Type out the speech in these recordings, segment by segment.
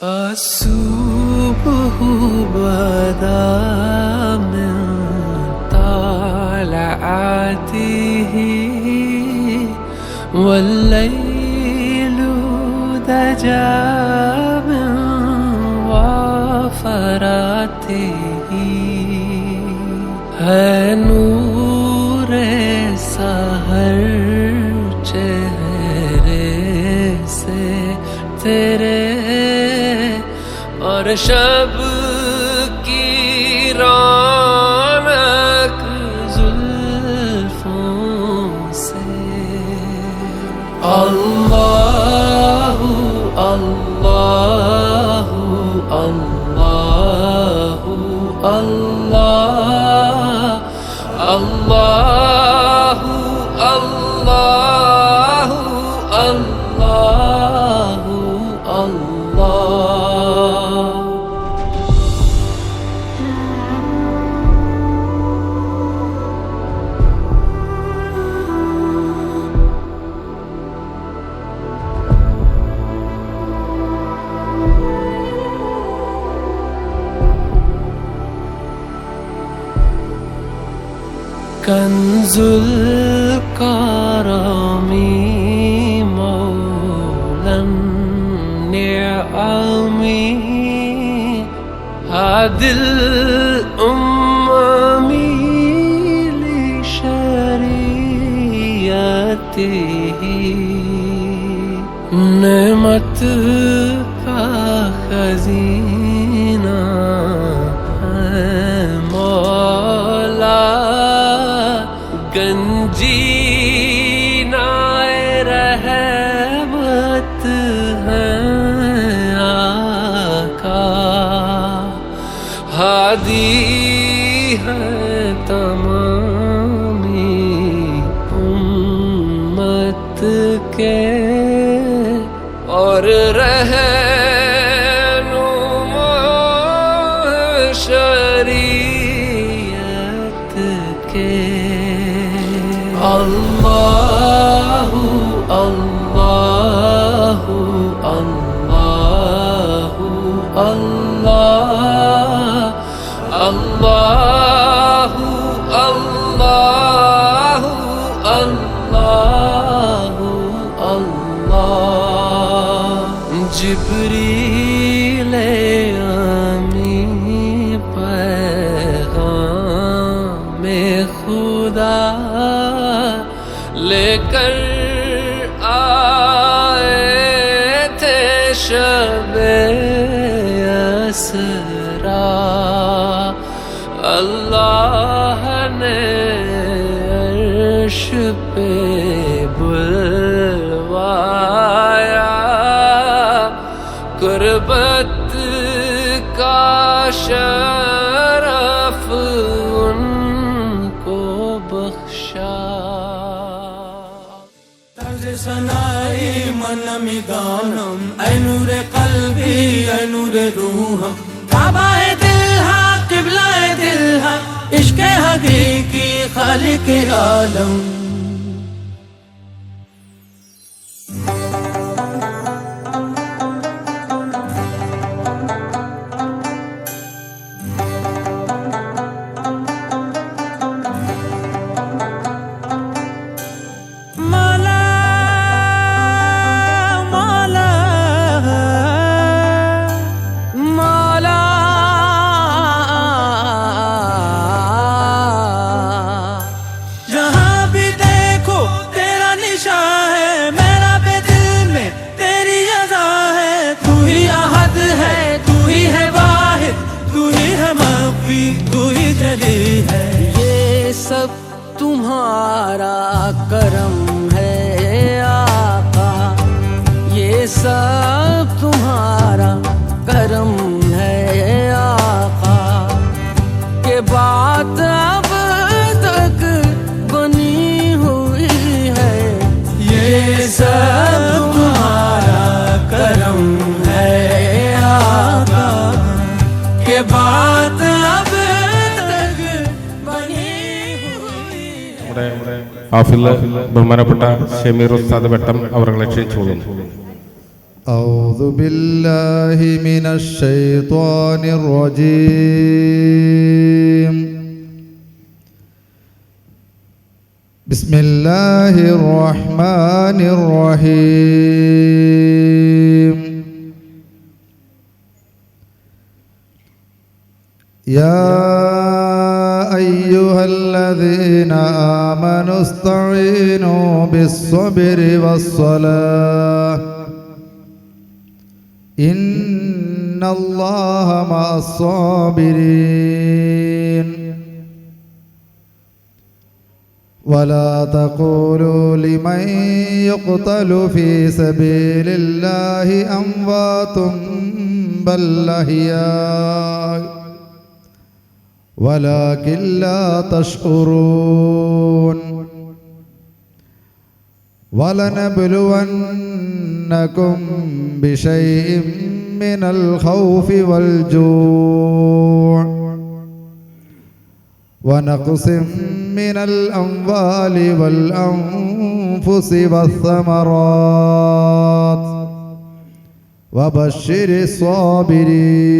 الصبح بدا من طلعته والليل دجا من وفراته ہے نور سحر چہرے سے تیرے اور شب کی رونق زلفوں سے اللہ اللہ اللہ اللہ اللہ اللہ اللہ اللہ کنز الکرم مولا النعم هادي الأمم لشریعته نعمت کا خزینہ ہے مولا گنجینہ رحمت ہے آقا ہادی ہے تمامی امت کے اور رہنما شریعت کے اللہ اللہ اللہ اللہ اللہ اللہ اللہ اللہ جبریل امی پیغام خدا لے کر آئے تھے شب اسرا اللہ نے عرش پہ بلوایا قربت کا شرف ان کو بخشا طرز ثنائی منمی گانم اے نور قلبی اے نور روحم کعبہ دل ہا قبلہ دل ہا عشق حقیقی خالق عالم یہ سب تمہارا کرم ہے آقا یہ سب تمہارا کرم ہے آقا کہ بات اب تک بنی ہوئی ہے یہ سب تمہارا کرم ہے آقا کہ بات اب ഹാഫിള് ബഹുമാനപ്പെട്ട ഷമീർ ഉസ്താദ് വെട്ടം അവരെ ക്ഷണിച്ചുകൊള്ളുന്നു. أعوذ بالله من الشيطان الرجيم. بسم الله الرحمن الرحيم. يا أيها الذين آمنوا استعينوا بالصبر والصلاة إن الله مع الصابرين. ولا تقولوا لمن يقتل في سبيل الله أموات بل أحياء ولكن لا تشعرون. ولنبلونكم بشيء من الخوف والجوع ونقص من الأموال والأنفس والثمرات وبشر الصابرين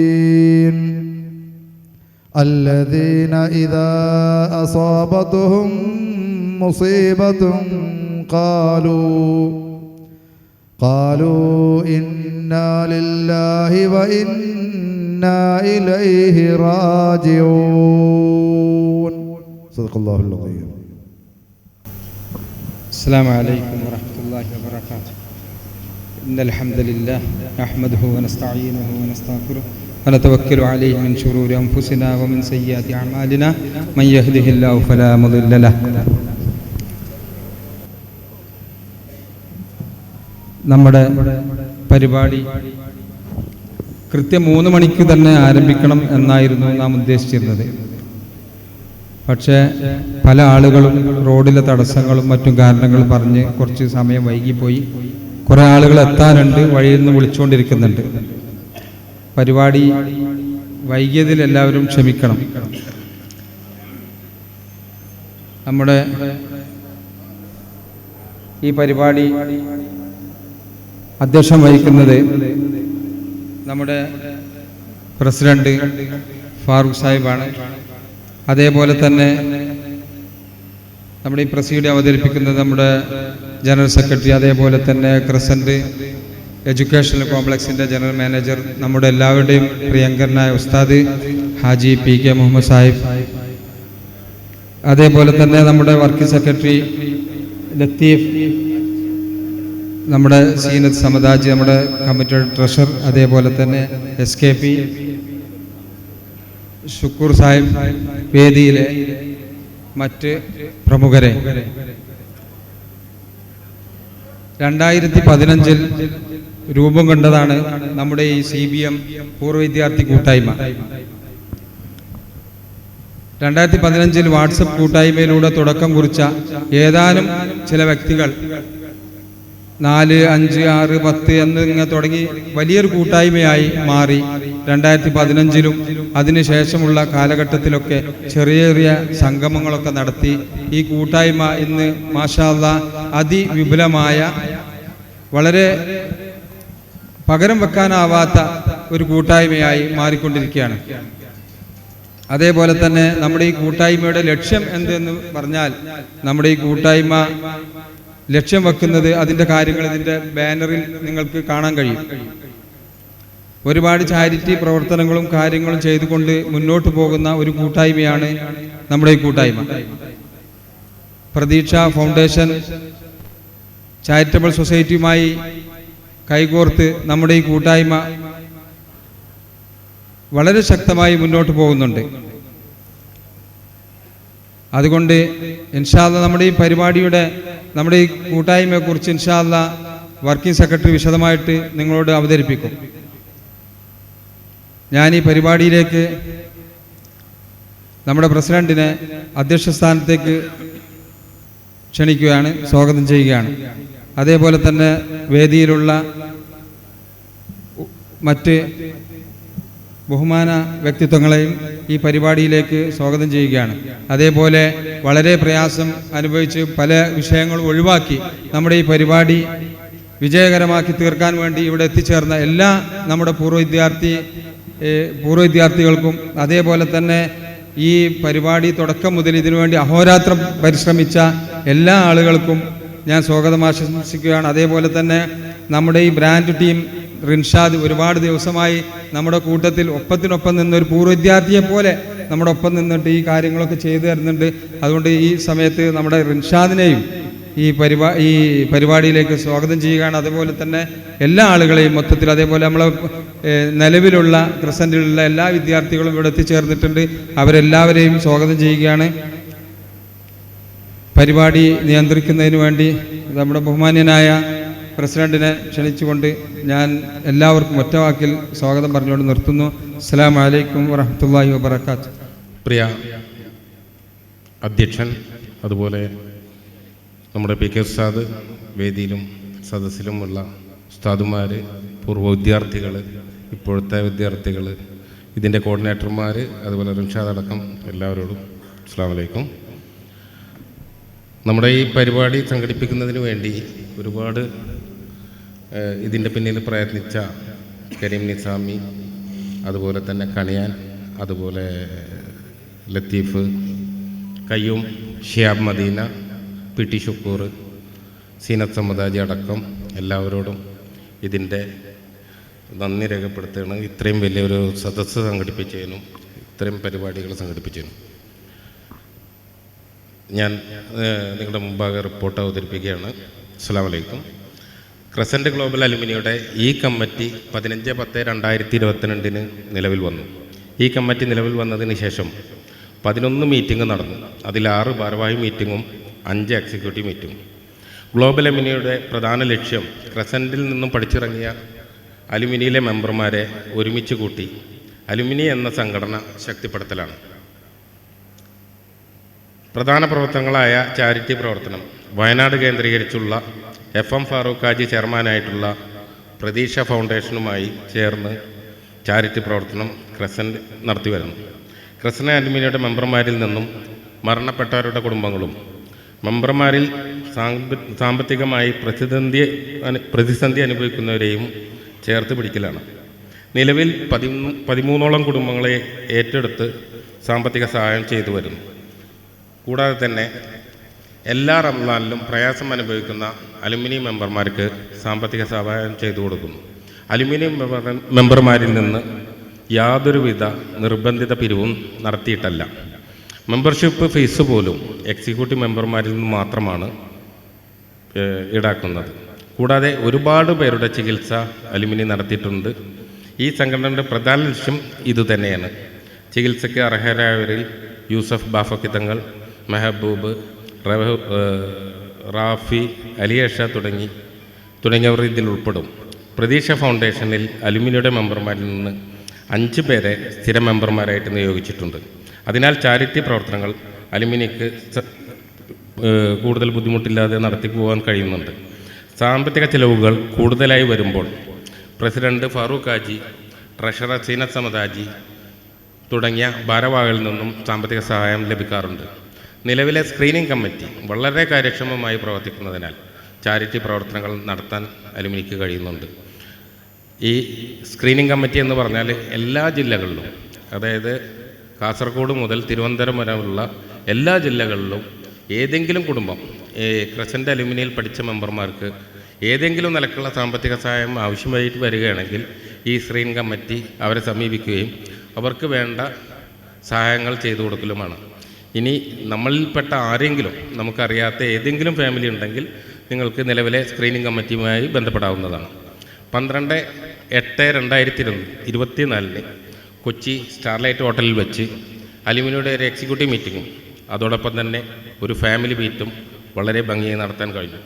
الذين إذا أصابتهم مصيبة قالوا إنا لله وإنا إليه راجعون. صدق الله العظيم. السلام عليكم ورحمة الله وبركاته. إن الحمد لله نحمده ونستعينه ونستغفره ونتوكل عليه من شرور أنفسنا ومن سيئات أعمالنا من يهده الله فلا مضل له. നമ്മുടെ പരിപാടി കൃത്യം 3 മണിക്ക് തന്നെ ആരംഭിക്കണം എന്നായിരുന്നു നാം ഉദ്ദേശിച്ചിരുന്നത്. പക്ഷേ പല ആളുകളും റോഡിലെ തടസ്സങ്ങളും മറ്റും കാരണങ്ങൾ പറഞ്ഞ് കുറച്ച് സമയം വൈകിപ്പോയി. കുറേ ആളുകൾ എത്താനുണ്ട്, വഴിയിൽ നിന്ന് വിളിച്ചുകൊണ്ടിരിക്കുന്നുണ്ട്. പരിപാടി വൈകിയതിൽ എല്ലാവരും ക്ഷമിക്കണം. നമ്മുടെ ഈ പരിപാടി അധ്യക്ഷം വഹിക്കുന്നത് നമ്മുടെ പ്രസിഡന്റ് ഫാറൂഖ് സാഹിബാണ്. അതേപോലെ തന്നെ നമ്മുടെ ഈ പ്രസീഡി അവതരിപ്പിക്കുന്നത് നമ്മുടെ ജനറൽ സെക്രട്ടറി, അതേപോലെ തന്നെ ക്രസന്റ് എഡ്യൂക്കേഷണൽ കോംപ്ലക്സിൻ്റെ ജനറൽ മാനേജർ, നമ്മുടെ എല്ലാവരുടെയും പ്രിയങ്കരനായ ഉസ്താദ് ഹാജി PK മുഹമ്മദ് സാഹിബ്, അതേപോലെ തന്നെ നമ്മുടെ വർക്കിംഗ് സെക്രട്ടറി ലത്തീഫ്, നമ്മുടെ സീനത്ത് സമദാജി, നമ്മുടെ കമ്മിറ്റഡ് ട്രഷറർ, അതേപോലെ തന്നെ SKP ഷുക്കൂർ സാഹിബ്, വേദിയിലെ മറ്റ് പ്രമുഖരെ. 2015 രൂപം കൊണ്ടതാണ് നമ്മുടെ ഈ CBM പൂർവ്വ വിദ്യാർത്ഥി കൂട്ടായ്മ. 2015 വാട്സപ്പ് കൂട്ടായ്മയിലൂടെ തുടക്കം കുറിച്ച ഏതാനും ചില വ്യക്തികൾ 4, 5, 6, 10 എന്നിങ്ങനെ തുടങ്ങി വലിയൊരു കൂട്ടായ്മയായി മാറി. 2015 അതിനുശേഷമുള്ള കാലഘട്ടത്തിലൊക്കെ ചെറിയ ചെറിയ സംഗമങ്ങളൊക്കെ നടത്തി ഈ കൂട്ടായ്മ ഇന്ന് മാഷാ അല്ലാഹ് അതിവിപുലമായ, വളരെ പകരം വെക്കാനാവാത്ത ഒരു കൂട്ടായ്മയായി മാറിക്കൊണ്ടിരിക്കുകയാണ്. അതേപോലെ തന്നെ നമ്മുടെ ഈ കൂട്ടായ്മയുടെ ലക്ഷ്യം എന്തെന്ന് പറഞ്ഞാൽ, നമ്മുടെ ഈ കൂട്ടായ്മ ലക്ഷ്യം വെക്കുന്നത്, അതിൻ്റെ കാര്യങ്ങൾ ഇതിൻ്റെ ബാനറിൽ നിങ്ങൾക്ക് കാണാൻ കഴിയും. ഒരുപാട് ചാരിറ്റി പ്രവർത്തനങ്ങളും കാര്യങ്ങളും ചെയ്തുകൊണ്ട് മുന്നോട്ട് പോകുന്ന ഒരു കൂട്ടായ്മയാണ് നമ്മുടെ ഈ കൂട്ടായ്മ. പ്രതീക്ഷ ഫൗണ്ടേഷൻ ചാരിറ്റബിൾ സൊസൈറ്റിയുമായി കൈകോർത്ത് നമ്മുടെ ഈ കൂട്ടായ്മ വളരെ ശക്തമായി മുന്നോട്ട് പോകുന്നുണ്ട്. അതുകൊണ്ട് ഇൻഷാ അല്ലാഹ് നമ്മുടെ ഈ പരിപാടിയുടെ, നമ്മുടെ ഈ കൂട്ടായ്മയെക്കുറിച്ച് ഇൻഷാ അല്ലാഹ് വർക്കിംഗ് സെക്രട്ടറി വിശദമായിട്ട് നിങ്ങളോട് അവതരിപ്പിക്കും. ഞാൻ ഈ പരിപാടിയിലേക്ക് നമ്മുടെ പ്രസിഡന്റിനെ അധ്യക്ഷ സ്ഥാനത്തേക്ക് ക്ഷണിക്കുകയാണ്, സ്വാഗതം ചെയ്യുകയാണ്. അതേപോലെ തന്നെ വേദിയിലുള്ള മറ്റ് ബഹുമാന വ്യക്തിത്വങ്ങളെയും ഈ പരിപാടിയിലേക്ക് സ്വാഗതം ചെയ്യുകയാണ്. അതേപോലെ വളരെ പ്രയാസം അനുഭവിച്ച് പല വിഷയങ്ങളും ഒഴിവാക്കി നമ്മുടെ ഈ പരിപാടി വിജയകരമാക്കി തീർക്കാൻ വേണ്ടി ഇവിടെ എത്തിച്ചേർന്ന എല്ലാ നമ്മുടെ പൂർവ്വ വിദ്യാർത്ഥികൾക്കും അതേപോലെ തന്നെ ഈ പരിപാടി തുടക്കം മുതൽ ഇതിനുവേണ്ടി അഹോരാത്രം പരിശ്രമിച്ച എല്ലാ ആളുകൾക്കും ഞാൻ സ്വാഗതം ആശംസിക്കുകയാണ്. അതേപോലെ തന്നെ നമ്മുടെ ഈ ബ്രാൻഡ് ടീം റിൻഷാദ് ഒരുപാട് ദിവസമായി നമ്മുടെ കൂട്ടത്തിൽ ഒപ്പത്തിനൊപ്പം നിന്നൊരു പൂർവ്വ വിദ്യാർത്ഥിയെ പോലെ നമ്മുടെ ഒപ്പം നിന്നിട്ട് ഈ കാര്യങ്ങളൊക്കെ ചെയ്തു തരുന്നുണ്ട്. അതുകൊണ്ട് ഈ സമയത്ത് നമ്മുടെ റിൻഷാദിനെയും ഈ പരിപാടിയിലേക്ക് സ്വാഗതം ചെയ്യുകയാണ്. അതുപോലെ തന്നെ എല്ലാ ആളുകളെയും മൊത്തത്തിൽ, അതേപോലെ നമ്മളെ നിലവിലുള്ള ക്രസൻറ്റിലുള്ള എല്ലാ വിദ്യാർത്ഥികളും ഇവിടെ എത്തിച്ചേർന്നിട്ടുണ്ട്. അവരെല്ലാവരെയും സ്വാഗതം ചെയ്യുകയാണ്. പരിപാടി നിയന്ത്രിക്കുന്നതിന് വേണ്ടി നമ്മുടെ ബഹുമാന്യനായ പ്രസിഡന്റിനെ ക്ഷണിച്ചുകൊണ്ട് ഞാൻ എല്ലാവർക്കും ഒറ്റവാക്കിൽ സ്വാഗതം പറഞ്ഞുകൊണ്ട് നിർത്തുന്നു. അസ്സലാമു അലൈക്കും വറഹ്മത്തുള്ളാഹി വബറകാത്ത്. പ്രിയ അധ്യക്ഷൻ, അതുപോലെ നമ്മുടെ പി കെ ഉസ്താദ്, വേദിയിലും സദസ്സിലുമുള്ള ഉസ്താദുമാർ, പൂർവ്വ വിദ്യാർത്ഥികൾ, ഇപ്പോഴത്തെ വിദ്യാർത്ഥികൾ, ഇതിൻ്റെ കോർഡിനേറ്റർമാർ, അതുപോലെ റിൻഷാദ് അടക്കം എല്ലാവരോടും അസ്സലാമു അലൈക്കും. നമ്മുടെ ഈ പരിപാടി സംഘടിപ്പിക്കുന്നതിന് വേണ്ടി ഒരുപാട് ഇതിൻ്റെ പിന്നിൽ പ്രയത്നിച്ച കരീം നിസാമി, അതുപോലെ തന്നെ കണിയാൻ, അതുപോലെ ലത്തീഫ്, കയ്യൂം, ഷിയാബ് മദീന, പി ടി ഷുക്കൂർ, സീനത്ത് സമദാജി അടക്കം എല്ലാവരോടും ഇതിൻ്റെ നന്ദി രേഖപ്പെടുത്തുകയാണ്. ഇത്രയും വലിയൊരു സദസ്സ് സംഘടിപ്പിച്ചതിനും ഇത്രയും പരിപാടികൾ സംഘടിപ്പിച്ചതിനും ഞാൻ നിങ്ങളുടെ മുമ്പാകെ റിപ്പോർട്ട് അവതരിപ്പിക്കുകയാണ്. അസ്സലാമു അലൈക്കും. ക്രസൻറ്റ് ഗ്ലോബൽ അലുമിനിയുടെ ഈ കമ്മിറ്റി 15/10/2022 നിലവിൽ വന്നു. ഈ കമ്മിറ്റി നിലവിൽ വന്നതിന് ശേഷം 11 മീറ്റിംഗ് നടന്നു. അതിൽ 6 ഭാരവാഹി മീറ്റിങ്ങും 5 എക്സിക്യൂട്ടീവ് മീറ്റിങ്ങും. ഗ്ലോബൽ അലുമിനിയുടെ പ്രധാന ലക്ഷ്യം ക്രസൻറ്റിൽ നിന്നും പഠിച്ചിറങ്ങിയ അലുമിനിയിലെ മെമ്പർമാരെ ഒരുമിച്ച് കൂട്ടി അലുമിനി എന്ന സംഘടന ശക്തിപ്പെടുത്തലാണ്. പ്രധാന പ്രവർത്തനങ്ങളായ ചാരിറ്റി പ്രവർത്തനം, വയനാട് കേന്ദ്രീകരിച്ചുള്ള FM ഫാറൂഖ് ഹാജി ചെയർമാനായിട്ടുള്ള പ്രതീക്ഷ ഫൗണ്ടേഷനുമായി ചേർന്ന് ചാരിറ്റി പ്രവർത്തനം ക്രസൻറ്റ് നടത്തി വരുന്നു. ക്രസൻറ്റ് അലുമിനിയുടെ മെമ്പർമാരിൽ നിന്നും മരണപ്പെട്ടവരുടെ കുടുംബങ്ങളും മെമ്പർമാരിൽ സാമ്പത്തികമായി പ്രതിസന്ധി അനുഭവിക്കുന്നവരെയും ചേർത്ത് പിടിക്കലാണ്. നിലവിൽ 13ഓളം കുടുംബങ്ങളെ ഏറ്റെടുത്ത് സാമ്പത്തിക സഹായം ചെയ്തു വരുന്നു. കൂടാതെ തന്നെ എല്ലാ റംസാനിലും പ്രയാസം അനുഭവിക്കുന്ന അലുമിനിയം മെമ്പർമാർക്ക് സാമ്പത്തിക സഹായം ചെയ്തു കൊടുക്കുന്നു. അലുമിനിയം മെമ്പർമാരിൽ നിന്ന് യാതൊരുവിധ നിർബന്ധിത പിരിവും നടത്തിയിട്ടല്ല. മെമ്പർഷിപ്പ് ഫീസ് പോലും എക്സിക്യൂട്ടീവ് മെമ്പർമാരിൽ നിന്ന് മാത്രമാണ് ഈടാക്കുന്നത്. കൂടാതെ ഒരുപാട് പേരുടെ ചികിത്സ അലുമിനി നടത്തിയിട്ടുണ്ട്. ഈ സംഘടനയുടെ പ്രധാന ലക്ഷ്യം ഇതുതന്നെയാണ്. ചികിത്സയ്ക്ക് അർഹരായവരിൽ യൂസഫ് ബാഫക്കി തങ്ങൾ, മെഹബൂബ്, റാഫി, അലിയേഷ തുടങ്ങിയവർ ഇതിൽ ഉൾപ്പെടും. പ്രതീക്ഷ ഫൗണ്ടേഷനിൽ അലുമിനിയുടെ മെമ്പർമാരിൽ നിന്ന് 5 പേരെ സ്ഥിര മെമ്പർമാരായിട്ട് നിയോഗിച്ചിട്ടുണ്ട്. അതിനാൽ ചാരിറ്റി പ്രവർത്തനങ്ങൾ അലുമിനിക്ക് കൂടുതൽ ബുദ്ധിമുട്ടില്ലാതെ നടത്തി പോകാൻ കഴിയുന്നുണ്ട്. സാമ്പത്തിക ചിലവുകൾ കൂടുതലായി വരുമ്പോൾ പ്രസിഡന്റ് ഫാറൂഖ് ഹാജി, ട്രഷറർ സീനത്ത് സമദാജി തുടങ്ങിയ ഭാരവാഹികളിൽ നിന്നും സാമ്പത്തിക സഹായം ലഭിക്കാറുണ്ട്. നിലവിലെ സ്ക്രീനിംഗ് കമ്മിറ്റി വളരെ കാര്യക്ഷമമായി പ്രവർത്തിക്കുന്നതിനാൽ ചാരിറ്റി പ്രവർത്തനങ്ങൾ നടത്താൻ അലുമിനിക്ക് കഴിയുന്നുണ്ട്. ഈ സ്ക്രീനിംഗ് കമ്മിറ്റി എന്ന് പറഞ്ഞാൽ എല്ലാ ജില്ലകളിലും, അതായത് കാസർഗോഡ് മുതൽ തിരുവനന്തപുരം വരെയുള്ള എല്ലാ ജില്ലകളിലും ഏതെങ്കിലും കുടുംബം ക്രസൻറ്റ് അലുമിനിയിൽ പഠിച്ച മെമ്പർമാർക്ക് ഏതെങ്കിലും നിലക്കുള്ള സാമ്പത്തിക സഹായം ആവശ്യമായിട്ട് വരികയാണെങ്കിൽ ഈ സ്ക്രീനിംഗ് കമ്മിറ്റി അവരെ സമീപിക്കുകയും അവർക്ക് വേണ്ട സഹായങ്ങൾ ചെയ്തു കൊടുക്കലുമാണ്. ഇനി നമ്മളിൽപ്പെട്ട ആരെങ്കിലും നമുക്കറിയാത്ത ഏതെങ്കിലും ഫാമിലി ഉണ്ടെങ്കിൽ നിങ്ങൾക്ക് നിലവിലെ സ്ക്രീനിംഗ് കമ്മിറ്റിയുമായി ബന്ധപ്പെടാവുന്നതാണ്. 12/8/2024 കൊച്ചി സ്റ്റാർലൈറ്റ് ഹോട്ടലിൽ വെച്ച് അലുമിനിയുടെ ഒരു എക്സിക്യൂട്ടീവ് മീറ്റിങ്ങും അതോടൊപ്പം തന്നെ ഒരു ഫാമിലി മീറ്റും വളരെ ഭംഗിയായി നടത്താൻ കഴിഞ്ഞു.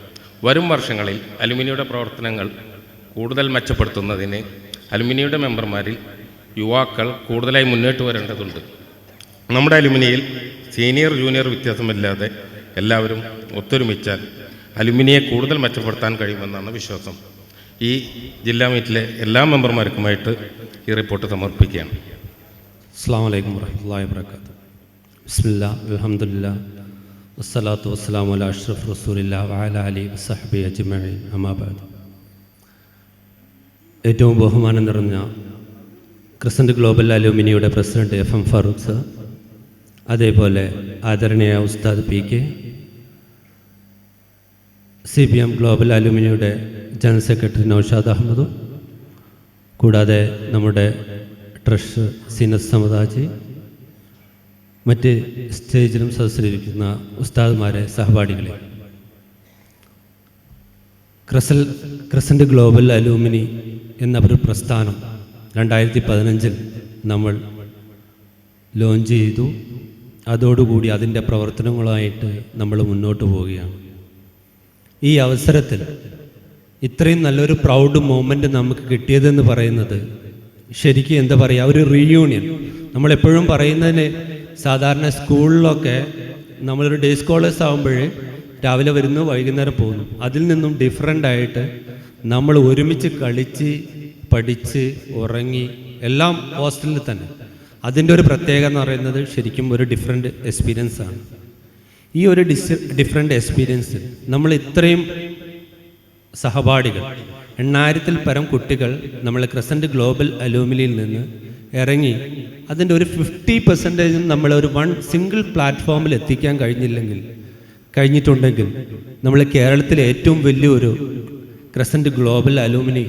വരും വർഷങ്ങളിൽ അലുമിനിയുടെ പ്രവർത്തനങ്ങൾ കൂടുതൽ മെച്ചപ്പെടുത്തുന്നതിന് അലുമിനിയുടെ മെമ്പർമാരിൽ യുവാക്കൾ കൂടുതലായി മുന്നോട്ട് വരേണ്ടതുണ്ട്. നമ്മുടെ അലുമിനിയിൽ സീനിയർ ജൂനിയർ വ്യത്യാസമില്ലാതെ എല്ലാവരും ഒത്തൊരുമിച്ചാൽ അലുമിനിയെ കൂടുതൽ മെച്ചപ്പെടുത്താൻ കഴിയുമെന്നാണ് വിശ്വാസം. ഈ ജില്ലാ മീറ്റിലെ എല്ലാ മെമ്പർമാർക്കുമായിട്ട് ഈ റിപ്പോർട്ട് സമർപ്പിക്കുകയാണ്. അസ്സലാമു അലൈക്കും വറഹ്മത്തുള്ളാഹി വബറകാതുഹു. ബിസ്മില്ലാഹ് അൽഹംദുലില്ലാഹ് വസ്സലാത്തു വസ്സലാമു അലാ അഷ്റഫി റസൂലില്ലാഹി വഅലാ ആലിഹി വസഹ്ബിഹി അജ്മഈൻ. അമ്മാ ബഅദ്. ഏറ്റവും ബഹുമാനം നിറഞ്ഞ ക്രിസന്റ് ഗ്ലോബൽ അലൂമിനിയുടെ പ്രസിഡന്റ് FM ഫാറൂഖ് സർ, അതേപോലെ ആദരണീയ ഉസ്താദ് PK, CPM ഗ്ലോബൽ അലൂമിനിയുടെ ജനറൽ സെക്രട്ടറി നൗഷാദ് അഹമ്മദും, കൂടാതെ നമ്മുടെ ട്രഷറർ സീനത്ത് സമദാജി, മറ്റ് സ്റ്റേജിലും സദസ്സിലിരിക്കുന്ന ഉസ്താദ്മാരെ, സഹപാഠികളെ, ക്രിസന്റ് ഗ്ലോബൽ അലൂമിനി എന്ന ഒരു പ്രസ്ഥാനം 2015 നമ്മൾ ലോഞ്ച് ചെയ്തു. അതോടുകൂടി അതിൻ്റെ പ്രവർത്തനങ്ങളുമായിട്ട് നമ്മൾ മുന്നോട്ട് പോവുകയാണ്. ഈ അവസരത്തിൽ ഇത്രയും നല്ലൊരു പ്രൗഡ് മൊമെൻ്റ് നമുക്ക് കിട്ടിയതെന്ന് പറയുന്നത് ശരിക്കും എന്താ പറയുക, ഒരു റീയൂണിയൻ. നമ്മളെപ്പോഴും പറയുന്നതിന് സാധാരണ സ്കൂളിലൊക്കെ നമ്മളൊരു ഡേ സ്കോളേഴ്സ് ആകുമ്പോൾ രാവിലെ വരുന്നു, വൈകുന്നേരം പോകുന്നു. അതിൽ നിന്നും ഡിഫറെൻ്റ് ആയിട്ട് നമ്മൾ ഒരുമിച്ച് കളിച്ച് പഠിച്ച് ഉറങ്ങി എല്ലാം ഹോസ്റ്റലിൽ തന്നെ. അതിൻ്റെ ഒരു പ്രത്യേകത എന്ന് പറയുന്നത് ശരിക്കും ഒരു ഡിഫറെൻ്റ് എക്സ്പീരിയൻസ് ആണ്. ഈ ഒരു ഡിഫറെൻ്റ് എക്സ്പീരിയൻസ് നമ്മൾ ഇത്രയും സഹപാഠികൾ 8000-ൽ പരം കുട്ടികൾ നമ്മൾ ക്രിസന്റ് ഗ്ലോബൽ അലൂമിനിയിൽ നിന്ന് ഇറങ്ങി അതിൻ്റെ ഒരു 50% നമ്മളൊരു സിംഗിൾ പ്ലാറ്റ്ഫോമിൽ എത്തിക്കാൻ കഴിഞ്ഞിട്ടുണ്ടെങ്കിൽ നമ്മൾ കേരളത്തിലെ ഏറ്റവും വലിയൊരു ക്രിസന്റ് ഗ്ലോബൽ അലൂമിനി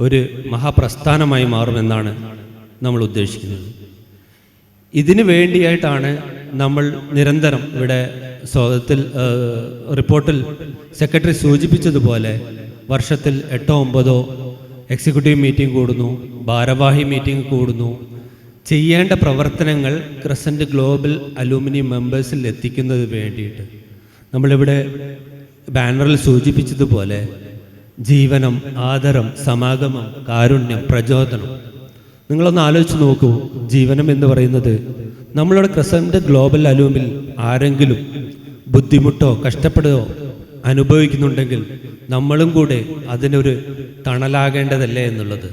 ഒരു മഹാപ്രസ്ഥാനമായി മാറുമെന്നാണ് നമ്മൾ ഉദ്ദേശിക്കുന്നത്. ഇതിനു വേണ്ടിയായിട്ടാണ് നമ്മൾ നിരന്തരം ഇവിടെ സ്വാഗതത്തിൽ റിപ്പോർട്ടിൽ സെക്രട്ടറി സൂചിപ്പിച്ചതുപോലെ വർഷത്തിൽ 8-9 എക്സിക്യൂട്ടീവ് മീറ്റിംഗ് കൂടുന്നു, ഭാരവാഹി മീറ്റിംഗ് കൂടുന്നു. ചെയ്യേണ്ട പ്രവർത്തനങ്ങൾ ക്രിസന്റ് ഗ്ലോബൽ അലൂമിനി മെമ്പേഴ്സിൽ എത്തിക്കുന്നത് വേണ്ടിയിട്ട് നമ്മളിവിടെ ബാനറിൽ സൂചിപ്പിച്ചതുപോലെ ജീവനം, ആദരം, സമാഗമം, കാരുണ്യം, പ്രചോദനം. നിങ്ങളൊന്ന് ആലോചിച്ച് നോക്കൂ. ജീവനം എന്ന് പറയുന്നത് നമ്മളുടെ ക്രിസന്റ് ഗ്ലോബൽ അലൂമിൽ ആരെങ്കിലും ബുദ്ധിമുട്ടോ കഷ്ടപ്പെടുകയോ അനുഭവിക്കുന്നുണ്ടെങ്കിൽ നമ്മളും കൂടെ അതിനൊരു തണലാകേണ്ടതല്ലേ എന്നുള്ളത്.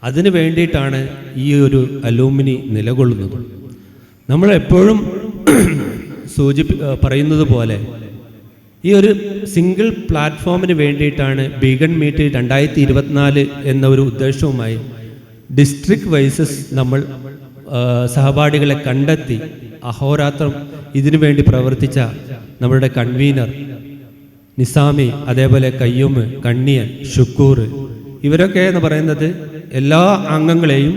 അതിനു വേണ്ടിയിട്ടാണ് ഈ ഒരു അലൂമിനി നിലകൊള്ളുന്നത്. നമ്മളെപ്പോഴും പറയുന്നത് പോലെ ഈ ഒരു സിംഗിൾ പ്ലാറ്റ്ഫോമിന് വേണ്ടിയിട്ടാണ് ബീഗൺ മീറ്റ് 2024 എന്ന ഒരു ഉദ്ദേശവുമായി ഡിസ്ട്രിക്ട് വൈസസ് നമ്മൾ സഹപാഠികളെ കണ്ടെത്തി അഹോരാത്രം ഇതിനു വേണ്ടി പ്രവർത്തിച്ച നമ്മളുടെ കൺവീനർ നിസാമി, അതേപോലെ കയ്യൂമ്, കണ്ണിയൻ, ഷുക്കൂർ, ഇവരൊക്കെ എന്ന് പറയുന്നത് എല്ലാ അംഗങ്ങളെയും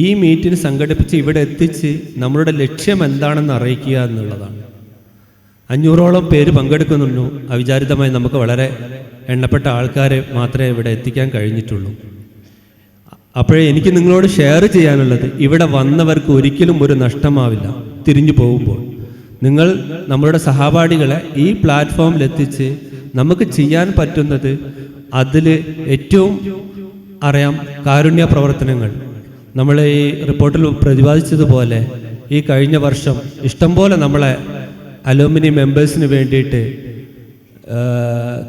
ഈ മീറ്റിന് സംഘടിപ്പിച്ച് ഇവിടെ എത്തിച്ച് നമ്മളുടെ ലക്ഷ്യം എന്താണെന്ന് അറിയിക്കുക എന്നുള്ളതാണ്. 500ഓളം പേര് പങ്കെടുക്കുന്നുള്ളൂ. അവിചാരിതമായി നമുക്ക് വളരെ എണ്ണപ്പെട്ട ആൾക്കാരെ മാത്രമേ ഇവിടെ എത്തിക്കാൻ കഴിഞ്ഞിട്ടുള്ളൂ. അപ്പോഴേ എനിക്ക് നിങ്ങളോട് ഷെയർ ചെയ്യാനുള്ളത്, ഇവിടെ വന്നവർക്ക് ഒരിക്കലും ഒരു നഷ്ടമാവില്ല. തിരിഞ്ഞു പോകുമ്പോൾ നിങ്ങൾ നമ്മളുടെ സഹപാഠികളെ ഈ പ്ലാറ്റ്ഫോമിൽ എത്തിച്ച് നമുക്ക് ചെയ്യാൻ പറ്റുന്നത് അതിൽ ഏറ്റവും അറിയാം കാരുണ്യ പ്രവർത്തനങ്ങൾ. നമ്മൾ ഈ റിപ്പോർട്ടിൽ പ്രതിപാദിച്ചതുപോലെ ഈ കഴിഞ്ഞ വർഷം ഇഷ്ടംപോലെ നമ്മളെ അലൂമിനി മെമ്പേഴ്സിന് വേണ്ടിയിട്ട്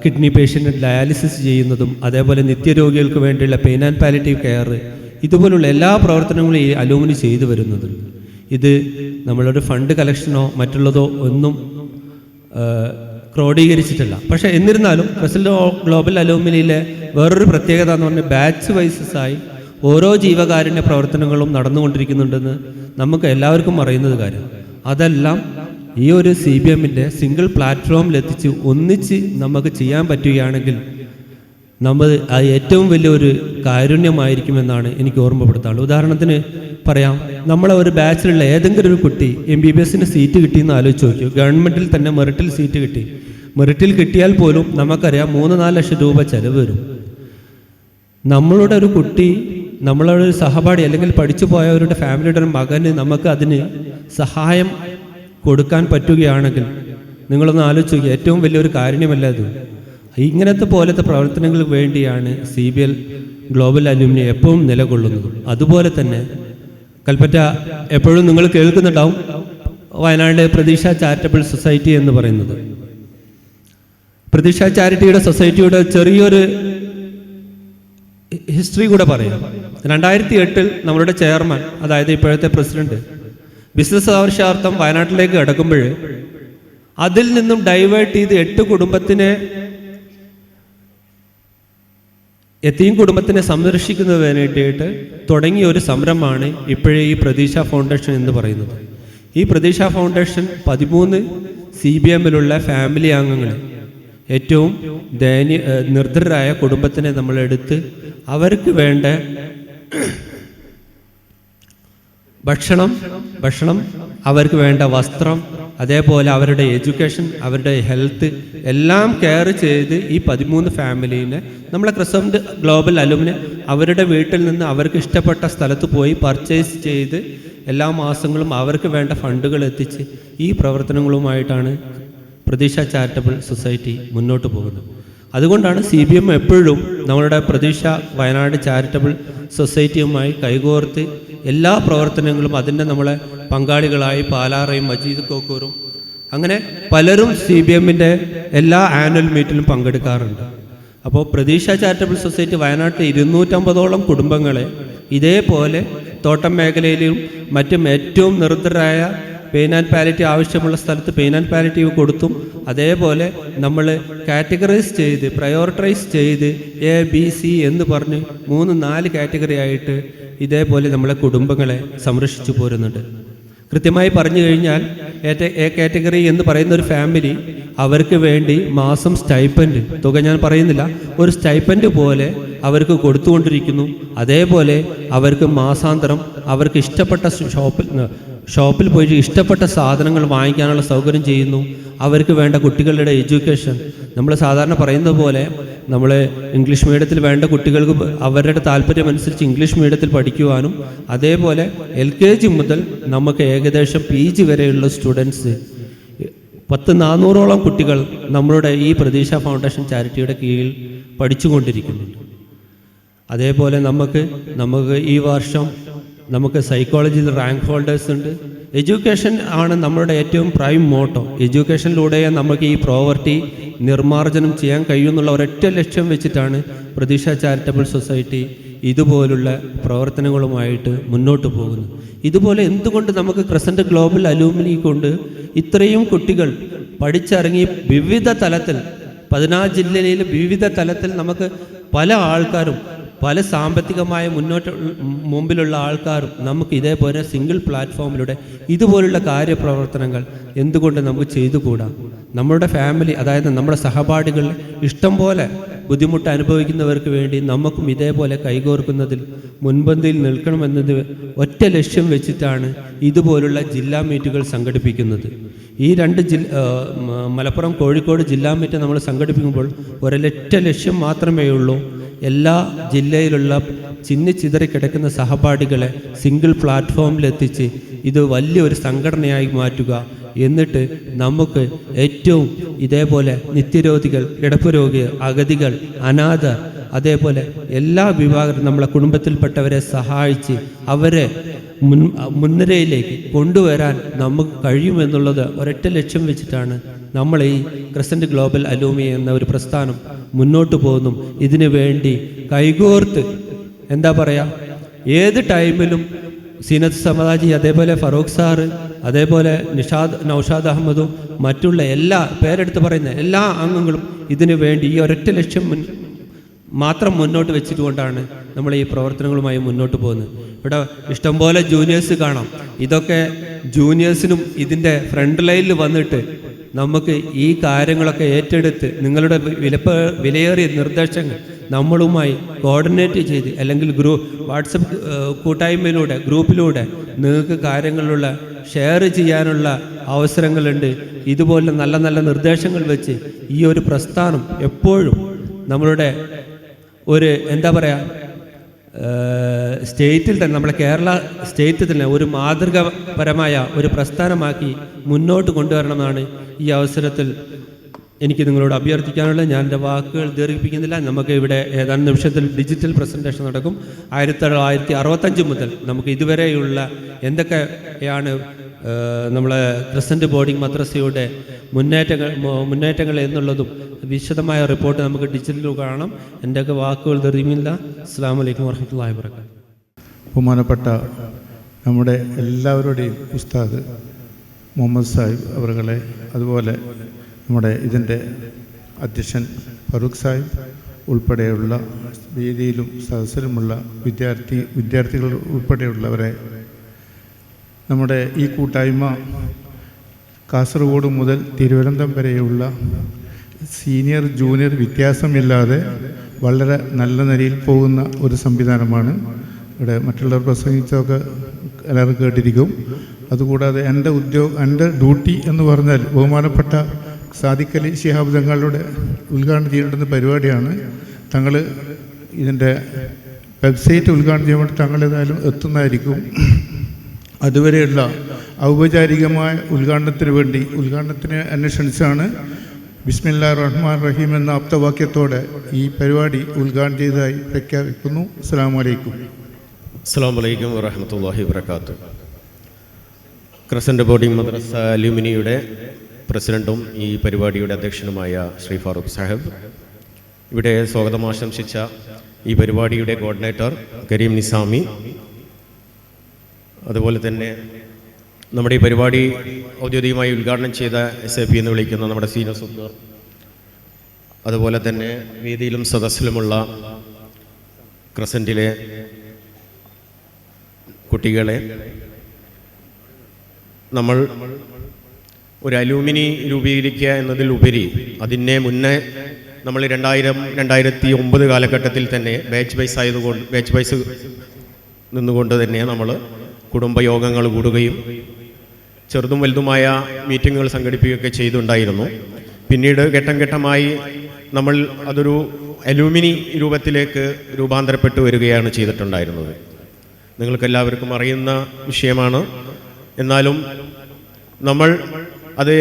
കിഡ്നി പേഷ്യൻ്റ് ഡയാലിസിസ് ചെയ്യുന്നതും, അതേപോലെ നിത്യരോഗികൾക്ക് വേണ്ടിയുള്ള പെയിൻ ആൻഡ് പാലിറ്റീവ് കെയർ, ഇതുപോലുള്ള എല്ലാ പ്രവർത്തനങ്ങളും ഈ അലൂമിനി ചെയ്തു വരുന്നത്. ഇത് നമ്മളൊരു ഫണ്ട് കളക്ഷനോ മറ്റുള്ളതോ ഒന്നും ക്രോഡീകരിച്ചിട്ടില്ല. പക്ഷേ എന്നിരുന്നാലും ക്രിസന്റ് ഗ്ലോബൽ അലൂമിനിയിലെ വേറൊരു പ്രത്യേകത എന്ന് പറഞ്ഞാൽ ബാച്ച് വൈസസായി ഓരോ ജീവകാരുണ്യ പ്രവർത്തനങ്ങളും നടന്നുകൊണ്ടിരിക്കുന്നുണ്ടെന്ന് നമുക്ക് എല്ലാവർക്കും അറിയുന്നത് കാര്യം. അതെല്ലാം ഈ ഒരു CBMൻ്റെ സിംഗിൾ പ്ലാറ്റ്ഫോമിലെത്തിച്ച് ഒന്നിച്ച് നമുക്ക് ചെയ്യാൻ പറ്റുകയാണെങ്കിൽ നമ്മൾ അത് ഏറ്റവും വലിയൊരു കാരുണ്യമായിരിക്കുമെന്നാണ് എനിക്ക് ഓർമ്മപ്പെടുത്താനുള്ളത്. ഉദാഹരണത്തിന് പറയാം, നമ്മളെ ഒരു ബാച്ചിലുള്ള ഏതെങ്കിലും ഒരു കുട്ടി MBBSന് സീറ്റ് കിട്ടിയെന്ന് ആലോചിച്ച് നോക്കിയോ. ഗവൺമെൻറ്റിൽ തന്നെ മെറിറ്റിൽ സീറ്റ് കിട്ടി. മെറിറ്റിൽ കിട്ടിയാൽ പോലും നമുക്കറിയാം 3-4 ലക്ഷം രൂപ ചിലവ് വരും. നമ്മളുടെ ഒരു കുട്ടി, നമ്മളുടെ ഒരു സഹപാഠി അല്ലെങ്കിൽ പഠിച്ചു പോയവരുടെ ഫാമിലിയുടെ ഒരു മകന് നമുക്ക് അതിന് സഹായം കൊടുക്കാൻ പറ്റുകയാണെങ്കിൽ നിങ്ങളൊന്ന് ആലോചിച്ച് നോക്കുക, ഏറ്റവും വലിയൊരു കാരുണ്യമല്ല അത്. ഇങ്ങനത്തെ പോലത്തെ പ്രവർത്തനങ്ങൾക്ക് വേണ്ടിയാണ് CBL ഗ്ലോബൽ അലൂമിനി എപ്പോഴും നിലകൊള്ളുന്നത്. അതുപോലെ തന്നെ കൽപ്പറ്റ എപ്പോഴും നിങ്ങൾ കേൾക്കുന്നുണ്ടാവും വയനാട് പ്രതീക്ഷ ചാരിറ്റബിൾ സൊസൈറ്റി എന്ന് പറയുന്നത്. പ്രതീക്ഷ ചാരിറ്റിയുടെ സൊസൈറ്റിയുടെ ചെറിയൊരു ഹിസ്റ്ററി കൂടെ പറയാം. 2008 നമ്മളുടെ ചെയർമാൻ, അതായത് ഇപ്പോഴത്തെ പ്രസിഡന്റ്, ബിസിനസ് ആവശ്യാർത്ഥം വയനാട്ടിലേക്ക് കിടക്കുമ്പോൾ അതിൽ നിന്നും ഡൈവേർട്ട് ചെയ്ത് 8 കുടുംബത്തിനെ യതീം കുടുംബത്തിനെ സംരക്ഷിക്കുന്നതിന് വേണ്ടിയിട്ട് തുടങ്ങിയ ഒരു സംരംഭമാണ് ഇപ്പോഴേ ഈ പ്രതീക്ഷ ഫൗണ്ടേഷൻ എന്ന് പറയുന്നത്. ഈ പ്രതീക്ഷ ഫൗണ്ടേഷൻ 13 CBMലുള്ള ഫാമിലി അംഗങ്ങളെ, ഏറ്റവും നിർദ്ധരായ കുടുംബത്തിനെ നമ്മളെടുത്ത് അവർക്ക് വേണ്ട ഭക്ഷണം, അവർക്ക് വേണ്ട വസ്ത്രം, അതേപോലെ അവരുടെ എഡ്യൂക്കേഷൻ, അവരുടെ ഹെൽത്ത് എല്ലാം കെയർ ചെയ്ത് ഈ 13 ഫാമിലീനെ നമ്മളെ ക്രസന്റ് ഗ്ലോബൽ അലുമിന് അവരുടെ വീട്ടിൽ നിന്ന് അവർക്ക് ഇഷ്ടപ്പെട്ട സ്ഥലത്ത് പോയി പർച്ചേസ് ചെയ്ത് എല്ലാ മാസങ്ങളും അവർക്ക് വേണ്ട ഫണ്ടുകൾ എത്തിച്ച് ഈ പ്രവർത്തനങ്ങളുമായിട്ടാണ് പ്രതീക്ഷ ചാരിറ്റബിൾ സൊസൈറ്റി മുന്നോട്ട് പോകുന്നത്. അതുകൊണ്ടാണ് CBM എപ്പോഴും നമ്മളുടെ പ്രതീക്ഷ വയനാട് ചാരിറ്റബിൾ സൊസൈറ്റിയുമായി കൈകോർത്ത് എല്ലാ പ്രവർത്തനങ്ങളും അതിൻ്റെ നമ്മളെ പങ്കാളികളായി പാലാറയും മജീദ് കോക്കൂറും അങ്ങനെ പലരും CBMൻ്റെ എല്ലാ ആനുവൽ മീറ്റിലും പങ്കെടുക്കാറുണ്ട്. അപ്പോൾ പ്രതീക്ഷ ചാരിറ്റബിൾ സൊസൈറ്റി വയനാട്ടിൽ 250ഓളം കുടുംബങ്ങളെ ഇതേപോലെ തോട്ടം മേഖലയിലും മറ്റും ഏറ്റവും നിർദ്ധരായ പെയിൻ ആൻഡ് പാലിറ്റീവ് ആവശ്യമുള്ള സ്ഥലത്ത് പെയിൻ ആൻഡ് പാലിറ്റീവ് കൊടുത്തും, അതേപോലെ നമ്മൾ കാറ്റഗറൈസ് ചെയ്ത് പ്രയോറിറ്റൈസ് ചെയ്ത് ABC എന്ന് പറഞ്ഞ് 3-4 കാറ്റഗറി ആയിട്ട് ഇതേപോലെ നമ്മളെ കുടുംബങ്ങളെ സംരക്ഷിച്ചു പോരുന്നുണ്ട്. കൃത്യമായി പറഞ്ഞു കഴിഞ്ഞാൽ A കാറ്റഗറി എന്ന് പറയുന്ന ഒരു ഫാമിലി അവർക്ക് വേണ്ടി മാസം സ്റ്റൈപ്പൻഡ് തുക ഞാൻ പറയുന്നില്ല, ഒരു സ്റ്റൈപ്പൻഡ് പോലെ അവർക്ക് കൊടുത്തുകൊണ്ടിരിക്കുന്നു. അതേപോലെ അവർക്ക് മാസാന്തരം അവർക്ക് ഇഷ്ടപ്പെട്ട ഷോപ്പിൽ പോയി ഇഷ്ടപ്പെട്ട സാധനങ്ങൾ വാങ്ങിക്കാനുള്ള സൗകര്യം ചെയ്യുന്നു. അവർക്ക് വേണ്ട കുട്ടികളുടെ എഡ്യൂക്കേഷൻ നമ്മൾ സാധാരണ പറയുന്നത് പോലെ നമ്മൾ ഇംഗ്ലീഷ് മീഡിയത്തിൽ വേണ്ട കുട്ടികൾക്ക് അവരുടെ താല്പര്യമനുസരിച്ച് ഇംഗ്ലീഷ് മീഡിയത്തിൽ പഠിക്കുവാനും, അതേപോലെ LKG മുതൽ നമുക്ക് ഏകദേശം PG വരെയുള്ള സ്റ്റുഡൻസ് 400ഓളം കുട്ടികൾ നമ്മളുടെ ഈ പ്രതീക്ഷ ഫൗണ്ടേഷൻ ചാരിറ്റിയുടെ കീഴിൽ പഠിച്ചുകൊണ്ടിരിക്കുന്നുണ്ട്. അതേപോലെ നമുക്ക് ഈ വർഷം നമുക്ക് സൈക്കോളജിയിൽ റാങ്ക് ഹോൾഡേഴ്സ് ഉണ്ട്. എഡ്യൂക്കേഷൻ ആണ് നമ്മളുടെ ഏറ്റവും പ്രൈം മോട്ടോ. എഡ്യൂക്കേഷനിലൂടെ നമുക്ക് ഈ പ്രോവർട്ടി നിർമ്മാർജ്ജനം ചെയ്യാൻ കഴിയുമെന്നുള്ള ഒരൊറ്റ ലക്ഷ്യം വെച്ചിട്ടാണ് പ്രതീക്ഷ ചാരിറ്റബിൾ സൊസൈറ്റി ഇതുപോലുള്ള പ്രവർത്തനങ്ങളുമായിട്ട് മുന്നോട്ട് പോകുന്നത്. ഇതുപോലെ എന്തുകൊണ്ട് നമുക്ക് ക്രസന്റ് ഗ്ലോബൽ അലൂമിനി കൊണ്ട് ഇത്രയും കുട്ടികൾ പഠിച്ചിറങ്ങി വിവിധ തലത്തിൽ 14 ജില്ലയിൽ വിവിധ തലത്തിൽ നമുക്ക് പല ആൾക്കാരും പല സാമ്പത്തികമായ മുമ്പിലുള്ള ആൾക്കാരും നമുക്ക് ഇതേപോലെ സിംഗിൾ പ്ലാറ്റ്ഫോമിലൂടെ ഇതുപോലുള്ള കാര്യപ്രവർത്തനങ്ങൾ എന്തുകൊണ്ട് നമുക്ക് ചെയ്തുകൂടാ? നമ്മുടെ ഫാമിലി, അതായത് നമ്മുടെ സഹപാഠികൾ ഇഷ്ടം പോലെ ബുദ്ധിമുട്ട് അനുഭവിക്കുന്നവർക്ക് വേണ്ടി നമുക്കും ഇതേപോലെ കൈകോർക്കുന്നതിൽ മുൻപന്തിയിൽ നിൽക്കണമെന്നത് ഒറ്റ ലക്ഷ്യം വെച്ചിട്ടാണ് ഇതുപോലുള്ള ജില്ലാ മീറ്റുകൾ സംഘടിപ്പിക്കുന്നത്. ഈ 2 മലപ്പുറം കോഴിക്കോട് ജില്ലാ മീറ്റ് നമ്മൾ സംഘടിപ്പിക്കുമ്പോൾ ഒരൊറ്റ ലക്ഷ്യം മാത്രമേ ഉള്ളൂ. എല്ലാ ജില്ലയിലുള്ള ചിന്നിച്ചിതറി കിടക്കുന്ന സഹപാഠികളെ സിംഗിൾ പ്ലാറ്റ്ഫോമിലെത്തിച്ച് ഇത് വലിയൊരു സംഘടനയായി മാറ്റുക. എന്നിട്ട് നമുക്ക് ഏറ്റവും ഇതേപോലെ നിത്യരോഗികൾ, കിടപ്പ് രോഗികൾ, അഗതികൾ, അനാഥർ, അതേപോലെ എല്ലാ വിഭാഗം നമ്മളെ കുടുംബത്തിൽപ്പെട്ടവരെ സഹായിച്ച് അവരെ മുൻനിരയിലേക്ക് കൊണ്ടുവരാൻ നമുക്ക് കഴിയുമെന്നുള്ളത് ഒരൊറ്റ ലക്ഷ്യം വെച്ചിട്ടാണ് നമ്മൾ ഈ ക്രസന്റ് ഗ്ലോബൽ അലൂമി എന്ന ഒരു പ്രസ്ഥാനം മുന്നോട്ട് പോകുന്നു. ഇതിനു വേണ്ടി കൈകോർത്ത് എന്താ പറയുക, ഏത് ടൈമിലും സീനത്ത് സമാജി, അതേപോലെ ഫറൂഖ് സാറ്, അതേപോലെ നൗഷാദ് അഹമ്മദും മറ്റുള്ള എല്ലാ പേരെടുത്ത് പറയുന്ന എല്ലാ അംഗങ്ങളും ഇതിനു വേണ്ടി ഈ ഒരൊറ്റ ലക്ഷ്യം മാത്രം മുന്നോട്ട് വെച്ചിട്ടുകൊണ്ടാണ് നമ്മൾ ഈ പ്രവർത്തനങ്ങളുമായി മുന്നോട്ട് പോകുന്നത്. ഇവിടെ ഇഷ്ടംപോലെ ജൂനിയേഴ്സ് കാണാം. ഇതൊക്കെ ജൂനിയേഴ്സിനും ഇതിൻ്റെ ഫ്രണ്ട് ലൈനിൽ വന്നിട്ട് നമുക്ക് ഈ കാര്യങ്ങളൊക്കെ ഏറ്റെടുത്ത് നിങ്ങളുടെ വിലയേറിയ നിർദ്ദേശങ്ങൾ നമ്മളുമായി കോർഡിനേറ്റ് ചെയ്ത്, അല്ലെങ്കിൽ വാട്സപ്പ് കൂട്ടായ്മയിലൂടെ ഗ്രൂപ്പിലൂടെ നിങ്ങൾക്ക് കാര്യങ്ങളിലുള്ള ഷെയർ ചെയ്യാനുള്ള അവസരങ്ങളുണ്ട്. ഇതുപോലെ നല്ല നല്ല നിർദ്ദേശങ്ങൾ വെച്ച് ഈ ഒരു പ്രസ്ഥാനം എപ്പോഴും നമ്മളുടെ ഒരു എന്താ പറയുക സ്റ്റേറ്റിൽ തന്നെ, നമ്മളെ കേരള സ്റ്റേറ്റിൽ തന്നെ ഒരു മാതൃകാപരമായ ഒരു പ്രസ്ഥാനമാക്കി മുന്നോട്ട് കൊണ്ടുവരണമെന്നാണ് ഈ അവസരത്തിൽ എനിക്ക് നിങ്ങളോട് അഭ്യർത്ഥിക്കാനുള്ളത്. ഞാൻ എൻ്റെ വാക്കുകൾ ദീർഘിപ്പിക്കുന്നില്ല. നമുക്ക് ഇവിടെ ഏതാനും നിമിഷത്തിൽ ഡിജിറ്റൽ പ്രസൻറ്റേഷൻ നടക്കും. 1965 മുതൽ നമുക്ക് ഇതുവരെയുള്ള എന്തൊക്കെയാണ് നമ്മളെ ക്രസന്റ് ബോർഡിംഗ് മദ്രസയുടെ മുന്നേറ്റങ്ങൾ എന്നുള്ളതും വിശദമായ റിപ്പോർട്ട് നമുക്ക് ഡിജിറ്റലിൽ കാണാം. എൻ്റെയൊക്കെ വാക്കുകൾ ദീർഘിപ്പിക്കുന്നില്ല. അസ്സലാമു അലൈക്കും വറഹ്മത്തുള്ളാഹി വബറകാതുഹു. ബഹുമാനപ്പെട്ട നമ്മുടെ എല്ലാവരുടെയും ഉസ്താദ് മുഹമ്മദ് സാഹിബ് അവരുകളെ, അതുപോലെ നമ്മുടെ ഇതിൻ്റെ അധ്യക്ഷൻ ഫറൂഖ് സാഹിബ്, ഉൾപ്പെടെയുള്ള വേദിയിലും സദസ്സിലുമുള്ള വിദ്യാർത്ഥികൾ ഉൾപ്പെടെയുള്ളവരെ, നമ്മുടെ ഈ കൂട്ടായ്മ കാസർഗോഡ് മുതൽ തിരുവനന്തപുരം വരെയുള്ള സീനിയർ ജൂനിയർ വ്യത്യാസമില്ലാതെ വളരെ നല്ല നിലയിൽ പോകുന്ന ഒരു സംവിധാനമാണ്. ഇവിടെ മറ്റുള്ളവർ പ്രസംഗിച്ചതൊക്കെ എല്ലാവരും കേട്ടിരിക്കും. അതുകൂടാതെ എൻ്റെ ഡ്യൂട്ടി എന്ന് പറഞ്ഞാൽ ബഹുമാനപ്പെട്ട സാദിഖ് അലി ശിഹാബ് തങ്ങളുടെ ഉദ്ഘാടനം ചെയ്യേണ്ടുന്ന പരിപാടിയാണ്. തങ്ങൾ ഇതിൻ്റെ വെബ്സൈറ്റ് ഉദ്ഘാടനം ചെയ്യാൻ വേണ്ടി തങ്ങൾ ഏതായാലും എത്തുന്നതായിരിക്കും. അതുവരെയുള്ള ഔപചാരികമായ ഉദ്ഘാടനത്തിന് എന്നെ ക്ഷണിച്ചാണ്. ബിസ്മില്ലാഹിർ റഹ്മാനിർ റഹീം എന്ന ആപ്തവാക്യത്തോടെ ഈ പരിപാടി ഉദ്ഘാടനം ചെയ്തതായി പ്രഖ്യാപിക്കുന്നു. അസ്സലാമു അലൈക്കും. അസ്സലാമു അലൈക്കും വറഹ്മത്തുള്ളാഹി വബറകാതുഹു. ക്രസൻറ്റ് ബോർഡിംഗ് മദ്രസ അലൂമിനിയുടെ പ്രസിഡൻറ്റും ഈ പരിപാടിയുടെ അധ്യക്ഷനുമായ ശ്രീ ഫാറൂഖ് സാഹിബ്, ഇവിടെ സ്വാഗതം ആശംസിച്ച ഈ പരിപാടിയുടെ കോർഡിനേറ്റർ കരീം നിസാമി, അതുപോലെ തന്നെ നമ്മുടെ ഈ പരിപാടി ഔദ്യോഗികമായി ഉദ്ഘാടനം ചെയ്ത SAP എന്ന് വിളിക്കുന്ന നമ്മുടെ സീനിയർ സുഹൃത്തുക്കൾ, അതുപോലെ തന്നെ വേദിയിലും സദസ്സിലുമുള്ള ക്രസൻറ്റിലെ കുട്ടികളെ, നമ്മൾ ഒരു അലൂമിനി രൂപീകരിക്കുക എന്നതിലുപരി അതിനെ മുന്നേ നമ്മൾ 2009 കാലഘട്ടത്തിൽ തന്നെ ബാച്ച് വൈസ് നിന്നുകൊണ്ട് തന്നെ നമ്മൾ കുടുംബയോഗങ്ങൾ കൂടുകയും ചെറുതും വലുതുമായ മീറ്റിങ്ങുകൾ സംഘടിപ്പിക്കുകയൊക്കെ ചെയ്തിട്ടുണ്ടായിരുന്നു. പിന്നീട് ഘട്ടം ഘട്ടമായി നമ്മൾ അതൊരു അലൂമിനി രൂപത്തിലേക്ക് രൂപാന്തരപ്പെട്ടു വരികയാണ് ചെയ്തിട്ടുണ്ടായിരുന്നത്. നിങ്ങൾക്കെല്ലാവർക്കും അറിയുന്ന വിഷയമാണ്. എന്നാലും നമ്മൾ അത്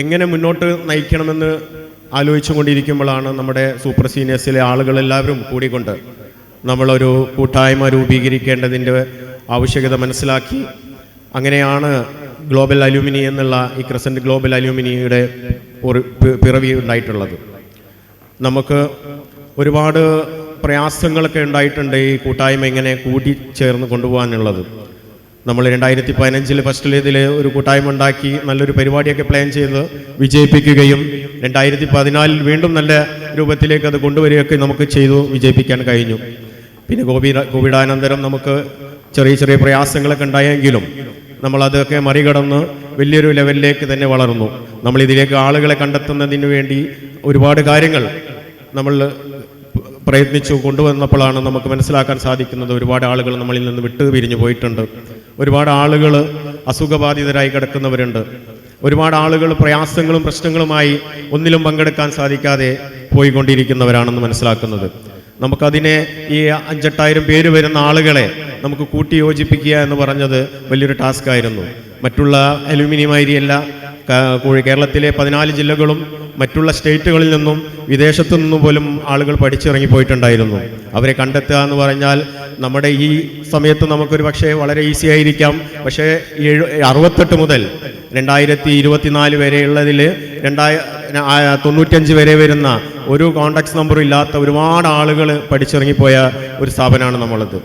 എങ്ങനെ മുന്നോട്ട് നയിക്കണമെന്ന് ആലോചിച്ചു കൊണ്ടിരിക്കുമ്പോഴാണ് നമ്മുടെ സൂപ്പർ സീനിയേഴ്സിലെ ആളുകളെല്ലാവരും കൂടിക്കൊണ്ട് നമ്മളൊരു കൂട്ടായ്മ രൂപീകരിക്കേണ്ടതിൻ്റെ ആവശ്യകത മനസ്സിലാക്കി. അങ്ങനെയാണ് ഗ്ലോബൽ അലൂമിനി എന്നുള്ള ഈ ക്രസൻറ്റ് ഗ്ലോബൽ അലൂമിനിയുടെ ഒരു പിറവി ഉണ്ടായിട്ടുള്ളത്. നമുക്ക് ഒരുപാട് പ്രയാസങ്ങളൊക്കെ ഉണ്ടായിട്ടുണ്ട് ഈ കൂട്ടായ്മ ഇങ്ങനെ കൂട്ടിച്ചേർന്ന് കൊണ്ടുപോകാനുള്ളത്. നമ്മൾ 2015 ഫസ്റ്റിൽ ഇതിൽ ഒരു കൂട്ടായ്മ ഉണ്ടാക്കി നല്ലൊരു പരിപാടിയൊക്കെ പ്ലാൻ ചെയ്ത് വിജയിപ്പിക്കുകയും 2014 വീണ്ടും നല്ല രൂപത്തിലേക്ക് അത് കൊണ്ടുവരികയൊക്കെ നമുക്ക് ചെയ്തു വിജയിപ്പിക്കാൻ കഴിഞ്ഞു. പിന്നെ കോവിഡാനന്തരം നമുക്ക് ചെറിയ ചെറിയ പ്രയാസങ്ങളൊക്കെ ഉണ്ടായെങ്കിലും നമ്മളതൊക്കെ മറികടന്ന് വലിയൊരു ലെവലിലേക്ക് തന്നെ വളർന്നു. നമ്മളിതിലേക്ക് ആളുകളെ കണ്ടെത്തുന്നതിന് വേണ്ടി ഒരുപാട് കാര്യങ്ങൾ നമ്മൾ പ്രയത്നിച്ചു കൊണ്ടുവന്നപ്പോഴാണ് നമുക്ക് മനസ്സിലാക്കാൻ സാധിക്കുന്നത് ഒരുപാട് ആളുകൾ നമ്മളിൽ നിന്ന് വിട്ടു പിരിഞ്ഞു പോയിട്ടുണ്ട്. ഒരുപാട് ആളുകൾ അസുഖബാധിതരായി കിടക്കുന്നവരുണ്ട്. ഒരുപാട് ആളുകൾ പ്രയാസങ്ങളും പ്രശ്നങ്ങളുമായി ഒന്നിലും പങ്കെടുക്കാൻ സാധിക്കാതെ പോയിക്കൊണ്ടിരിക്കുന്നവരാണെന്ന് മനസ്സിലാക്കുന്നത്. നമുക്കതിനെ ഈ 5-8,000 പേര് വരുന്ന ആളുകളെ നമുക്ക് കൂട്ടി യോജിപ്പിക്കുക എന്ന് പറഞ്ഞത് വലിയൊരു ടാസ്ക് ആയിരുന്നു. മറ്റുള്ള അലൂമിനിയമായിരിയല്ല, കേരളത്തിലെ 14 ജില്ലകളും മറ്റുള്ള സ്റ്റേറ്റുകളിൽ നിന്നും വിദേശത്തു നിന്നും പോലും ആളുകൾ പഠിച്ചിറങ്ങിപ്പോയിട്ടുണ്ടായിരുന്നു. അവരെ കണ്ടെത്തുക എന്ന് പറഞ്ഞാൽ നമ്മുടെ ഈ സമയത്ത് നമുക്കൊരു പക്ഷേ വളരെ ഈസി ആയിരിക്കാം. പക്ഷേ 68 മുതൽ 2024 വരെയുള്ളതിൽ 95 വരെ വരുന്ന ഒരു കോൺടാക്ട് നമ്പറും ഇല്ലാത്ത ഒരുപാട് ആളുകൾ പഠിച്ചിറങ്ങിപ്പോയ ഒരു സ്ഥാപനമാണ് നമ്മളത്.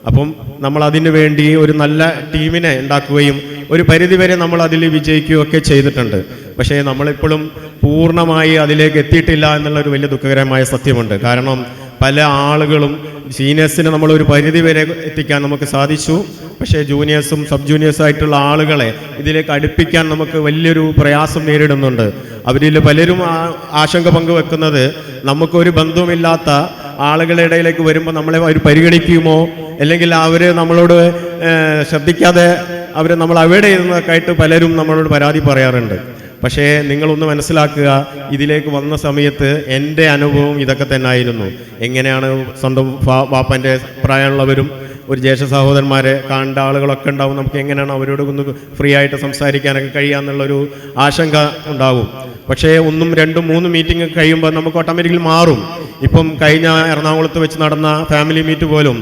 അപ്പം നമ്മൾ അതിനു വേണ്ടി ഒരു നല്ല ടീമിനെ ഉണ്ടാക്കുകയും ഒരു പരിധിവരെ നമ്മൾ അതിൽ വിജയിക്കുകയൊക്കെ ചെയ്തിട്ടുണ്ട്. പക്ഷേ നമ്മളിപ്പോഴും പൂർണ്ണമായി അതിലേക്ക് എത്തിയിട്ടില്ല എന്നുള്ളൊരു വലിയ ദുഃഖകരമായ സത്യമുണ്ട്. കാരണം പല ആളുകളും സീനിയേഴ്സിനെ നമ്മളൊരു പരിധി വരെ എത്തിക്കാൻ നമുക്ക് സാധിച്ചു. പക്ഷേ ജൂനിയേഴ്സും സബ് ജൂനിയേഴ്സായിട്ടുള്ള ആളുകളെ ഇതിലേക്ക് അടുപ്പിക്കാൻ നമുക്ക് വലിയൊരു പ്രയാസം നേരിടുന്നുണ്ട്. അവരിൽ പലരും ആശങ്ക പങ്കുവെക്കുന്നത് നമുക്കൊരു ബന്ധവുമില്ലാത്ത ആളുകളുടെ ഇടയിലേക്ക് വരുമ്പോൾ നമ്മളെ അവർ പരിഗണിക്കുമോ, അല്ലെങ്കിൽ അവർ നമ്മളോട് ശ്രദ്ധിക്കാതെ അവർ നമ്മൾ അവോയ്ഡ് ചെയ്യുന്നതൊക്കെ ആയിട്ട് പലരും നമ്മളോട് പരാതി പറയാറുണ്ട്. പക്ഷേ നിങ്ങളൊന്ന് മനസ്സിലാക്കുക, ഇതിലേക്ക് വന്ന സമയത്ത് എൻ്റെ അനുഭവം ഇതൊക്കെ തന്നെ ആയിരുന്നു. എങ്ങനെയാണ് സ്വന്തം വാപ്പൻ്റെ പ്രായമുള്ളവരും ഒരു ജ്യേഷ്ഠ സഹോദരന്മാരെ കണ്ട ആളുകളൊക്കെ ഉണ്ടാവും, നമുക്ക് എങ്ങനെയാണ് അവരോട് ഒന്ന് ഫ്രീ ആയിട്ട് സംസാരിക്കാനൊക്കെ കഴിയാന്നുള്ളൊരു ആശങ്ക ഉണ്ടാവും. പക്ഷേ 1, 2, 3 മീറ്റിംഗ് കഴിയുമ്പോൾ നമുക്ക് ഓട്ടോമാറ്റിക്കലി മാറും. ഇപ്പം കഴിഞ്ഞ എറണാകുളത്ത് വെച്ച് നടന്ന ഫാമിലി മീറ്റ് പോലും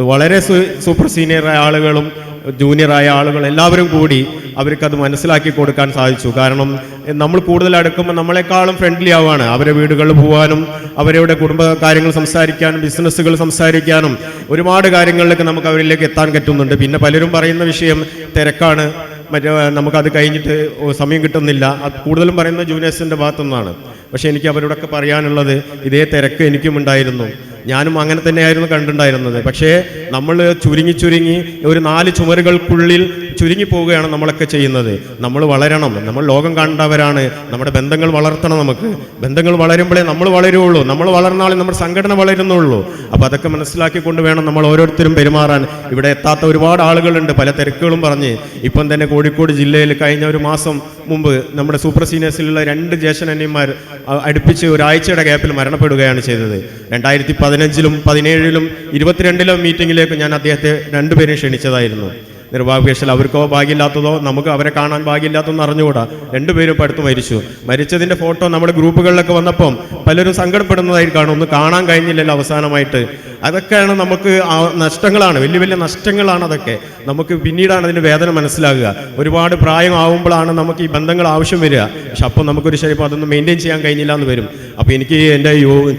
വളരെ സൂപ്പർ സീനിയറായ ആളുകളും ജൂനിയറായ ആളുകൾ എല്ലാവരും കൂടി അവർക്കത് മനസ്സിലാക്കി കൊടുക്കാൻ സാധിച്ചു. കാരണം നമ്മൾ കൂടുതൽ അടുക്കുമ്പോൾ നമ്മളെക്കാളും ഫ്രണ്ട്ലി ആവുകയാണ്. അവരെ വീടുകളിൽ പോകാനും അവരുടെ കുടുംബ കാര്യങ്ങൾ സംസാരിക്കാനും ബിസിനസ്സുകൾ സംസാരിക്കാനും ഒരുപാട് കാര്യങ്ങളിലേക്ക് നമുക്ക് അവരിലേക്ക് എത്താൻ പറ്റുന്നുണ്ട്. പിന്നെ പലരും പറയുന്ന വിഷയം തിരക്കാണ്, മറ്റേ നമുക്കത് കഴിഞ്ഞിട്ട് സമയം കിട്ടുന്നില്ല. അത് കൂടുതലും പറയുന്നത് ജൂനിയേഴ്സിൻ്റെ ഭാഗത്തുനിന്നാണ്. പക്ഷേ എനിക്ക് അവരോടൊക്കെ പറയാനുള്ളത്, ഇതേ തിരക്ക് എനിക്കും ഉണ്ടായിരുന്നു, ഞാനും അങ്ങനെ തന്നെയായിരുന്നു കണ്ടിട്ടുണ്ടായിരുന്നത്. പക്ഷേ നമ്മൾ ചുരുങ്ങി ഒരു 4 ചുമരുകൾക്കുള്ളിൽ ചുരുങ്ങി പോവുകയാണ് നമ്മളൊക്കെ ചെയ്യുന്നത്. നമ്മൾ വളരണം, നമ്മൾ ലോകം കണ്ടവരാണ്, നമ്മുടെ ബന്ധങ്ങൾ വളർത്തണം. നമുക്ക് ബന്ധങ്ങൾ വളരുമ്പോഴേ നമ്മൾ വളരുള്ളൂ, നമ്മൾ വളർന്നാലേ നമ്മുടെ സംഘടന വളരുന്നുള്ളൂ. അപ്പോൾ അതൊക്കെ മനസ്സിലാക്കിക്കൊണ്ട് വേണം നമ്മൾ ഓരോരുത്തരും പെരുമാറാൻ. ഇവിടെ എത്താത്ത ഒരുപാട് ആളുകളുണ്ട്, പല തിരക്കുകളും പറഞ്ഞ്. ഇപ്പം തന്നെ കോഴിക്കോട് ജില്ലയിൽ കഴിഞ്ഞ ഒരു മാസം മുമ്പ് നമ്മുടെ സൂപ്പർ സീനിയേഴ്സിലുള്ള 2 ജ്യേഷ്ഠന്മാർ അടുപ്പിച്ച് ഒരാഴ്ചയുടെ ഗ്യാപ്പിൽ മരണപ്പെടുകയാണ് ചെയ്തത്. 2015-ലും 2017-ലും 2022-ലും മീറ്റിങ്ങിലേക്ക് ഞാൻ അദ്ദേഹത്തെ 2 പേരെയും ക്ഷണിച്ചതായിരുന്നു. നിർഭാഗ്യവശാൽ അവർക്കോ ഭാഗ്യമില്ലാത്തതോ നമുക്ക് അവരെ കാണാൻ ഭാഗ്യമില്ലാത്തതെന്ന് അറിഞ്ഞുകൂടാ. 2 പേരും ഇപ്പോൾ അടുത്ത് മരിച്ചു. മരിച്ചതിൻ്റെ ഫോട്ടോ നമ്മുടെ ഗ്രൂപ്പുകളിലൊക്കെ വന്നപ്പം പലരും സങ്കടപ്പെടുന്നതായി കാണും, ഒന്ന് കാണാൻ കഴിഞ്ഞില്ലല്ലോ അവസാനമായിട്ട്. അതൊക്കെയാണ് നമുക്ക് നഷ്ടങ്ങളാണ്, വലിയ വലിയ നഷ്ടങ്ങളാണ് അതൊക്കെ. നമുക്ക് പിന്നീടാണ് അതിൻ്റെ വേദന മനസ്സിലാകുക. ഒരുപാട് പ്രായം ആവുമ്പോഴാണ് നമുക്ക് ഈ ബന്ധങ്ങൾ ആവശ്യം വരിക. പക്ഷെ അപ്പോൾ നമുക്കൊരു ശരിപ്പം അതൊന്നും മെയിൻറ്റെയിൻ ചെയ്യാൻ കഴിഞ്ഞില്ല എന്ന് വരും. അപ്പോൾ എനിക്ക് എൻ്റെ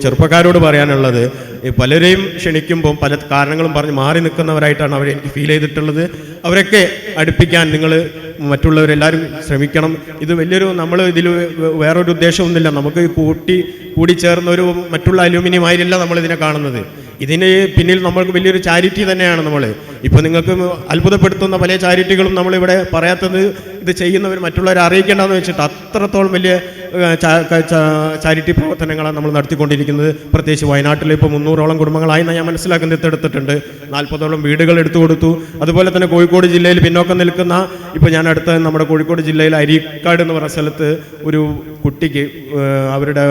ചെറുപ്പക്കാരോട് പറയാനുള്ളത്, പലരെയും ക്ഷണിക്കുമ്പോൾ പല കാരണങ്ങളും പറഞ്ഞ് മാറി നിൽക്കുന്നവരായിട്ടാണ് അവരെ എനിക്ക് ഫീൽ ചെയ്തിട്ടുള്ളത്. അവരൊക്കെ അടുപ്പിക്കാൻ നിങ്ങൾ മറ്റുള്ളവരെല്ലാവരും ശ്രമിക്കണം. ഇത് വലിയൊരു, നമ്മൾ ഇതിൽ വേറൊരു ഉദ്ദേശമൊന്നുമില്ല. നമുക്ക് കൂടിച്ചേർന്നൊരു മറ്റുള്ള അലൂമിനിയം ആയില്ല നമ്മളിതിനെ കാണുന്നത്. ഇതിന് പിന്നിൽ നമ്മൾക്ക് വലിയൊരു ചാരിറ്റി തന്നെയാണ് നമ്മൾ. ഇപ്പോൾ നിങ്ങൾക്ക് അത്ഭുതപ്പെടുത്തുന്ന പല ചാരിറ്റികളും നമ്മളിവിടെ പറയാത്തത്, ഇത് ചെയ്യുന്നവർ മറ്റുള്ളവരെ അറിയിക്കേണ്ടതെന്ന് വെച്ചിട്ട് അത്രത്തോളം വലിയ ചാരിറ്റി പ്രവർത്തനങ്ങളാണ് നമ്മൾ നടത്തിക്കൊണ്ടിരിക്കുന്നത്. പ്രത്യേകിച്ച് വയനാട്ടിൽ ഇപ്പോൾ 300ഓളം കുടുംബങ്ങളായി ഞാൻ മനസ്സിലാക്കുന്നത് എത്തെടുത്തിട്ടുണ്ട്. 40ഓളം വീടുകൾ എടുത്തു കൊടുത്തു. അതുപോലെ തന്നെ കോഴിക്കോട് ജില്ലയിൽ പിന്നോക്കം നിൽക്കുന്ന, ഇപ്പോൾ ഞാൻ അടുത്ത നമ്മുടെ കോഴിക്കോട് ജില്ലയിൽ അരീക്കാട് എന്ന് പറഞ്ഞ സ്ഥലത്ത് ഒരു കുട്ടിക്ക് അവരുടെ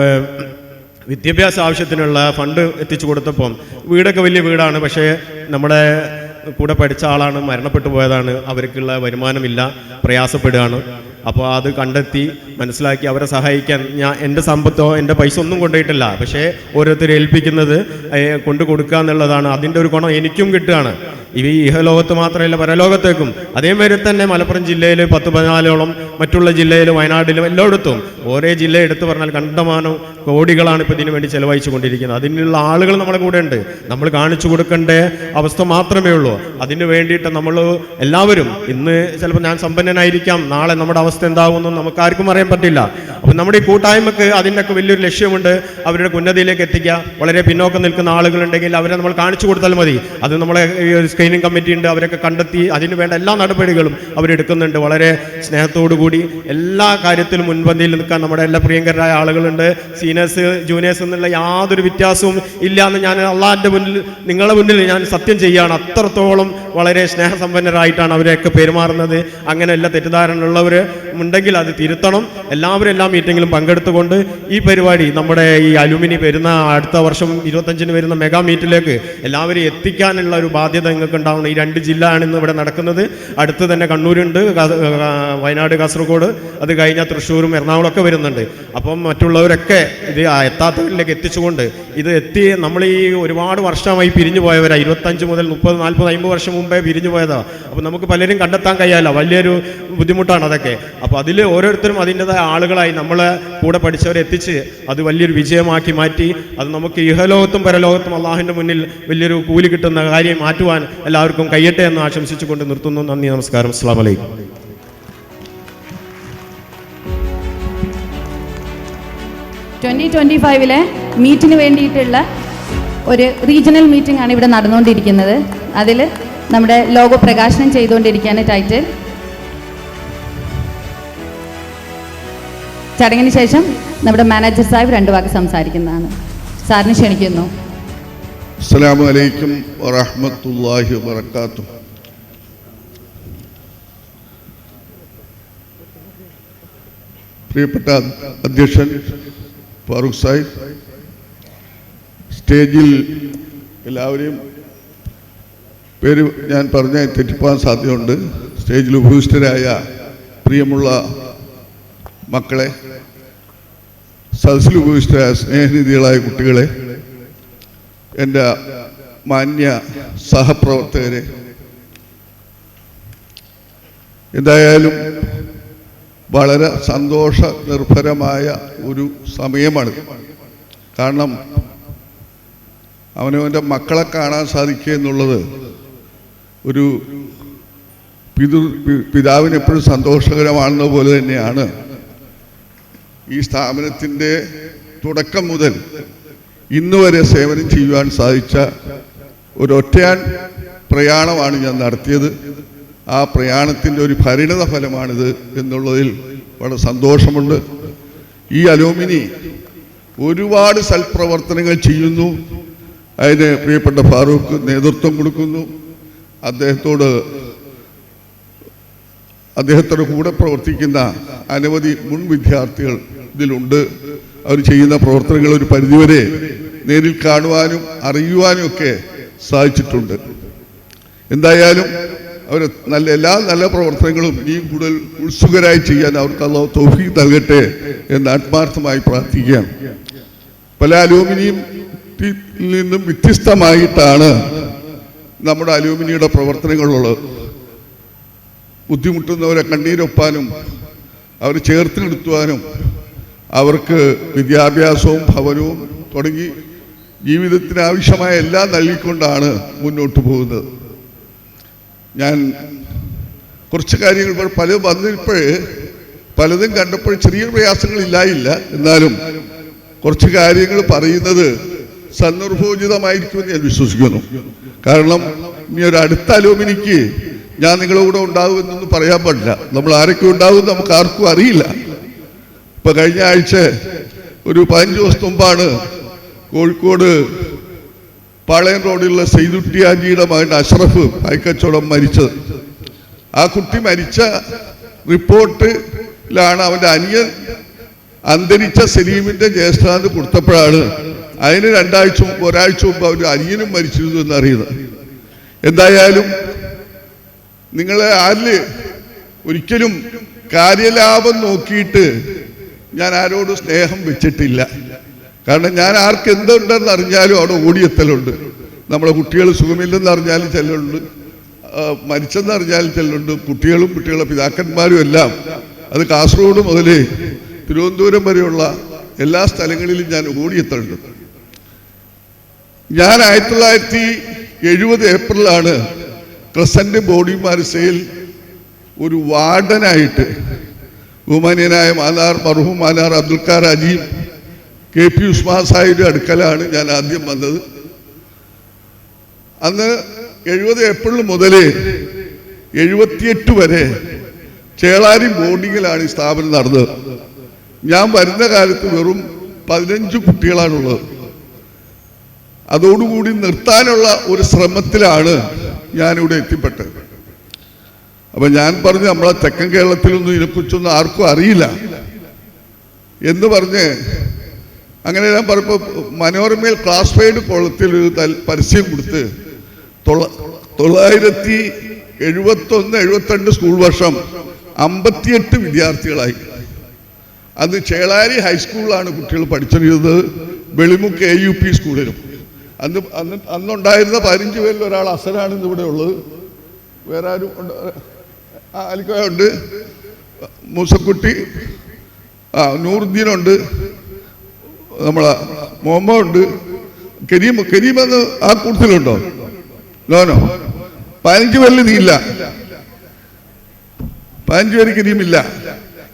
വിദ്യാഭ്യാസ ആവശ്യത്തിനുള്ള ഫണ്ട് എത്തിച്ചു കൊടുത്തപ്പം, വീടൊക്കെ വലിയ വീടാണ്, പക്ഷേ നമ്മുടെ കൂടെ പഠിച്ച ആളാണ്, മരണപ്പെട്ടു പോയതാണ്, അവർക്കുള്ള വരുമാനമില്ല, പ്രയാസപ്പെടുകയാണ്. അപ്പോൾ അത് കണ്ടെത്തി മനസ്സിലാക്കി അവരെ സഹായിക്കാൻ എൻ്റെ സമ്പത്തോ എൻ്റെ പൈസ ഒന്നും കൊണ്ടുപോയിട്ടില്ല, പക്ഷേ ഓരോരുത്തരെ ഏൽപ്പിക്കുന്നത് കൊണ്ടു കൊടുക്കുക എന്നുള്ളതാണ്. അതിൻ്റെ ഒരു ഗുണം എനിക്കും കിട്ടുകയാണ്. ഈ ഇഹലോകത്ത് മാത്രമല്ല പരലോകത്തേക്കും. അതേമാതിരി തന്നെ മലപ്പുറം ജില്ലയിൽ 10-14ഓളം, മറ്റുള്ള ജില്ലയിൽ വയനാട്ടിലും എല്ലായിടത്തും ഓരോ ജില്ല എടുത്തു പറഞ്ഞാൽ കണ്ടമാനം കോടികളാണ് ഇപ്പോൾ ഇതിനു വേണ്ടി ചെലവഴിച്ചു കൊണ്ടിരിക്കുന്നത്. അതിനുള്ള ആളുകൾ നമ്മുടെ കൂടെ ഉണ്ട്. നമ്മൾ കാണിച്ചു കൊടുക്കേണ്ട അവസ്ഥ മാത്രമേ ഉള്ളൂ. അതിന് വേണ്ടിയിട്ട് നമ്മൾ എല്ലാവരും, ഇന്ന് ചിലപ്പോൾ ഞാൻ സമ്പന്നനായിരിക്കാം, നാളെ നമ്മുടെ അവസ്ഥ എന്താകുമെന്നും നമുക്കാർക്കും അറിയാൻ പറ്റില്ല. അപ്പം നമ്മുടെ ഈ കൂട്ടായ്മക്ക് അതിൻ്റെയൊക്കെ വലിയൊരു ലക്ഷ്യമുണ്ട്, അവരുടെ ഉന്നതിയിലേക്ക് എത്തിക്കുക. വളരെ പിന്നോക്കം നിൽക്കുന്ന ആളുകളുണ്ടെങ്കിൽ അവരെ നമ്മൾ കാണിച്ചു കൊടുത്താൽ മതി. അത് നമ്മളെ സ്ക്രീനിങ് കമ്മിറ്റി ഉണ്ട്, അവരൊക്കെ കണ്ടെത്തി അതിന് വേണ്ട എല്ലാ നടപടികളും അവരെടുക്കുന്നുണ്ട്. വളരെ സ്നേഹത്തോടു കൂടി എല്ലാ കാര്യത്തിലും മുൻപന്തിയിൽ നിൽക്കാൻ നമ്മുടെ എല്ലാ പ്രിയങ്കരായ ആളുകളുണ്ട്. സീനിയേഴ്സ് ജൂനിയേഴ്സ് എന്നുള്ള യാതൊരു വ്യത്യാസവും ഇല്ല എന്ന് ഞാൻ അള്ളാഹിൻ്റെ മുന്നിൽ, നിങ്ങളുടെ മുന്നിൽ ഞാൻ സത്യം ചെയ്യുകയാണ്. അത്രത്തോളം വളരെ സ്നേഹസമ്പന്നരായിട്ടാണ് അവരെയൊക്കെ പെരുമാറുന്നത്. അങ്ങനെ എല്ലാ തെറ്റിദ്ധാരണയുള്ളവർ ഉണ്ടെങ്കിൽ അത് തിരുത്തണം. എല്ലാവരും എല്ലാ മീറ്റിങ്ങിലും പങ്കെടുത്തുകൊണ്ട് ഈ പരിപാടി, നമ്മുടെ ഈ അലുമിനി വരുന്ന അടുത്ത വർഷം 25-ന് വരുന്ന മെഗാ മീറ്റിലേക്ക് എല്ലാവരും എത്തിക്കാനുള്ള ഒരു ബാധ്യത നിങ്ങൾക്ക് ഉണ്ടാവണം. ഈ 2 ജില്ലയാണ് ഇന്ന് ഇവിടെ നടക്കുന്നത്. അടുത്ത് തന്നെ കണ്ണൂരുണ്ട്, വയനാട്, കാസർഗോഡ്, അത് കഴിഞ്ഞാൽ തൃശ്ശൂരും എറണാകുളമൊക്കെ വരുന്നുണ്ട്. അപ്പം മറ്റുള്ളവരൊക്കെ ഇത് എത്താത്തവരിലേക്ക് എത്തിച്ചുകൊണ്ട് ഇത് എത്തി, നമ്മൾ ഈ ഒരുപാട് വർഷമായി പിരിഞ്ഞു പോയവരാണ്. 25 മുതൽ 30, 40, 50 വർഷം മുമ്പേ പിരിഞ്ഞു പോയതാണ്. അപ്പോൾ നമുക്ക് പലരും കണ്ടെത്താൻ കഴിയാമല്ലോ, വലിയൊരു ബുദ്ധിമുട്ടാണ് അതൊക്കെ. അപ്പോൾ അതിൽ ഓരോരുത്തരും അതിൻ്റെതായ ആളുകളായി നമ്മളെ കൂടെ പഠിച്ചവരെ എത്തിച്ച് അത് വലിയൊരു വിജയമാക്കി മാറ്റി, അത് നമുക്ക് ഇഹലോകത്തും പരലോകത്തും അള്ളാഹുവിൻ്റെ മുന്നിൽ വലിയൊരു കൂലി കിട്ടുന്ന കാര്യം മാറ്റുവാൻ എല്ലാവർക്കും കഴിയട്ടെ എന്ന് ആശംസിച്ചുകൊണ്ട് നിർത്തുന്നു. നന്ദി, നമസ്കാരം, അസ്സലാമു അലൈക്കും. 2025 മീറ്റിന് വേണ്ടിയിട്ടുള്ള ഒരു റീജിയണൽ മീറ്റിംഗ് ആണ് ഇവിടെ നടന്നുകൊണ്ടിരിക്കുന്നത്. അതിൽ നമ്മുടെ ലോഗോ പ്രകാശനം ചെയ്തുകൊണ്ടിരിക്കുകയാണ് ടൈറ്റിൽ. ചടങ്ങിന് ശേഷം നമ്മുടെ മാനേജർ സാഹിബ് 2 വാക്ക് സംസാരിക്കുന്നതാണ്. സാറിന് ക്ഷണിക്കുന്നു. അസ്സലാമു അലൈക്കും വറഹ്മത്തുള്ളാഹി വബറകാതുഹു. പ്രിയപ്പെട്ട അധ്യക്ഷൻ ഫാറൂഖ് സാഹിബ്, സ്റ്റേജിൽ എല്ലാവരെയും പേര് ഞാൻ പറഞ്ഞാൽ തെറ്റിപ്പോകാൻ സാധ്യതയുണ്ട്. സ്റ്റേജിൽ ഉപവിഷ്ടരായ പ്രിയമുള്ള മക്കളെ, സദസ്സിൽ ഉപവിഷ്ടരായ സ്നേഹനിധികളായ കുട്ടികളെ, എൻ്റെ മാന്യ സഹപ്രവർത്തകരെ, എന്തായാലും വളരെ സന്തോഷ നിർഭരമായ ഒരു സമയമാണ്. കാരണം അവനവൻ്റെ മക്കളെ കാണാൻ സാധിക്കുക എന്നുള്ളത് ഒരു പിതാവിന് എപ്പോഴും സന്തോഷകരമാണെന്ന പോലെ തന്നെയാണ് ഈ സ്ഥാപനത്തിൻ്റെ തുടക്കം മുതൽ ഇന്ന് വരെ സേവനം ചെയ്യുവാൻ സാധിച്ച ഒരൊറ്റയാൻ പ്രയാണമാണ് ഞാൻ നടത്തിയത്. ആ പ്രയാണത്തിൻ്റെ ഒരു പരിണത ഫലമാണിത് എന്നുള്ളതിൽ വളരെ സന്തോഷമുണ്ട്. ഈ അലൂമിനി ഒരുപാട് സൽപ്രവർത്തനങ്ങൾ ചെയ്യുന്നു. അതിന് പ്രിയപ്പെട്ട ഫാറൂഖ് നേതൃത്വം കൊടുക്കുന്നു. അദ്ദേഹത്തോട് കൂടെ പ്രവർത്തിക്കുന്ന അനവധി മുൻ വിദ്യാർത്ഥികൾ ഇതിലുണ്ട്. അവർ ചെയ്യുന്ന പ്രവർത്തനങ്ങൾ ഒരു പരിധിവരെ നേരിൽ കാണുവാനും അറിയുവാനും ഒക്കെ സാധിച്ചിട്ടുണ്ട്. എന്തായാലും അവർ എല്ലാ നല്ല പ്രവർത്തനങ്ങളും ഇനിയും കൂടുതൽ ഉത്സുകരായി ചെയ്യാൻ അവർക്ക് അല്ലാഹു തൗഫീഖ് നൽകട്ടെ എന്ന് ആത്മാർത്ഥമായി പ്രാർത്ഥിക്കുകയാണ്. പല അലൂമിനിയത്തിൽ നിന്നും വ്യത്യസ്തമായിട്ടാണ് നമ്മുടെ അലൂമിനിയുടെ പ്രവർത്തനങ്ങളുള്ളത്. ബുദ്ധിമുട്ടുന്നവരെ കണ്ണീരൊപ്പാനും അവർ ചേർത്ത് നിർത്തുവാനും അവർക്ക് വിദ്യാഭ്യാസവും ഭവനവും തുടങ്ങി ജീവിതത്തിന് ആവശ്യമായ എല്ലാം നൽകിക്കൊണ്ടാണ് മുന്നോട്ട് പോകുന്നത്. ഞാൻ കുറച്ച് കാര്യങ്ങൾ പലതും വന്നപ്പോഴേ പലതും കണ്ടപ്പോൾ ചെറിയ പ്രയാസങ്ങളില്ലായില്ല. എന്നാലും കുറച്ച് കാര്യങ്ങൾ പറയുന്നത് സന്ദർഭോചിതമായിരിക്കുമെന്ന് ഞാൻ വിശ്വസിക്കുന്നു. കാരണം ഇനി ഒരു അടുത്ത അലൂമിനിക്ക് ഞാൻ നിങ്ങളുടെ കൂടെ ഉണ്ടാകുമെന്നൊന്നും പറയാൻ പാടില്ല. നമ്മൾ ആരൊക്കെ ഉണ്ടാകും നമുക്ക് ആർക്കും അറിയില്ല. ഇപ്പം കഴിഞ്ഞ ആഴ്ച ഒരു 15 ദിവസം മുമ്പാണ് കോഴിക്കോട് പാളയം റോഡിലുള്ള സെയ്തുട്ടിയാജിയുടെ മകൻ അഷ്റഫ് അയക്കച്ചവടം മരിച്ചത്. ആ കുട്ടി മരിച്ച റിപ്പോർട്ടിലാണ് അവൻ്റെ അനിയൻ അന്തരിച്ച സലീമിൻ്റെ ജ്യേഷ്ഠാന്ത് കൊടുത്തപ്പോഴാണ് അതിന് ഒരാഴ്ച മുമ്പ് അവർ അനിയനും മരിച്ചിരുന്നു എന്നറിയുന്നത്. എന്തായാലും നിങ്ങളെ ഒരിക്കലും കാര്യലാഭം നോക്കിയിട്ട് ഞാൻ ആരോടും സ്നേഹം വെച്ചിട്ടില്ല. കാരണം ഞാൻ ആർക്ക് എന്തുണ്ടെന്ന് അറിഞ്ഞാലും അവിടെ ഓടിയെത്തലുണ്ട്. നമ്മളെ കുട്ടികൾ സുഖമില്ലെന്ന് അറിഞ്ഞാലും ചെല്ലുണ്ട്, മരിച്ചെന്ന് അറിഞ്ഞാലും ചെല്ലുണ്ട്. കുട്ടികളുടെ പിതാക്കന്മാരും എല്ലാം, അത് കാസർഗോഡ് മുതൽ തിരുവനന്തപുരം വരെയുള്ള എല്ലാ സ്ഥലങ്ങളിലും ഞാൻ ഓടിയെത്തലുണ്ട്. ഞാൻ 1970 ഏപ്രിലാണ് ക്രസന്റ് ബോഡി മാർസയിൽ ഒരു വാർഡനായിട്ട് ബഹുമാന്യനായ മർഹൂം മാനാർ അബ്ദുൽ ഖാർ അജീം KP ഉസ്മാൻ സാഹിബിന്റെ അടുക്കലാണ് ഞാൻ ആദ്യം വന്നത്. അന്ന് 70 ഏപ്രിൽ മുതൽ 78 വരെ ചേളാരി ബോർഡിങ്ങിലാണ് ഈ സ്ഥാപനം നടന്നത്. ഞാൻ വരുന്ന കാലത്ത് വെറും 15 കുട്ടികളാണുള്ളത്. അതോടുകൂടി നിർത്താനുള്ള ഒരു ശ്രമത്തിലാണ് ഞാനിവിടെ എത്തിപ്പെട്ടത്. അപ്പം ഞാൻ പറഞ്ഞു നമ്മളെ തെക്കൻ കേരളത്തിലൊന്നും ഇതിനെക്കുറിച്ചൊന്നും ആർക്കും അറിയില്ല എന്ന് പറഞ്ഞ് അങ്ങനെ ഞാൻ പറഞ്ഞപ്പോൾ മനോരമയിൽ ക്ലാസിഫൈഡ് കോളത്തിൽ ഒരു പരസ്യം കൊടുത്ത് 971-72 സ്കൂൾ വർഷം 58 വിദ്യാർത്ഥികളായി. അന്ന് ചേളാരി ഹൈസ്കൂളിലാണ് കുട്ടികൾ പഠിച്ചിരുന്നത്, വെളിമുക്ക് AUP സ്കൂളിലും. അന്നുണ്ടായിരുന്ന 15 പേരിൽ ഒരാൾ അസനാണ് ഇന്നിവിടെ ഉള്ളത്. വേറെ ആരും അലിക്കോയുണ്ട്, മൂസക്കുട്ടി, നൂറുദ്ദീനുണ്ട്, നമ്മളെ മുഹമ്മദ് ഉണ്ട്, കരീം എന്ന് ആ കൂട്ടത്തിലുണ്ടോ? നോനോ 15 പേരിൽ നീയില്ല, 15 പേര് കരീമില്ല.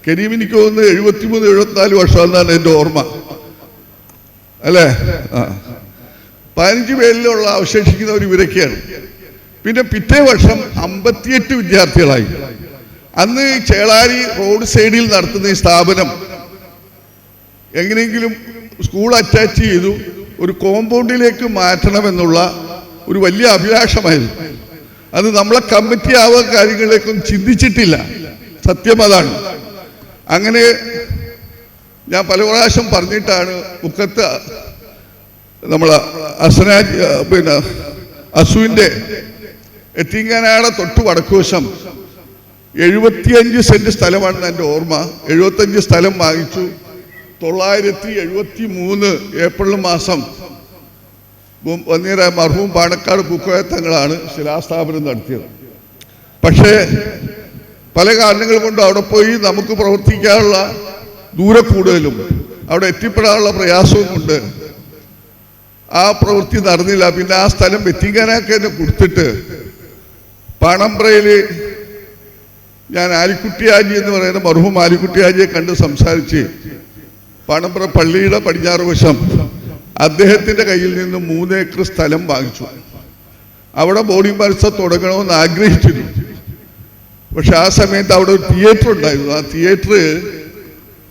കരീം എനിക്ക് തോന്നുന്നത് 73-74 വർഷമെന്നാണ് എൻ്റെ ഓർമ്മ, അല്ലേ? 15 പേരിലുള്ള അവശേഷിക്കുന്നവർ ഇവരൊക്കെയാണ്. പിന്നെ പിറ്റേ വർഷം 58 വിദ്യാർത്ഥികളായി. അന്ന് ചേളാരി റോഡ് സൈഡിൽ നടത്തുന്ന ഈ സ്ഥാപനം എങ്ങനെയെങ്കിലും സ്കൂൾ അറ്റാച്ച് ചെയ്തു ഒരു കോമ്പൗണ്ടിലേക്ക് മാറ്റണമെന്നുള്ള ഒരു വലിയ അഭിലാഷമായിരുന്നു. അത് നമ്മളെ കമ്മിറ്റി ആവുക കാര്യങ്ങളിലേക്കൊന്നും ചിന്തിച്ചിട്ടില്ല. സത്യം അതാണ്. അങ്ങനെ ഞാൻ പല പ്രാവശ്യം പറഞ്ഞിട്ടാണ് മുക്കത്ത് നമ്മളെ അസുവിൻ്റെ എത്തിങ്ങാനാടെ തൊട്ട് വടക്കുവശം 75 സെന്റ് സ്ഥലമാണെന്ന് എൻ്റെ ഓർമ്മ. 75 സ്ഥലം വാങ്ങിച്ചു. 973 ഏപ്രിൽ മാസം വന്നീരായ മർഹൂം പാണക്കാട് പൂക്കോയ തങ്ങളാണ് ശിലാസ്ഥാപനം നടത്തിയത്. പക്ഷേ പല കാരണങ്ങൾ കൊണ്ട് അവിടെ പോയി നമുക്ക് പ്രവർത്തിക്കാനുള്ള ദൂരക്കൂടുതലും അവിടെ എത്തിപ്പെടാനുള്ള പ്രയാസവും കൊണ്ട് ആ പ്രവൃത്തി നടന്നില്ല. പിന്നെ ആ സ്ഥലം വെത്തിങ്ങാനാക്ക് തന്നെ കൊടുത്തിട്ട് പാണമ്പ്രയിൽ ഞാൻ ആലിക്കുട്ടി ഹാജി എന്ന് പറയുന്ന മർഹൂം ആലിക്കുട്ടി ഹാജിയെ കണ്ട് സംസാരിച്ച് പാണമ്പ്ര പള്ളിയുടെ പടിഞ്ഞാറ് വശം അദ്ദേഹത്തിൻ്റെ കയ്യിൽ നിന്ന് 3 ഏക്കർ സ്ഥലം വാങ്ങിച്ചു. അവിടെ ബോർഡിംഗ് മത്സരം തുടങ്ങണമെന്ന് ആഗ്രഹിച്ചിരുന്നു. പക്ഷെ ആ സമയത്ത് അവിടെ ഒരു തിയേറ്റർ ഉണ്ടായിരുന്നു. ആ തിയേറ്റർ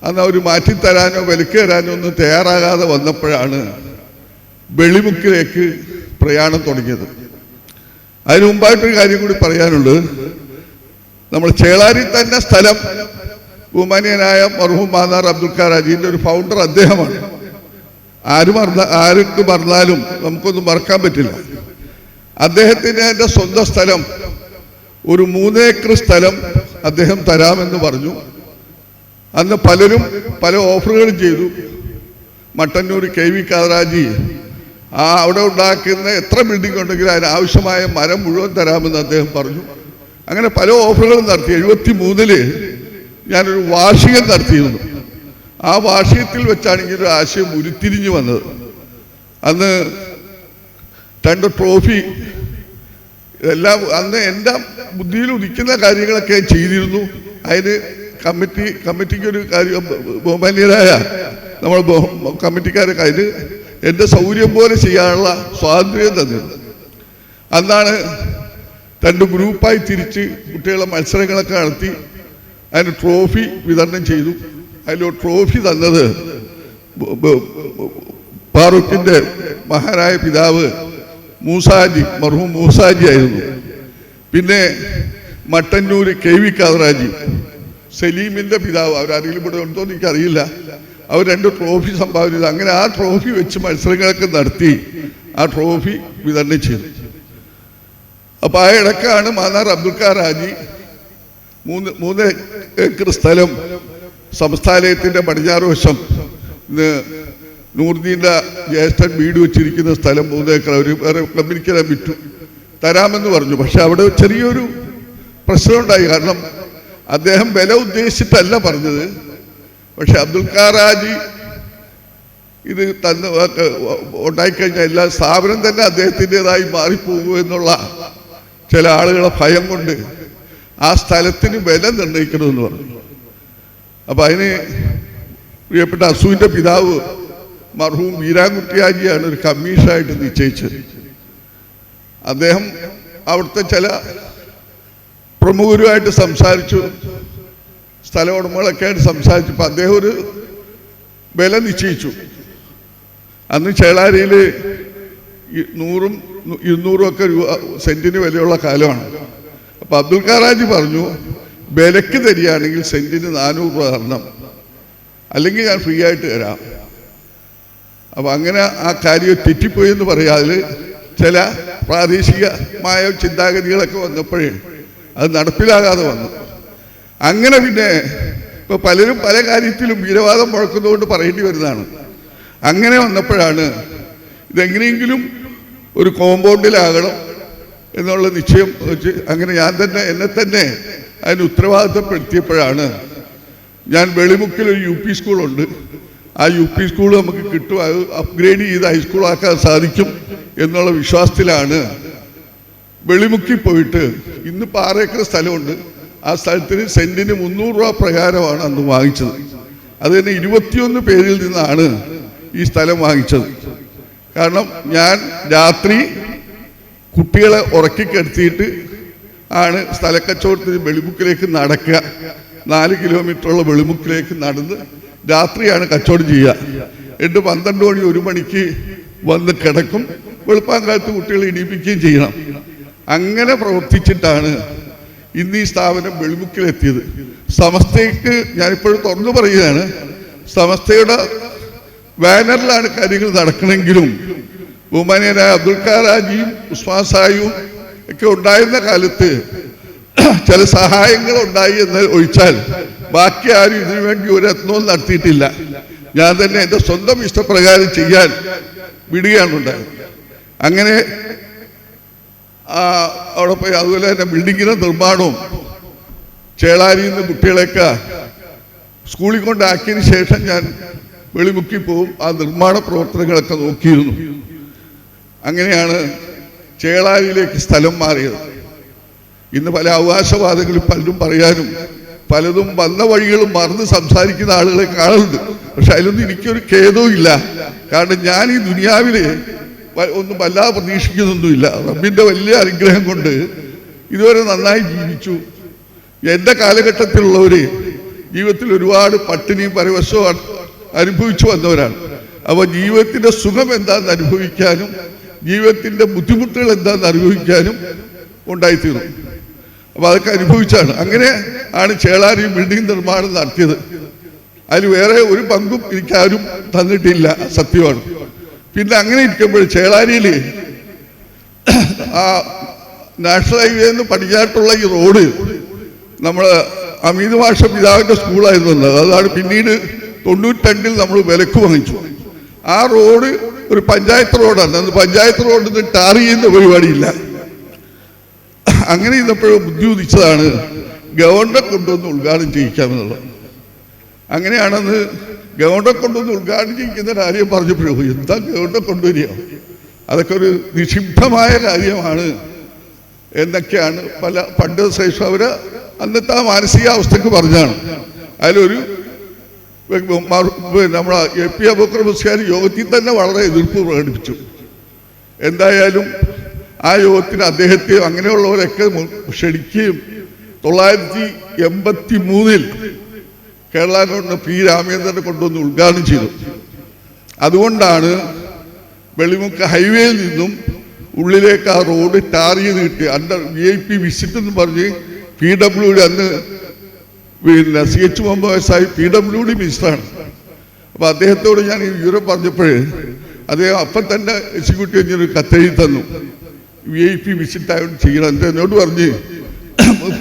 അന്ന് അവർ മാറ്റിത്തരാനോ വിലക്ക് തരാനോ ഒന്നും തയ്യാറാകാതെ വന്നപ്പോഴാണ് വെളിമുക്കിലേക്ക് പ്രയാണം തുടങ്ങിയത്. അതിന് മുമ്പായിട്ടൊരു കാര്യം കൂടി പറയാനുള്ളത്, നമ്മൾ ചേളാരി തന്നെ സ്ഥലം ബഹുമാനീയനായ മർഹൂം മാന്നാർ അബ്ദുൽ ഖാർ ഹാജിന്റെ ഒരു ഫൗണ്ടർ അദ്ദേഹമാണ്. ആർക്ക് മറന്നാലും നമുക്കൊന്നും മറക്കാൻ പറ്റില്ല. അദ്ദേഹത്തിന് എൻ്റെ സ്വന്തം സ്ഥലം ഒരു 3 ഏക്കർ സ്ഥലം അദ്ദേഹം തരാമെന്ന് പറഞ്ഞു. അന്ന് പലരും പല ഓഫറുകളും ചെയ്തു. മട്ടന്നൂർ KV കാദറാജി അവിടെ ഉണ്ടാക്കുന്ന എത്ര ബിൽഡിംഗ് ഉണ്ടെങ്കിലും അതിനാവശ്യമായ മരം മുഴുവൻ തരാമെന്ന് അദ്ദേഹം പറഞ്ഞു. അങ്ങനെ പല ഓഫറുകളും നടത്തി. 73-ൽ ഞാനൊരു വാർഷികം നടത്തിയിരുന്നു. ആ വാർഷികത്തിൽ വെച്ചാണെങ്കിൽ ഒരു ആശയം ഉരുത്തിരിഞ്ഞു വന്നത്. അന്ന് 2 ട്രോഫി എല്ലാം അന്ന് എൻ്റെ ബുദ്ധിയിൽ ഉദിക്കുന്ന കാര്യങ്ങളൊക്കെ ചെയ്തിരുന്നു. അതിന് കമ്മിറ്റിക്കൊരു കാര്യം ബഹുമാന്യരായ നമ്മൾ കമ്മിറ്റിക്കാരൊക്കെ അതിന് എൻ്റെ സൗകര്യം പോലെ ചെയ്യാനുള്ള സ്വാതന്ത്ര്യം തന്നിരുന്നു. അന്നാണ് 2 ഗ്രൂപ്പായി തിരിച്ച് കുട്ടികളെ മത്സരങ്ങളൊക്കെ നടത്തി അതിന് ട്രോഫി വിതരണം ചെയ്തു. അതിലൊരു ട്രോഫി തന്നത് ഫാറൂഖിൻ്റെ മഹാനായ പിതാവ് മൂസാജി, മർഹൂം മൂസാജി ആയിരുന്നു. പിന്നെ മട്ടന്നൂർ KV കാദറാജി, സലീമിൻ്റെ പിതാവ്, അവരാരെങ്കിലും ഇവിടെ ഉണ്ടോ എന്ന് എനിക്കറിയില്ല, അവർ 2 ട്രോഫി സംഭാവന ചെയ്തു. അങ്ങനെ ആ ട്രോഫി വെച്ച് മത്സരങ്ങളൊക്കെ നടത്തി ആ ട്രോഫി വിതരണം ചെയ്തു. അപ്പോൾ ആ ഇടക്കാണ് മാന്നാർ അബ്ദുൽ ഖാർ ഹാജി 3 ഏക്കർ സ്ഥലം സംസ്ഥാനത്തിൻ്റെ പടിഞ്ഞാറ് വശം നൂർദീൻ്റെ ജ്യേഷ്ഠൻ വീട് വെച്ചിരിക്കുന്ന സ്ഥലം 3 ഏക്കർ അവർ വേറെ കമ്പനിക്കെല്ലാം വിറ്റു തരാമെന്ന് പറഞ്ഞു. പക്ഷെ അവിടെ ചെറിയൊരു പ്രശ്നമുണ്ടായി. കാരണം അദ്ദേഹം വില ഉദ്ദേശിച്ചിട്ടല്ല പറഞ്ഞത്. പക്ഷെ അബ്ദുൽ ഖാർ ഹാജി ഇത് തന്ന് ഉണ്ടായിക്കഴിഞ്ഞാൽ എല്ലാ സ്ഥാപനം തന്നെ അദ്ദേഹത്തിൻ്റെതായി മാറിപ്പോകും എന്നുള്ള ചില ആളുകളെ ഭയം കൊണ്ട് ആ സ്ഥലത്തിന് വില നിർണ്ണയിക്കണമെന്ന് പറഞ്ഞു. അപ്പം അതിന് പ്രിയപ്പെട്ട അസൂവിൻ്റെ പിതാവ് മർഹൂം വീരാൻകുട്ടി ഹാജിയാണ് ഒരു കമ്മീഷനായിട്ട് നിശ്ചയിച്ചത്. അദ്ദേഹം അവിടുത്തെ ചില പ്രമുഖരുമായിട്ട് സംസാരിച്ചു, സ്ഥല ഉടമകളൊക്കെ ആയിട്ട് സംസാരിച്ചപ്പോൾ അദ്ദേഹം ഒരു വില നിശ്ചയിച്ചു. അന്ന് ചേളാരിയിൽ 100ഉം 200ഉം ഒക്കെ രൂപ സെൻറ്റിന് വിലയുള്ള കാലമാണ്. അപ്പോൾ അബ്ദുൽ ഖാർ ഹാജി പറഞ്ഞു, വിലക്ക് തരികയാണെങ്കിൽ സെൻറ്റിന് 400 രൂപ തരണം, അല്ലെങ്കിൽ ഞാൻ ഫ്രീ ആയിട്ട് തരാം. അപ്പോൾ അങ്ങനെ ആ കാര്യം തെറ്റിപ്പോയി എന്ന് പറയാതെ ചില പ്രാദേശികമായ ചിന്താഗതികളൊക്കെ വന്നപ്പോഴേ അത് നടപ്പിലാകാതെ വന്നു. അങ്ങനെ പിന്നെ ഇപ്പോൾ പലരും പല കാര്യത്തിലും വീരവാദം മുഴക്കുന്നതുകൊണ്ട് പറയേണ്ടി വരുന്നതാണ്. അങ്ങനെ വന്നപ്പോഴാണ് ഇതെങ്ങനെയെങ്കിലും ഒരു കോമ്പൗണ്ടിലാകണം എന്നുള്ള നിശ്ചയം വെച്ച് അങ്ങനെ ഞാൻ തന്നെ എന്നെ തന്നെ അതിന് ഉത്തരവാദിത്തപ്പെടുത്തിയപ്പോഴാണ് ഞാൻ വെളിമുക്കിൽ ഒരു UP സ്കൂളുണ്ട്. ആ UP സ്കൂൾ നമുക്ക് കിട്ടും, അത് അപ്ഗ്രേഡ് ചെയ്ത് ഹൈസ്കൂളാക്കാൻ സാധിക്കും എന്നുള്ള വിശ്വാസത്തിലാണ് വെളിമുക്കിൽ പോയിട്ട് ഇന്നിപ്പോൾ 6 ഏക്കർ സ്ഥലമുണ്ട്. ആ സ്ഥലത്തിന് സെൻറ്റിന് 300 രൂപ പ്രകാരമാണ് അന്ന് വാങ്ങിച്ചത്. അത് തന്നെ 21 പേരിൽ നിന്നാണ് ഈ സ്ഥലം വാങ്ങിച്ചത്. കാരണം ഞാൻ രാത്രി കുട്ടികളെ ഉറക്കിക്കെടുത്തിയിട്ട് ആണ് സ്ഥലക്കച്ചവടത്തിന് വെളിമുക്കിലേക്ക് നടക്കുക. 4 കിലോമീറ്ററുള്ള വെളിമുക്കിലേക്ക് നടന്ന് രാത്രിയാണ് കച്ചവടം ചെയ്യുക. 12 മണി 1 മണിക്ക് വന്ന് കിടക്കും. വെളുപ്പാങ്കാലത്ത് കുട്ടികളെ ഇടിപ്പിക്കുകയും ചെയ്യണം. അങ്ങനെ പ്രവർത്തിച്ചിട്ടാണ് ഇന്ന് ഈ സ്ഥാപനം വെളിമുക്കിലെത്തിയത്. സമസ്തയ്ക്ക് ഞാനിപ്പോഴും തുറന്നു പറയുകയാണ്, സമസ്തയുടെ ബാനറിലാണ് കാര്യങ്ങൾ നടക്കണമെങ്കിലും ബഹുമാനീയനായ അബ്ദുൽ ഖാർ ഹാജിയും ഉസ്മാൻ സാഹിയും ഒക്കെ ഉണ്ടായിരുന്ന കാലത്ത് ചില സഹായങ്ങൾ ഉണ്ടായി എന്ന് ഒഴിച്ചാൽ ബാക്കി ആരും ഇതിനു വേണ്ടി ഒരു യത്നവും നടത്തിയിട്ടില്ല. ഞാൻ തന്നെ എൻ്റെ സ്വന്തം ഇഷ്ടപ്രകാരം ചെയ്യാൻ വിടുകയാണ് ഉണ്ടായത്. അങ്ങനെ അവിടെ പോയി അതുപോലെ തന്നെ ബിൽഡിങ്ങിൻ്റെ നിർമ്മാണവും ചേളാരിയിൽ നിന്ന് കുട്ടികളെയൊക്കെ സ്കൂളിൽ കൊണ്ടാക്കിയതിന് ശേഷം ഞാൻ വെളിമുക്കി പോവും. ആ നിർമ്മാണ പ്രവർത്തനങ്ങളൊക്കെ നോക്കിയിരുന്നു. അങ്ങനെയാണ് ചേളാരിയിലേക്ക് സ്ഥലം മാറിയത്. ഇന്ന് പല അവകാശവാദങ്ങളും പലരും പറയാനും പലതും വന്ന വഴികളും മറന്ന് സംസാരിക്കുന്ന ആളുകളെ കാണുന്നുണ്ട്. പക്ഷെ അതിലൊന്നും എനിക്കൊരു ഖേദവും ഇല്ല. കാരണം ഞാൻ ഈ ദുനിയാവിൽ ഒന്നും വല്ലാതെ പ്രതീക്ഷിക്കുന്നൊന്നുമില്ല. റബ്ബിൻ്റെ വലിയ അനുഗ്രഹം കൊണ്ട് ഇതുവരെ നന്നായി ജീവിച്ചു. എൻ്റെ കാലഘട്ടത്തിലുള്ളവർ ജീവിതത്തിൽ ഒരുപാട് പട്ടിണിയും പരവശവും അനുഭവിച്ചു വന്നവരാണ്. അപ്പോൾ ജീവിതത്തിൻ്റെ സുഖം എന്താണെന്ന് അനുഭവിക്കാനും ജീവിതത്തിൻ്റെ ബുദ്ധിമുട്ടുകൾ എന്താണെന്ന് അനുഭവിക്കാനും ഉണ്ടായിത്തീർന്നു. അപ്പോൾ അതൊക്കെ അനുഭവിച്ചാണ്. അങ്ങനെ ആണ് ചേളാരി ബിൽഡിംഗ് നിർമ്മാണം നടത്തിയത്. അതിൽ വേറെ ഒരു പങ്കും എനിക്കാരും തന്നിട്ടില്ല, സത്യമാണ്. പിന്നെ അങ്ങനെ ഇരിക്കുമ്പോൾ ചേളാരിയിൽ ആ നാഷണൽ ഹൈവേ എന്ന് പടിഞ്ഞാട്ടുള്ള ഈ റോഡ് നമ്മൾ അമീത് മാഷ പിതാവിൻ്റെ സ്കൂളായിരുന്നു വന്നത്. അതാണ് പിന്നീട് 92 നമ്മൾ വിലക്ക് വാങ്ങിച്ചു. ആ റോഡ് ഒരു പഞ്ചായത്ത് റോഡാണ്. അന്ന് പഞ്ചായത്ത് റോഡിൽ ടാർ ചെയ്യുന്ന പരിപാടിയില്ല. അങ്ങനെ ഇന്നപ്പോഴും ബുദ്ധി ഉദിച്ചതാണ് ഗവർണറെ കൊണ്ടുവന്ന് ഉദ്ഘാടനം ചെയ്യിക്കാമെന്നുള്ളത്. അങ്ങനെയാണെന്ന് ഗവർണറെ കൊണ്ടുവന്ന് ഉദ്ഘാടനം ചെയ്യിക്കുന്ന കാര്യം പറഞ്ഞപ്പോഴും എന്താ ഗവർണറെ കൊണ്ടുവരിക, അതൊക്കെ ഒരു നിക്ഷിപ്തമായ കാര്യമാണ് എന്നൊക്കെയാണ് പണ്ട് ശേഷം അവർ അന്നത്തെ ആ മാനസികാവസ്ഥക്ക് പറഞ്ഞാണ്. അതിലൊരു നമ്മളെ AP അബൂബക്കർ മുസ്ലിയാർ യോഗത്തിൽ തന്നെ വളരെ എതിർപ്പ് പ്രകടിപ്പിച്ചു. എന്തായാലും ആ യോഗത്തിന് അദ്ദേഹത്തെ അങ്ങനെയുള്ളവരൊക്കെ ക്ഷണിക്കുകയും 1983 കേരള ഗവൺമെന്റ് P. രാമചന്ദ്രനെ കൊണ്ടുവന്ന് ഉദ്ഘാടനം ചെയ്തു. അതുകൊണ്ടാണ് വെളിമുക്ക് ഹൈവേയിൽ നിന്നും ഉള്ളിലേക്ക് ആ റോഡ് ടാർ ചെയ്ത് കിട്ടി. അണ്ടർ VIP വിസിറ്റ് എന്ന് പറഞ്ഞ് PWD അന്ന് പിന്നെ CH മുഹമ്മദ് വയസ്സായി PWD മിനിസ്റ്ററാണ്. അപ്പോൾ അദ്ദേഹത്തോട് ഞാൻ ഈ വിവരം പറഞ്ഞപ്പോൾ അദ്ദേഹം അപ്പം തന്നെ എക്സിക്യൂട്ടീവ് എഞ്ചിനീയർ കത്തെഴുതി തന്നു, VIP വിസിറ്റ് ആയതുകൊണ്ട് ചെയ്യണം. എന്നിട്ട് എന്നോട് പറഞ്ഞ്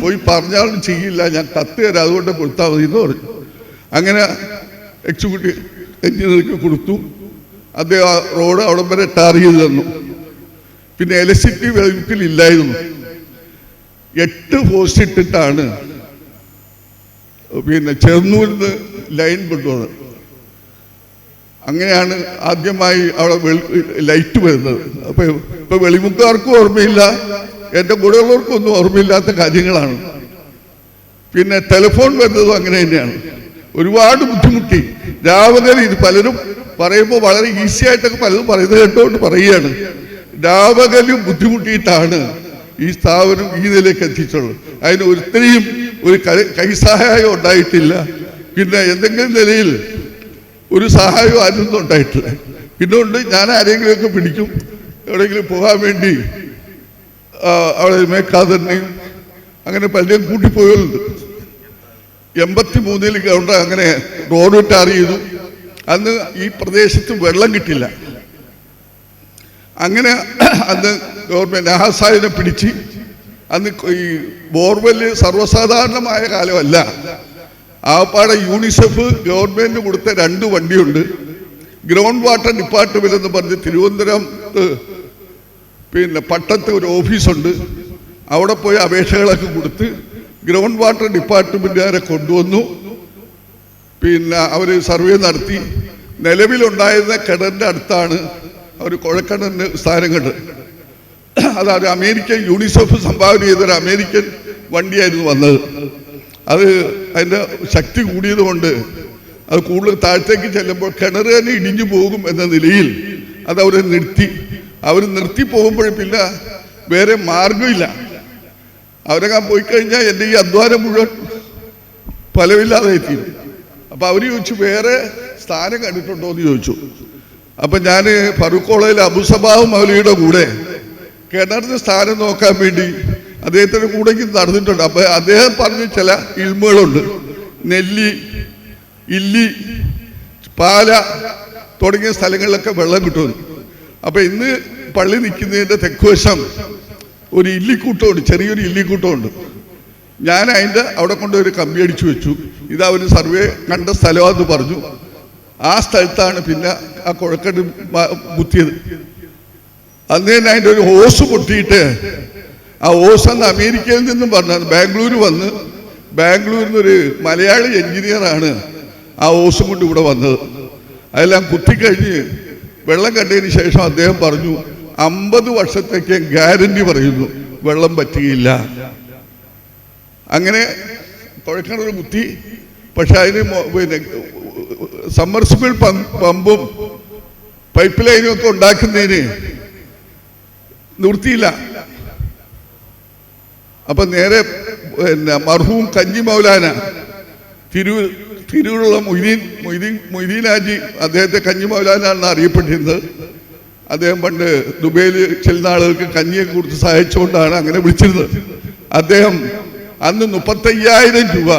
പോയി പറഞ്ഞാലും ചെയ്യില്ല, ഞാൻ കത്ത് തരാം, അതുകൊണ്ട് കൊടുത്താൽ മതി എന്ന് പറഞ്ഞു. അങ്ങനെ എക്സിക്യൂട്ടീവ് എഞ്ചിനീയർക്ക് കൊടുത്തു. അദ്ദേഹം ആ റോഡ് അവിടം വരെ ടാർ ചെയ്ത് തന്നു. പിന്നെ ഇലക്ട്രിസിറ്റി വെളിമുക്കിൽ ഇല്ലായിരുന്നു. 8 പോസ്റ്റ് ഇട്ടിട്ടാണ് പിന്നെ ചെറുന്നൂരിൽ നിന്ന് ലൈൻ കൊണ്ടുവന്നത്. അങ്ങനെയാണ് ആദ്യമായി അവിടെ ലൈറ്റ് വരുന്നത്. അപ്പോൾ ഇപ്പോൾ വെളിമുക്കാർക്കും ഓർമ്മയില്ല, എൻ്റെ കൂടെയുള്ളവർക്കും ഒന്നും ഓർമ്മയില്ലാത്ത കാര്യങ്ങളാണ്. പിന്നെ ടെലിഫോൺ വരുന്നതും അങ്ങനെ തന്നെയാണ്. ഒരുപാട് ബുദ്ധിമുട്ടി രാവകൽ. ഇത് പലരും പറയുമ്പോൾ വളരെ ഈസി ആയിട്ടൊക്കെ പലരും പറയുന്നത് കേട്ടുകൊണ്ട് പറയുകയാണ്. രാവകലും ബുദ്ധിമുട്ടിയിട്ടാണ് ഈ സ്ഥാപനം ഈ നിലയ്ക്ക് എത്തിച്ചുള്ളത്. അതിന് ഒരിത്രയും ഒരു കൈസഹായം ഉണ്ടായിട്ടില്ല. പിന്നെ എന്തെങ്കിലും നിലയിൽ ഒരു സഹായവും ആരൊന്നും ഉണ്ടായിട്ടില്ല. പിന്നെ ഉണ്ട്, ഞാൻ ആരെങ്കിലുമൊക്കെ പിടിക്കും, എവിടെയെങ്കിലും പോകാൻ വേണ്ടി അവിടെ മേക്കാതന്നെയും അങ്ങനെ പലരും കൂട്ടിപ്പോയുണ്ട്. 83 ഗവൺമെന്റ് അങ്ങനെ റോഡ് ടാർ ചെയ്തു. അന്ന് ഈ പ്രദേശത്ത് വെള്ളം കിട്ടില്ല. അങ്ങനെ അന്ന് ഗവൺമെന്റ് നഹാസായിനെ പിടിച്ച്, അന്ന് ഈ ബോർവെല് സർവ്വസാധാരണമായ കാലമല്ല. ആപ്പാടെ യൂണിസെഫ് ഗവൺമെന്റിന് കൊടുത്ത 2 വണ്ടിയുണ്ട്. ഗ്രൗണ്ട് വാട്ടർ ഡിപ്പാർട്ട്മെന്റ് എന്ന് പറഞ്ഞ് തിരുവനന്തപുരത്ത് പിന്നെ പട്ടത്ത് ഒരു ഓഫീസുണ്ട്. അവിടെ പോയി അപേക്ഷകളൊക്കെ കൊടുത്ത് ഗ്രൗണ്ട് വാട്ടർ ഡിപ്പാർട്ട്മെൻറ്റുകാരെ കൊണ്ടുവന്നു. പിന്നെ അവർ സർവേ നടത്തി. നിലവിലുണ്ടായിരുന്ന കിണറിൻ്റെ അടുത്താണ് അവർ കുഴക്കിണറിന് സ്ഥാനം കണ്ട്. അതാണ് അമേരിക്കൻ യൂണിസെഫ് സംഭാവന ചെയ്തൊരു അമേരിക്കൻ വണ്ടിയായിരുന്നു വന്നത്. അത് അതിൻ്റെ ശക്തി കൂടിയത് കൊണ്ട് അത് കൂടുതൽ താഴത്തേക്ക് ചെല്ലുമ്പോൾ കിണർ തന്നെ ഇടിഞ്ഞു പോകും എന്ന നിലയിൽ അത് അവരെ നിർത്തി. അവർ നിർത്തി പോകുമ്പോൾ പിന്നെ വേറെ മാർഗമില്ല. അവരൊക്കെ പോയി കഴിഞ്ഞാൽ എൻ്റെ ഈ അധ്വാനം മുഴുവൻ ഫലമില്ലാതെ എത്തിയിരുന്നു. അപ്പോൾ അവർ ചോദിച്ചു വേറെ സ്ഥാനം കണ്ടിട്ടുണ്ടോ എന്ന് ചോദിച്ചു. അപ്പം ഞാൻ ഫറൂഖ് കോളേജിലെ അബുസബാഹ് മൗലവിയുടെ കൂടെ കിണറിന് സ്ഥാനം നോക്കാൻ വേണ്ടി അദ്ദേഹത്തിൻ്റെ കൂടെ നടന്നിട്ടുണ്ട്. അപ്പം അദ്ദേഹം പറഞ്ഞ ചില ഇൽമുകളുണ്ട്. നെല്ലി, ഇല്ലി, പാല തുടങ്ങിയ സ്ഥലങ്ങളിലൊക്കെ വെള്ളം കിട്ടുമെന്ന്. അപ്പം ഇന്ന് പള്ളി നിൽക്കുന്നതിൻ്റെ തെക്കുവശം ഒരു ഇല്ലിക്കൂട്ടമുണ്ട്, ചെറിയൊരു ഇല്ലിക്കൂട്ടമുണ്ട്. ഞാൻ അതിൻ്റെ അവിടെ കൊണ്ടൊരു കമ്പി അടിച്ചു വെച്ചു. ഇതാ ഒരു സർവേ കണ്ട സ്ഥലമാണെന്ന് പറഞ്ഞു. ആ സ്ഥലത്താണ് പിന്നെ ആ കുഴക്കട്ട് കുത്തിയത്. അന്ന് തന്നെ അതിൻ്റെ ഒരു ഹോസ് പൊട്ടിയിട്ട് ആ ഹോസ് അന്ന് അമേരിക്കയിൽ നിന്നും പറഞ്ഞു ബാംഗ്ലൂർ വന്ന്, ബാംഗ്ലൂരിൽ നിന്നൊരു മലയാളി എഞ്ചിനീയറാണ് ആ ഹോസും കൊണ്ട് ഇവിടെ വന്നത്. അതെല്ലാം കുത്തിക്കഴിഞ്ഞ് വെള്ളം കണ്ടതിന് ശേഷം അദ്ദേഹം പറഞ്ഞു 50 വർഷത്തേക്ക് ഗ്യാരണ്ടി പറയുന്നു, വെള്ളം പറ്റുകയില്ല. അങ്ങനെ കുഴൽക്കിണർ കുത്തി. പക്ഷെ അതിന് പിന്നെ സബ്മർസിബിൾ പമ്പും പൈപ്പ് ലൈനും ഒക്കെ ഉണ്ടാക്കുന്നതിന് നിർത്തിയില്ല. അപ്പം നേരെ പിന്നെ മർഹൂം കഞ്ഞി മൗലാന തിരൂരുള്ള മൊയ്തീൻ ഹാജി, അദ്ദേഹത്തെ കഞ്ഞി മൗലാനാണെന്ന് അറിയപ്പെട്ടിരുന്നത്. അദ്ദേഹം പണ്ട് ദുബൈയിൽ ചെല്ലുന്ന ആളുകൾക്ക് കഞ്ഞിയെ കൊടുത്ത് സഹായിച്ചുകൊണ്ടാണ് അങ്ങനെ വിളിച്ചിരുന്നത്. അദ്ദേഹം അന്ന് 35,000 രൂപ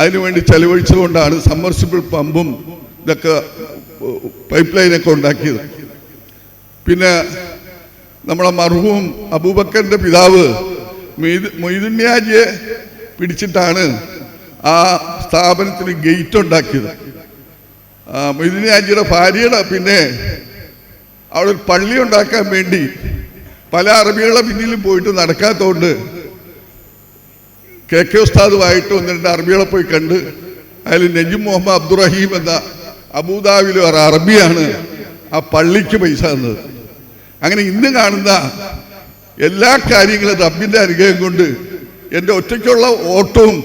അതിനുവേണ്ടി ചെലവഴിച്ചുകൊണ്ടാണ് സബ്മർസിബിൾ പമ്പും ഇതൊക്കെ പൈപ്പ് ലൈനൊക്കെ ഉണ്ടാക്കിയത്. പിന്നെ നമ്മളെ മർഹൂം അബൂബക്കറിൻ്റെ പിതാവ് മൊയ്തീൻ ഹാജിയെ പിടിച്ചിട്ടാണ് ആ സ്ഥാപനത്തിന് ഗേറ്റ് ഉണ്ടാക്കിയത്. മൊയ്തീൻ ഹാജിയുടെ ഭാര്യയുടെ പിന്നെ അവിടെ ഒരു പള്ളി ഉണ്ടാക്കാൻ വേണ്ടി പല അറബികളുടെ പിന്നിലും പോയിട്ട് നടക്കാത്തതുകൊണ്ട് കെ ഉസ്താദുമായിട്ട് 1-2 അറബികളെ പോയി കണ്ട് അതിൽ നജീം മുഹമ്മദ് അബ്ദുറഹീം എന്ന അബൂദാബിലെ ഒരു അറബിയാണ് ആ പള്ളിക്ക് പൈസ തന്നത്. അങ്ങനെ ഇന്ന് കാണുന്ന എല്ലാ കാര്യങ്ങളും റബ്ബിൻ്റെ അനുഗ്രഹം കൊണ്ട് എൻ്റെ ഒറ്റയ്ക്കുള്ള ഓട്ടവും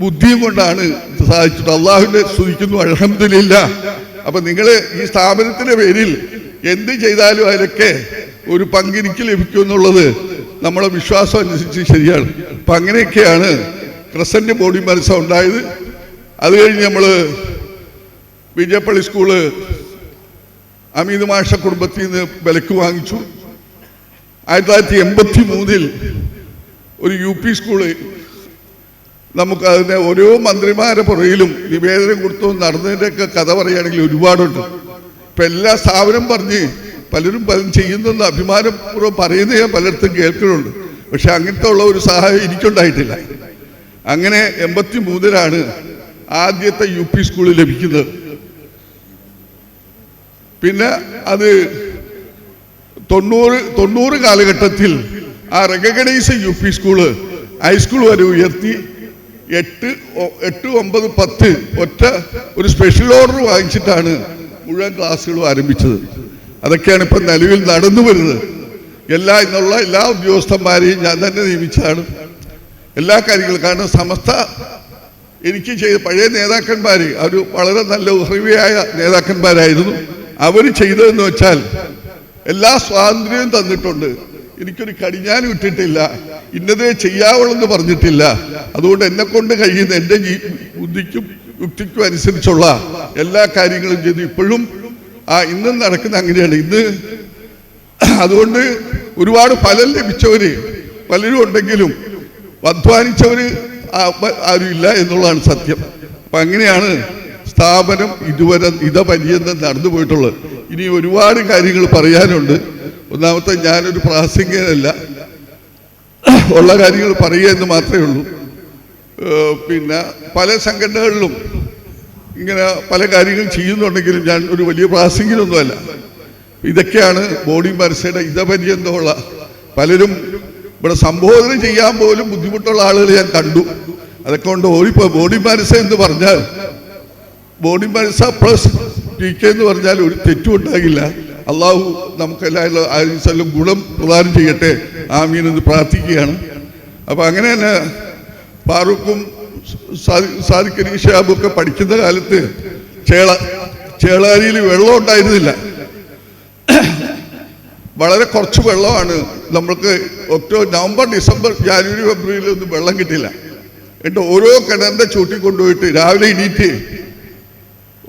ബുദ്ധിയും കൊണ്ടാണ് സാധിച്ചിട്ട്. അള്ളാഹുവിനെ സ്തുതിക്കുന്നു, അൽഹംദുലില്ലാഹ്. അപ്പം നിങ്ങൾ ഈ സ്ഥാപനത്തിൻ്റെ പേരിൽ എന്ത് ചെയ്താലും അതിലൊക്കെ ഒരു പങ്കെനിക്ക് ലഭിക്കുമെന്നുള്ളത് നമ്മളെ വിശ്വാസം അനുസരിച്ച് ശരിയാണ്. അപ്പം അങ്ങനെയൊക്കെയാണ് ക്രസൻറ്റ് ബോഡി മത്സരം ഉണ്ടായത്. അത് കഴിഞ്ഞ് നമ്മൾ വിജയപ്പള്ളി സ്കൂള് അമീദ് മാഷ കുടുംബത്തിൽ നിന്ന് വിലക്ക് വാങ്ങിച്ചു. 1983 ഒരു UP സ്കൂള് നമുക്ക് അതിനെ ഓരോ മന്ത്രിമാരുടെ പുറകിലും നിവേദനം കൊടുത്തു നടന്നതിൻ്റെയൊക്കെ കഥ പറയുകയാണെങ്കിൽ ഒരുപാടുണ്ട്. ഇപ്പം എല്ലാ സ്ഥാപനം പറഞ്ഞ് പലരും ചെയ്യുന്നെന്ന് അഭിമാനപൂർവ്വം പറയുന്നത് ഞാൻ പലയിടത്തും കേൾക്കുന്നുണ്ട്. പക്ഷെ അങ്ങനത്തെ ഉള്ള ഒരു സഹായം എനിക്കുണ്ടായിട്ടില്ല. അങ്ങനെ 83 ആദ്യത്തെ UP സ്കൂളിൽ ലഭിക്കുന്നത്. പിന്നെ അത് 90 കാലഘട്ടത്തിൽ ആ റെക്കഗ്നൈസ് UP സ്കൂള് ഹൈസ്കൂൾ വരെ ഉയർത്തി 8, 9, 10 ഒറ്റ ഒരു സ്പെഷ്യൽ ഓർഡർ വാങ്ങിച്ചിട്ടാണ് മുഴുവൻ ക്ലാസ്സുകളും ആരംഭിച്ചത്. അതൊക്കെയാണ് ഇപ്പം നിലവിൽ നടന്നു വരുന്നത്. എല്ലാ ഉദ്യോഗസ്ഥന്മാരെയും ഞാൻ തന്നെ നിയമിച്ചാണ് എല്ലാ കാര്യങ്ങളും. കാരണം സമസ്ത എനിക്ക് ചെയ്ത പഴയ നേതാക്കന്മാർ അവർ വളരെ നല്ല ഉഹ്രവിയായ നേതാക്കന്മാരായിരുന്നു. അവർ ചെയ്തതെന്ന് വെച്ചാൽ എല്ലാ സ്വാതന്ത്ര്യവും തന്നിട്ടുണ്ട്. എനിക്കൊരു കടിഞ്ഞാനും ഇട്ടിട്ടില്ല, ഇന്നതേ ചെയ്യാവുള്ളെന്ന് പറഞ്ഞിട്ടില്ല. അതുകൊണ്ട് എന്നെ കൊണ്ട് കഴിയുന്ന എൻ്റെ ബുദ്ധിക്കും യുക്തിക്കും അനുസരിച്ചുള്ള എല്ലാ കാര്യങ്ങളും ചെയ്തു. ഇപ്പോഴും ഇന്നും നടക്കുന്ന അങ്ങനെയാണ്. ഇന്ന് അതുകൊണ്ട് ഒരുപാട് ഫലം ലഭിച്ചവർ പലരും ഉണ്ടെങ്കിലും അധ്വാനിച്ചവർ ആരും ഇല്ല എന്നുള്ളതാണ് സത്യം. അപ്പം അങ്ങനെയാണ് സ്ഥാപനം ഇതുവരെ ഇതപര്യന്തം നടന്നു പോയിട്ടുള്ളത്. ഇനി ഒരുപാട് കാര്യങ്ങൾ പറയാനുണ്ട്. ഒന്നാമത്തെ, ഞാനൊരു പ്രാസംഗികനല്ല, ഉള്ള കാര്യങ്ങൾ പറയുക എന്ന് മാത്രമേ ഉള്ളൂ. പിന്നെ പല സംഘടനകളിലും ഇങ്ങനെ പല കാര്യങ്ങളും ചെയ്യുന്നുണ്ടെങ്കിലും ഞാൻ ഒരു വലിയ പ്രാസംഗികനൊന്നുമല്ല. ഇതൊക്കെയാണ് ബോഡി മത്സരയുടെ ഇതപര്യന്തമുള്ള. പലരും ഇവിടെ സംബോധന ചെയ്യാൻ പോലും ബുദ്ധിമുട്ടുള്ള ആളുകൾ ഞാൻ കണ്ടു. അതൊക്കെ കൊണ്ട് ഓടിപ്പോൾ ബോഡി മത്സരം എന്ന് പറഞ്ഞാൽ ബോഡി മത്സ പ്ലസ് PK എന്ന് പറഞ്ഞാൽ ഒരു തെറ്റും ഉണ്ടാകില്ല. അള്ളാഹു നമുക്കെല്ലാം ഗുണം പ്രദാനം ചെയ്യട്ടെ, ആമീൻ എന്ന് പ്രാർത്ഥിക്കുകയാണ്. അപ്പം അങ്ങനെ തന്നെ ഫാറൂഖും സാദിഖ് അലി ഷിഹാബും പഠിക്കുന്ന കാലത്ത് ചേളാരിയിൽ വെള്ളം ഉണ്ടായിരുന്നില്ല. വളരെ കുറച്ച് വെള്ളമാണ് നമ്മൾക്ക് നവംബർ, ഡിസംബർ, ജാനുവരി, ഫെബ്രുവരിയിൽ ഒന്നും വെള്ളം കിട്ടില്ല. എന്നിട്ട് ഓരോ കിണറിൻ്റെ ചൂട്ടിൽ കൊണ്ടുപോയിട്ട് രാവിലെ എണീറ്റ്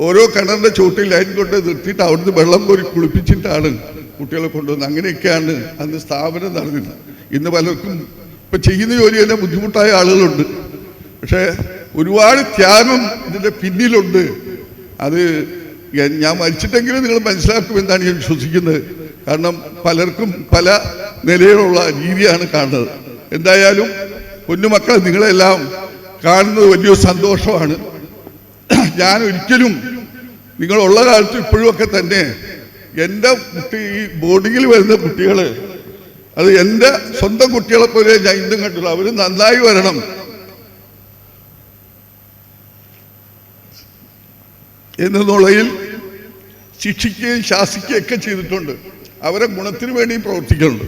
ഓരോ കിണറിൻ്റെ ചൂട്ടിൽ ലൈൻ കൊണ്ട് നിർത്തിയിട്ട് അവിടുന്ന് വെള്ളം കോരി കുളിപ്പിച്ചിട്ടാണ് കുട്ടികളെ കൊണ്ടുവന്നത്. അങ്ങനെയൊക്കെയാണ് അന്ന് സ്ഥാപനം നടന്നിരുന്നത്. ഇന്ന് പലർക്കും ഇപ്പം ചെയ്യുന്ന ജോലി തന്നെ ബുദ്ധിമുട്ടായ ആളുകളുണ്ട്. പക്ഷേ ഒരുപാട് ത്യാഗം ഇതിൻ്റെ പിന്നിലുണ്ട്. അത് ഞാൻ മരിച്ചിട്ടെങ്കിലും നിങ്ങൾ മനസ്സിലാക്കുമെന്നാണ് ഞാൻ വിശ്വസിക്കുന്നത്. കാരണം പലർക്കും പല നിലയിലുള്ള രീതിയാണ് കാണുന്നത്. എന്തായാലും കുഞ്ഞുമക്കളെ നിങ്ങളെല്ലാം കാണുന്നത് വലിയൊരു സന്തോഷമാണ്. ഞാൻ ഒരിക്കലും നിങ്ങളുള്ള കാലത്ത് ഇപ്പോഴുമൊക്കെ തന്നെ എൻ്റെ കുട്ടി ഈ ബോർഡിങ്ങിൽ വരുന്ന കുട്ടികൾ അത് എൻ്റെ സ്വന്തം കുട്ടികളെ പോലെ ഞാൻ ഇന്നും കണ്ടുള്ളൂ. അവർ നന്നായി വരണം. എന്നുള്ളതിൽ ശിക്ഷിക്കുകയും ശാസിക്കുകയൊക്കെ ചെയ്തിട്ടുണ്ട്. അവരെ ഗുണത്തിന് വേണ്ടിയും പ്രവർത്തിക്കുന്നുണ്ട്.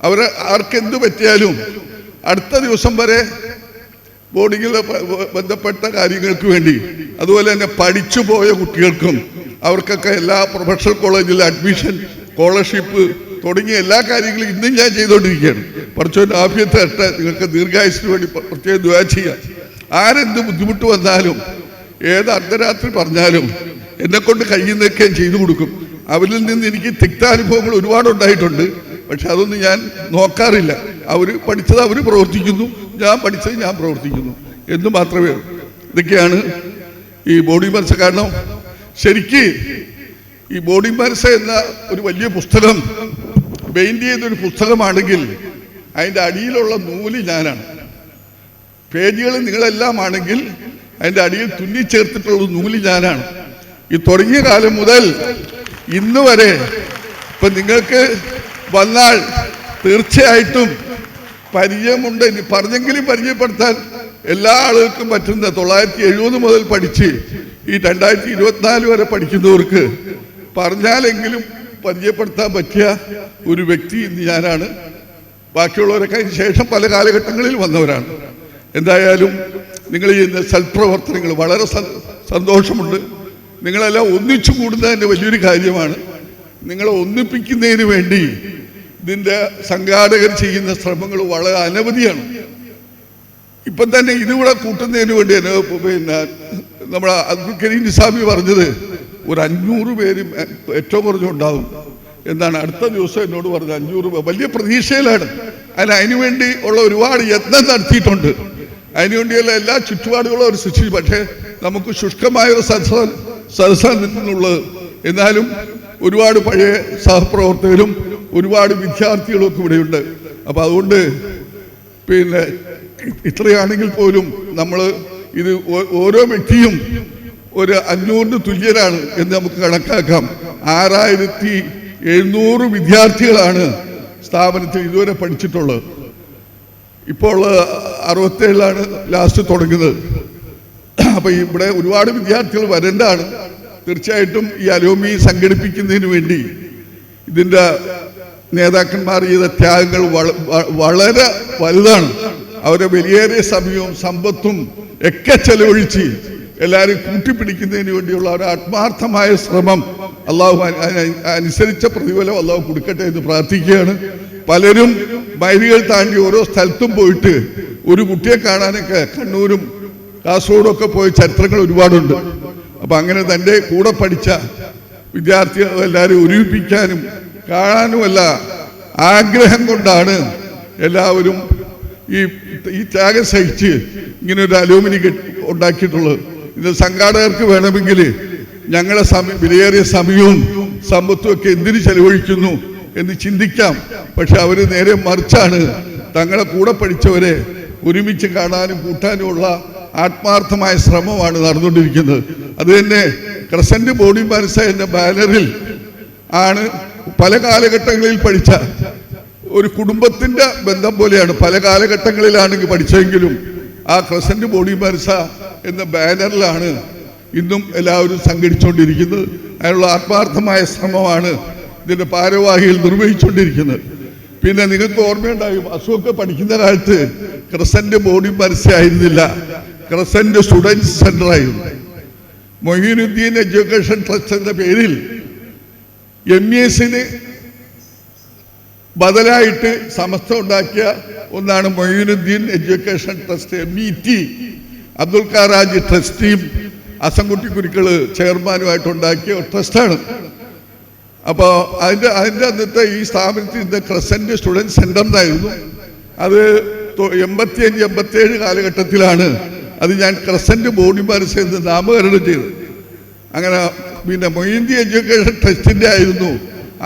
അവരെ ആർക്കെന്ത് പറ്റിയാലും അടുത്ത ദിവസം വരെ ബോർഡിങ്ങിൽ ബന്ധപ്പെട്ട കാര്യങ്ങൾക്ക് വേണ്ടി, അതുപോലെ തന്നെ പഠിച്ചു പോയ കുട്ടികൾക്കും അവർക്കൊക്കെ എല്ലാ പ്രൊഫഷണൽ കോളേജിലെ അഡ്മിഷൻ, സ്കോളർഷിപ്പ് തുടങ്ങിയ എല്ലാ കാര്യങ്ങളും ഇന്നും ഞാൻ ചെയ്തുകൊണ്ടിരിക്കുകയാണ്. കുറച്ചൊരു ആഭ്യന്തര നിങ്ങൾക്ക് ദീർഘായുസിന് വേണ്ടി പ്രത്യേകം ദുആ ചെയ്യാം. ആരെന്ത് ബുദ്ധിമുട്ട് വന്നാലും ഏത് അർദ്ധരാത്രി പറഞ്ഞാലും എന്നെക്കൊണ്ട് കഴിയുന്നതൊക്കെ ഞാൻ ചെയ്തു കൊടുക്കും. അവരിൽ നിന്ന് എനിക്ക് തിക്താനുഭവങ്ങൾ ഒരുപാടുണ്ടായിട്ടുണ്ട്. പക്ഷെ അതൊന്നും ഞാൻ നോക്കാറില്ല. അവർ പഠിച്ചത് അവർ പ്രവർത്തിക്കുന്നു, ഞാൻ പഠിച്ചത് ഞാൻ പ്രവർത്തിക്കുന്നു എന്ന് മാത്രമേ ഉള്ളൂ. ഇതൊക്കെയാണ് ഈ ബോഡി മനസ്സ. കാരണം ശരിക്ക് ഈ ബോഡി മനസ്സ എന്ന ഒരു വലിയ പുസ്തകം ബെയിൻഡ് ചെയ്തൊരു പുസ്തകമാണെങ്കിൽ അതിൻ്റെ അടിയിലുള്ള നൂല് ഞാനാണ്. പേജുകൾ നിങ്ങളെല്ലാം ആണെങ്കിൽ അതിൻ്റെ അടിയിൽ തുന്നിച്ചേർത്തിട്ടുള്ള നൂല് ഞാനാണ്. ഈ തുടങ്ങിയ കാലം മുതൽ ഇന്ന് വരെ ഇപ്പം നിങ്ങൾക്ക് വന്നാൽ തീർച്ചയായിട്ടും പരിചയമുണ്ട്. ഇനി പറഞ്ഞെങ്കിലും പരിചയപ്പെടുത്താൻ എല്ലാ ആളുകൾക്കും പറ്റുന്ന 970 മുതൽ പഠിച്ച് ഈ 2024 വരെ പഠിക്കുന്നവർക്ക് പറഞ്ഞാലെങ്കിലും പരിചയപ്പെടുത്താൻ പറ്റിയ ഒരു വ്യക്തി ഇന്ന് ഞാനാണ്. ബാക്കിയുള്ളവരൊക്കെ അതിന് ശേഷം പല കാലഘട്ടങ്ങളിൽ വന്നവരാണ്. എന്തായാലും നിങ്ങൾ ചെയ്യുന്ന സൽപ്രവർത്തനങ്ങൾ വളരെ സന്തോഷമുണ്ട്. നിങ്ങളെല്ലാം ഒന്നിച്ചു കൂടുന്നതിൻ്റെ വലിയൊരു കാര്യമാണ്. നിങ്ങളെ ഒന്നിപ്പിക്കുന്നതിന് വേണ്ടി ഇതിൻ്റെ സംഘാടകർ ചെയ്യുന്ന ശ്രമങ്ങൾ വളരെ അനവധിയാണ്. ഇപ്പം തന്നെ ഇതിവിടെ കൂട്ടുന്നതിന് വേണ്ടി പിന്നെ നമ്മുടെ അബ്ദുൽ കരീം നിസാമി പറഞ്ഞത് ഒരു 500 പേര് ഏറ്റവും കുറഞ്ഞുണ്ടാവും എന്നാണ്. അടുത്ത ദിവസം എന്നോട് പറഞ്ഞത് 500 വലിയ പ്രതീക്ഷയിലാണ്. അതിനുവേണ്ടി ഉള്ള ഒരുപാട് യത്നം നടത്തിയിട്ടുണ്ട്. അതിനുവേണ്ടിയുള്ള എല്ലാ ചുറ്റുപാടുകളും അവർ സൃഷ്ടിച്ചു. പക്ഷേ നമുക്ക് ശുഷ്കമായ ഒരു സദസ്സാണ് നിന്നുള്ളത്. എന്നാലും ഒരുപാട് പഴയ സഹപ്രവർത്തകരും ഒരുപാട് വിദ്യാർത്ഥികളും ഒക്കെ ഇവിടെയുണ്ട്. അപ്പം അതുകൊണ്ട് പിന്നെ ഇത്രയാണെങ്കിൽ പോലും നമ്മൾ ഇത് ഓരോ വ്യക്തിയും ഒരു 500 തുല്യരാണ് എന്ന് നമുക്ക് കണക്കാക്കാം. 6700 വിദ്യാർത്ഥികളാണ് സ്ഥാപനത്തിൽ ഇതുവരെ പഠിച്ചിട്ടുള്ളത്. ഇപ്പോൾ 67 ലാസ്റ്റ് തുടങ്ങുന്നത്. അപ്പം ഇവിടെ ഒരുപാട് വിദ്യാർത്ഥികൾ വരേണ്ടതാണ്. തീർച്ചയായിട്ടും ഈ അലോമി സംഘടിപ്പിക്കുന്നതിന് വേണ്ടി ഇതിൻ്റെ നേതാക്കന്മാർ ചെയ്ത ത്യാഗങ്ങൾ വളരെ വലുതാണ്. അവരെ വലിയേറിയ സമയവും സമ്പത്തും ഒക്കെ ചെലവഴിച്ച് എല്ലാവരും കൂട്ടിപ്പിടിക്കുന്നതിന് വേണ്ടിയുള്ള ഒരു ആത്മാർത്ഥമായ ശ്രമം അള്ളാഹു അനുസരിച്ച പ്രതിഫലം അള്ളാഹു കൊടുക്കട്ടെ എന്ന് പ്രാർത്ഥിക്കുകയാണ്. പലരും മൈലുകൾ താണ്ടി ഓരോ സ്ഥലത്തും പോയിട്ട് ഒരു കുട്ടിയെ കാണാനൊക്കെ കണ്ണൂരും കാസർഗോഡും ഒക്കെ പോയ ചരിത്രങ്ങൾ ഒരുപാടുണ്ട്. അപ്പം അങ്ങനെ തൻ്റെ കൂടെ പഠിച്ച വിദ്യാർത്ഥികൾ എല്ലാവരും ഒരുമിപ്പിക്കാനും കാണാനുമല്ല ആഗ്രഹം കൊണ്ടാണ് എല്ലാവരും ഈ ത്യാഗം സഹിച്ച് ഇങ്ങനെ ഒരു അലൂമിനി ഉണ്ടാക്കിയിട്ടുള്ളത്. ഇത് സംഘാടകർക്ക് വേണമെങ്കിൽ ഞങ്ങളെ വിലയേറിയ സമയവും സമ്പത്തും ഒക്കെ എന്തിനു ചെലവഴിക്കുന്നു എന്ന് ചിന്തിക്കാം. പക്ഷെ അവർ നേരെ മറിച്ചാണ് തങ്ങളെ കൂടെ പഠിച്ചവരെ ഒരുമിച്ച് കാണാനും കൂട്ടാനുമുള്ള ആത്മാർത്ഥമായ ശ്രമമാണ് നടന്നുകൊണ്ടിരിക്കുന്നത്. അത് തന്നെ ക്രസന്റ് ബോഡി മനസ്സ എന്ന ബാനറിൽ ആണ് പല കാലഘട്ടങ്ങളിൽ പഠിച്ച ഒരു കുടുംബത്തിൻ്റെ ബന്ധം പോലെയാണ്. പല കാലഘട്ടങ്ങളിലാണെങ്കിൽ പഠിച്ചെങ്കിലും ആ ക്രസന്റ് ബോഡി മനസ്സ എന്ന ബാനറിലാണ് ഇന്നും എല്ലാവരും സംഘടിച്ചുകൊണ്ടിരിക്കുന്നത്. അതിനുള്ള ആത്മാർത്ഥമായ ശ്രമമാണ് ഇതിൻ്റെ ഭാരവാഹികൾ നിർവഹിച്ചുകൊണ്ടിരിക്കുന്നത്. പിന്നെ നിങ്ങൾക്ക് ഓർമ്മയുണ്ടാകും, അസുഖമൊക്കെ പഠിക്കുന്ന കാലത്ത് ക്രസന്റ് ബോഡി മനസ്സ ആയിരുന്നില്ല, ക്രസന്റ് സ്റ്റുഡൻസ് സെന്റർ ആയിരുന്നു. മൊഹീനുദ്ദീൻ എഡ്യൂക്കേഷൻ ട്രസ്റ്റ് എന്ന പേരിൽ MESന് ബദലായിട്ട് സമസ്ത ഉണ്ടാക്കിയ ഒന്നാണ് Mohinuddin education trust, MET. Abdul ഖാറാജി ട്രസ്റ്റിയും Asamkutty കുരുക്കൾ ചെയർമാനുമായിട്ടുണ്ടാക്കിയ ഒരു ട്രസ്റ്റാണ്. അപ്പോൾ അതിൻ്റെ അന്നത്തെ ഈ സ്ഥാപനത്തിൽ ഇന്ന് ക്രസന്റ് സ്റ്റുഡൻറ് സെൻ്റർ എന്നായിരുന്നു. അത് 85-87 കാലഘട്ടത്തിലാണ് അത് ഞാൻ ക്രസന്റ് ബോഡി മനസ്സ എന്ന് നാമകരണം ചെയ്തത്. അങ്ങനെ പിന്നെ മൊഹീനുദ്ദീൻ എഡ്യൂക്കേഷൻ ട്രസ്റ്റിൻ്റെ ആയിരുന്നു.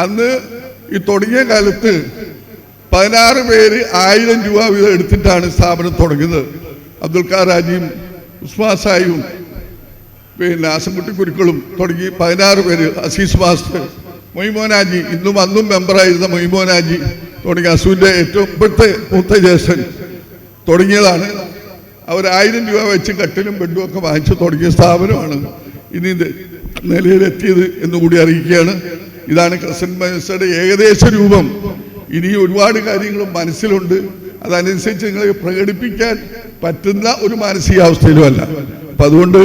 അന്ന് ഈ തുടങ്ങിയ കാലത്ത് 16 പേര് 1000 രൂപ വീതം എടുത്തിട്ടാണ് സ്ഥാപനം തുടങ്ങുന്നത്. അബ്ദുൽ ഖാറാജിയും ഉസ്മാൻ സാഹിബും പിന്നെ അസംകുട്ടി കുരുക്കളും തുടങ്ങി 16 പേര്, അസീസ് മാസ്റ്റർ, മൊയ്മോനാജി, ഇന്നും അന്നും മെമ്പറായിരുന്ന മൊയ്മോനാജി തുടങ്ങി അസൂൻ്റെ ഏറ്റവും ഇപ്പോഴത്തെ മൂത്ത ജ്യേഷ്ഠൻ തുടങ്ങിയതാണ്. അവർ 1000 രൂപ വെച്ച് കട്ടിലും ബെഡും ഒക്കെ വാങ്ങിച്ചു തുടങ്ങിയ സ്ഥാപനമാണ് ഇനി നിലയിലെത്തിയത് എന്നുകൂടി അറിയിക്കുകയാണ്. ഇതാണ് ക്രസന്റ് മനസ്സയുടെ ഏകദേശ രൂപം. ഇനി ഒരുപാട് കാര്യങ്ങളും മനസ്സിലുണ്ട്. അതനുസരിച്ച് നിങ്ങൾ പ്രകടിപ്പിക്കാൻ പറ്റുന്ന ഒരു മാനസികാവസ്ഥയിലും അല്ല. അപ്പം അതുകൊണ്ട്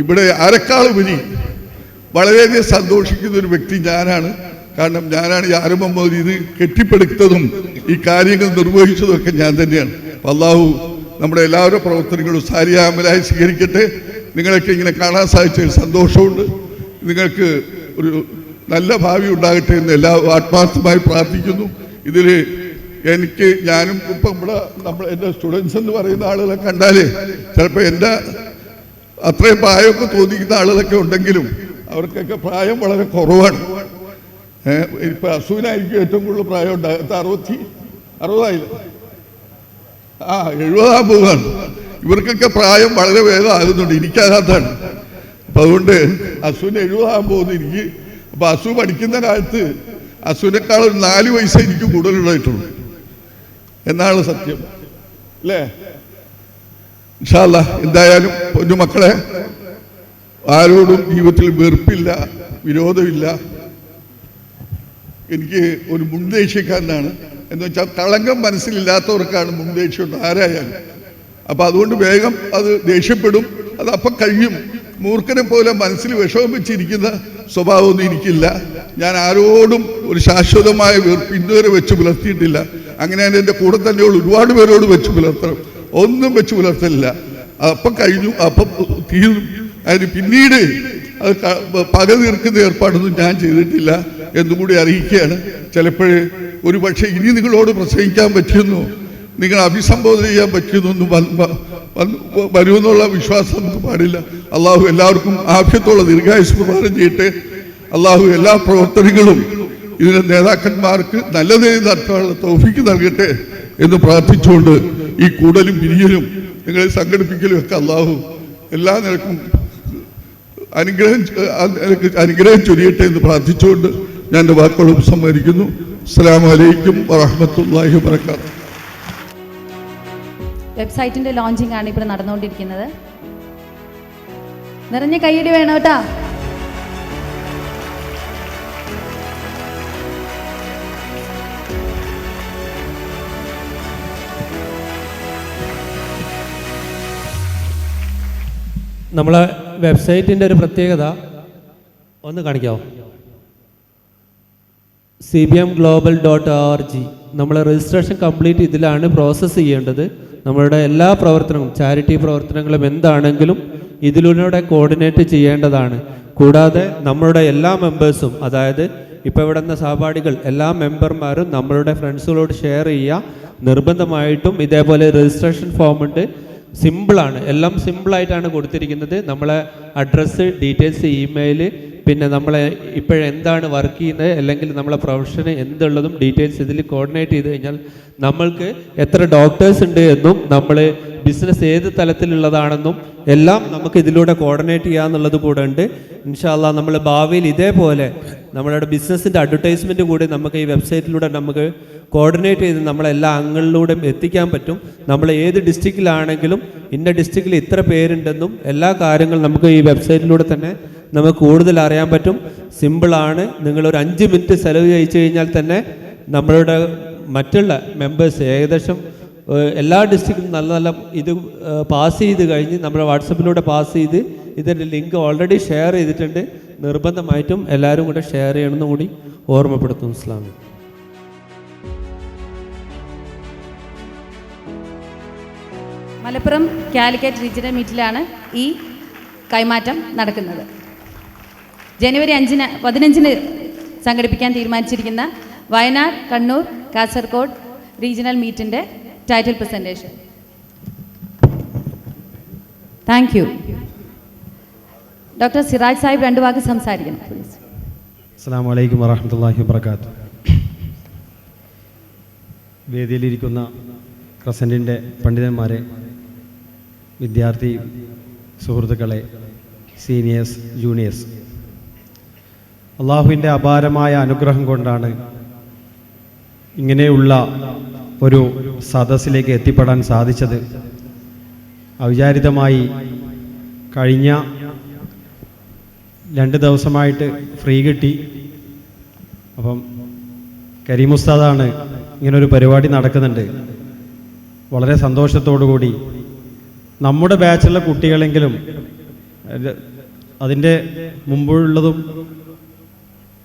ഇവിടെ ആരെക്കാളുപരി വളരെയധികം സന്തോഷിക്കുന്ന ഒരു വ്യക്തി ഞാനാണ്. കാരണം ഞാനാണ് ഈ ആരംഭം മുതൽ ഇത് കെട്ടിപ്പടുത്തതും ഈ കാര്യങ്ങൾ നിർവഹിച്ചതും ഒക്കെ ഞാൻ തന്നെയാണ്. അപ്പം അള്ളാഹു നമ്മുടെ എല്ലാവരുടെ പ്രവർത്തനങ്ങളും സാരിയാമലായി സ്വീകരിക്കട്ടെ. നിങ്ങളൊക്കെ ഇങ്ങനെ കാണാൻ സാധിച്ചതിൽ സന്തോഷമുണ്ട്. നിങ്ങൾക്ക് ഒരു നല്ല ഭാവി ഉണ്ടാകട്ടെ എന്ന് ആത്മാർത്ഥമായി പ്രാർത്ഥിക്കുന്നു. ഇതിൽ ഞാനും ഇപ്പം ഇവിടെ എൻ്റെ സ്റ്റുഡൻസ് എന്ന് പറയുന്ന ആളുകളെ കണ്ടാൽ ചിലപ്പോൾ എൻ്റെ അത്രയും പ്രായമൊക്കെ തോന്നിക്കുന്ന ആളുകളൊക്കെ ഉണ്ടെങ്കിലും അവർക്കൊക്കെ പ്രായം വളരെ കുറവാണ്. ഇപ്പം അസുവിനായിരിക്കും ഏറ്റവും കൂടുതൽ പ്രായം ഉണ്ടാകുന്നത്. 60 70 പോവാണ്. ഇവർക്കൊക്കെ പ്രായം വളരെ വേഗം ആകുന്നുണ്ട്. എനിക്കാകാത്താണ്. അപ്പം അതുകൊണ്ട് അസുവിന് 70 പോകുന്നു എനിക്ക്. അപ്പം അസു പഠിക്കുന്ന കാലത്ത് അസുവിനേക്കാൾ ഒരു 4 വയസ്സേ എനിക്ക് കൂടുതലുണ്ടായിട്ടുള്ളൂ എന്നാണ് സത്യം, അല്ലേ? ഇൻഷാ അല്ലാഹ് എന്തായാലും പൊന്നു മക്കളെ, ആരോടും ജീവിതത്തിൽ വെറുപ്പില്ല, വിരോധമില്ല. എനിക്ക് ഒരു മുൻദേഷ്യക്കാരനാണ് എന്ന് വെച്ചാൽ കളങ്കം മനസ്സിലില്ലാത്തവർക്കാണ് മുൻദേഷ്യം ആരായാലും. അപ്പം അതുകൊണ്ട് വേഗം അത് ദേഷ്യപ്പെടും, അത് അപ്പം കഴിയും. മൂർഖനെ പോലെ മനസ്സിൽ വിഷമം വെച്ചിരിക്കുന്ന സ്വഭാവമൊന്നും എനിക്കില്ല. ഞാൻ ആരോടും ഒരു ശാശ്വതമായ വെറുപ്പ് ഇന്നുവരെ വെച്ച് പുലർത്തിയിട്ടില്ല. അങ്ങനെ എൻ്റെ കൂടെ തന്നെയുള്ള ഒരുപാട് പേരോട് വെച്ച് പുലർത്തണം, ഒന്നും വെച്ച് പുലർത്തലില്ല. അപ്പം കഴിഞ്ഞു, അപ്പം തീരും. അതിന് പിന്നീട് അത് പക തീർക്കുന്ന ഏർപ്പാടൊന്നും ഞാൻ ചെയ്തിട്ടില്ല എന്നും കൂടി അറിയിക്കുകയാണ്. ചിലപ്പോഴേ ഒരു പക്ഷേ ഇനി നിങ്ങളോട് പ്രസംഗിക്കാൻ പറ്റുന്നു, നിങ്ങൾ അഭിസംബോധന ചെയ്യാൻ പറ്റുന്നൊന്നും വരുമെന്നുള്ള വിശ്വാസം നമുക്ക് പാടില്ല. അള്ളാഹു എല്ലാവർക്കും ആഫിയത്തുള്ള ദീർഘായുസ്സ് പ്രദാനം ചെയ്യട്ടെ. അള്ളാഹു എല്ലാ പ്രവർത്തനങ്ങളും ഇതിലെ നേതാക്കന്മാർക്ക് നല്ലതേ നടത്താനുള്ള തൗഫീക്ക് നൽകട്ടെ എന്ന് പ്രാർത്ഥിച്ചുകൊണ്ട് ഈ കൂടലും പിരിയലും നിങ്ങളെ സംഘടിപ്പിക്കലും ഒക്കെ അള്ളാഹു എല്ലാ നിലക്കും അനുഗ്രഹം ചൊരിയട്ടെ എന്ന് പ്രാർത്ഥിച്ചുകൊണ്ട് ഞാൻ എൻ്റെ വാക്കുകൾ ഉപസംഹരിക്കുന്നു. അസ്സലാമു അലൈക്കും വറഹ്മത്തുള്ളാഹി വബറകാതുഹു. വെബ്സൈറ്റിന്റെ ലോഞ്ചിങ് ആണ് ഇപ്പോൾ നടന്നുകൊണ്ടിരിക്കുന്നത്. നിറഞ്ഞ കയ്യടി വേണം കേട്ടോ. നമ്മളെ വെബ്സൈറ്റിൻ്റെ ഒരു പ്രത്യേകത ഒന്ന് കാണിക്കാമോ? cbmglobal.org. നമ്മൾ രജിസ്ട്രേഷൻ കംപ്ലീറ്റ് ഇതിലാണ് പ്രോസസ്സ് ചെയ്യേണ്ടത്. നമ്മളുടെ എല്ലാ പ്രവർത്തനങ്ങളും, ചാരിറ്റി പ്രവർത്തനങ്ങളും എന്താണെങ്കിലും ഇതിലൂടെ കോർഡിനേറ്റ് ചെയ്യേണ്ടതാണ്. കൂടാതെ നമ്മളുടെ എല്ലാ മെമ്പേഴ്സും, അതായത് ഇപ്പോൾ ഇവിടെ നിന്ന് സഹപാഠികൾ എല്ലാ മെമ്പർമാരും നമ്മളുടെ ഫ്രണ്ട്സുകളോട് ഷെയർ ചെയ്യുക നിർബന്ധമായിട്ടും. ഇതേപോലെ രജിസ്ട്രേഷൻ ഫോമുണ്ട്, സിമ്പിളാണ്, എല്ലാം സിമ്പിളായിട്ടാണ് കൊടുത്തിരിക്കുന്നത്. നമ്മളെ അഡ്രസ്സ്, ഡീറ്റെയിൽസ്, ഇമെയിൽ, പിന്നെ നമ്മളെ ഇപ്പോഴെന്താണ് വർക്ക് ചെയ്യുന്നത് അല്ലെങ്കിൽ നമ്മളെ പ്രൊഫഷന് എന്തുള്ളതും ഡീറ്റെയിൽസ് ഇതിൽ കോർഡിനേറ്റ് ചെയ്ത് കഴിഞ്ഞാൽ നമ്മൾക്ക് എത്ര ഡോക്ടേഴ്സ് ഉണ്ട് എന്നും നമ്മൾ ബിസിനസ് ഏത് തലത്തിലുള്ളതാണെന്നും എല്ലാം നമുക്ക് ഇതിലൂടെ കോർഡിനേറ്റ് ചെയ്യാന്നുള്ളത് കൂടെ ഉണ്ട്. ഇൻഷാ അല്ലാഹ് നമ്മൾ ഭാവിയിൽ ഇതേപോലെ നമ്മളുടെ ബിസിനസ്സിൻ്റെ അഡ്വർടൈസ്മെൻറ്റ് കൂടി നമുക്ക് ഈ വെബ്സൈറ്റിലൂടെ നമുക്ക് കോർഡിനേറ്റ് ചെയ്ത് നമ്മളെല്ലാ അംഗങ്ങളിലൂടെയും എത്തിക്കാൻ പറ്റും. നമ്മൾ ഏത് ഡിസ്ട്രിക്റ്റിലാണെങ്കിലും ഇന്ന ഡിസ്ട്രിക്റ്റിൽ ഇത്ര പേരുണ്ടെന്നും എല്ലാ കാര്യങ്ങളും നമുക്ക് ഈ വെബ്സൈറ്റിലൂടെ തന്നെ നമുക്ക് കൂടുതൽ അറിയാൻ പറ്റും. സിമ്പിളാണ്. നിങ്ങളൊരു 5 മിനിറ്റ് സെലവ് ചെയ്യിച്ചു കഴിഞ്ഞാൽ തന്നെ നമ്മളുടെ മറ്റുള്ള മെമ്പേഴ്സ് ഏകദേശം എല്ലാ ഡിസ്ട്രിക്റ്റിലും നല്ല നല്ല ഇത് പാസ് ചെയ്ത് കഴിഞ്ഞ് നമ്മുടെ വാട്സപ്പിലൂടെ പാസ് ചെയ്ത് ഇതിൻ്റെ ലിങ്ക് ഓൾറെഡി ഷെയർ ചെയ്തിട്ടുണ്ട്. നിർബന്ധമായിട്ടും എല്ലാവരും കൂടെ ഷെയർ ചെയ്യണമെന്നും കൂടി ഓർമ്മപ്പെടുത്തുന്നു. ഇസ്ലാമി മലപ്പുറം കാലിക്കറ്റ് റീജിയണൽ മീറ്റിലാണ് ഈ കൈമാറ്റം നടക്കുന്നത്. ജനുവരി 15-ന് സംഘടിപ്പിക്കാൻ തീരുമാനിച്ചിരിക്കുന്ന വയനാട്, കണ്ണൂർ, കാസർഗോഡ് റീജിയണൽ മീറ്റിൻ്റെ title presentation. Thank you. Doctor Siraj സാഹിബ് 2 വാക്ക് സംസാരിക്കണം. അസ്സലാമു അലൈക്കും വറഹ്മത്തുള്ളാഹി വബറകാതുഹു. വേദിയിലിരിക്കുന്ന ക്രസൻറ്റിൻ്റെ പണ്ഡിതന്മാരെ, വിദ്യാർത്ഥി സുഹൃത്തുക്കളെ, സീനിയേഴ്സ്, ജൂനിയേഴ്സ്, അള്ളാഹുവിൻ്റെ അപാരമായ അനുഗ്രഹം കൊണ്ടാണ് ഇങ്ങനെയുള്ള ഒരു സദസ്സിലേക്ക് എത്തിപ്പെടാൻ സാധിച്ചത്. അവിചാരിതമായി കഴിഞ്ഞ 2 ദിവസമായിട്ട് ഫ്രീ കിട്ടി. അപ്പം കരീം ഉസ്താദാണ് ഇങ്ങനൊരു പരിപാടി നടക്കുന്നുണ്ട്, വളരെ സന്തോഷത്തോടു കൂടി നമ്മുടെ ബാച്ചിലുള്ള കുട്ടികളെങ്കിലും അതിൻ്റെ മുമ്പുള്ളതും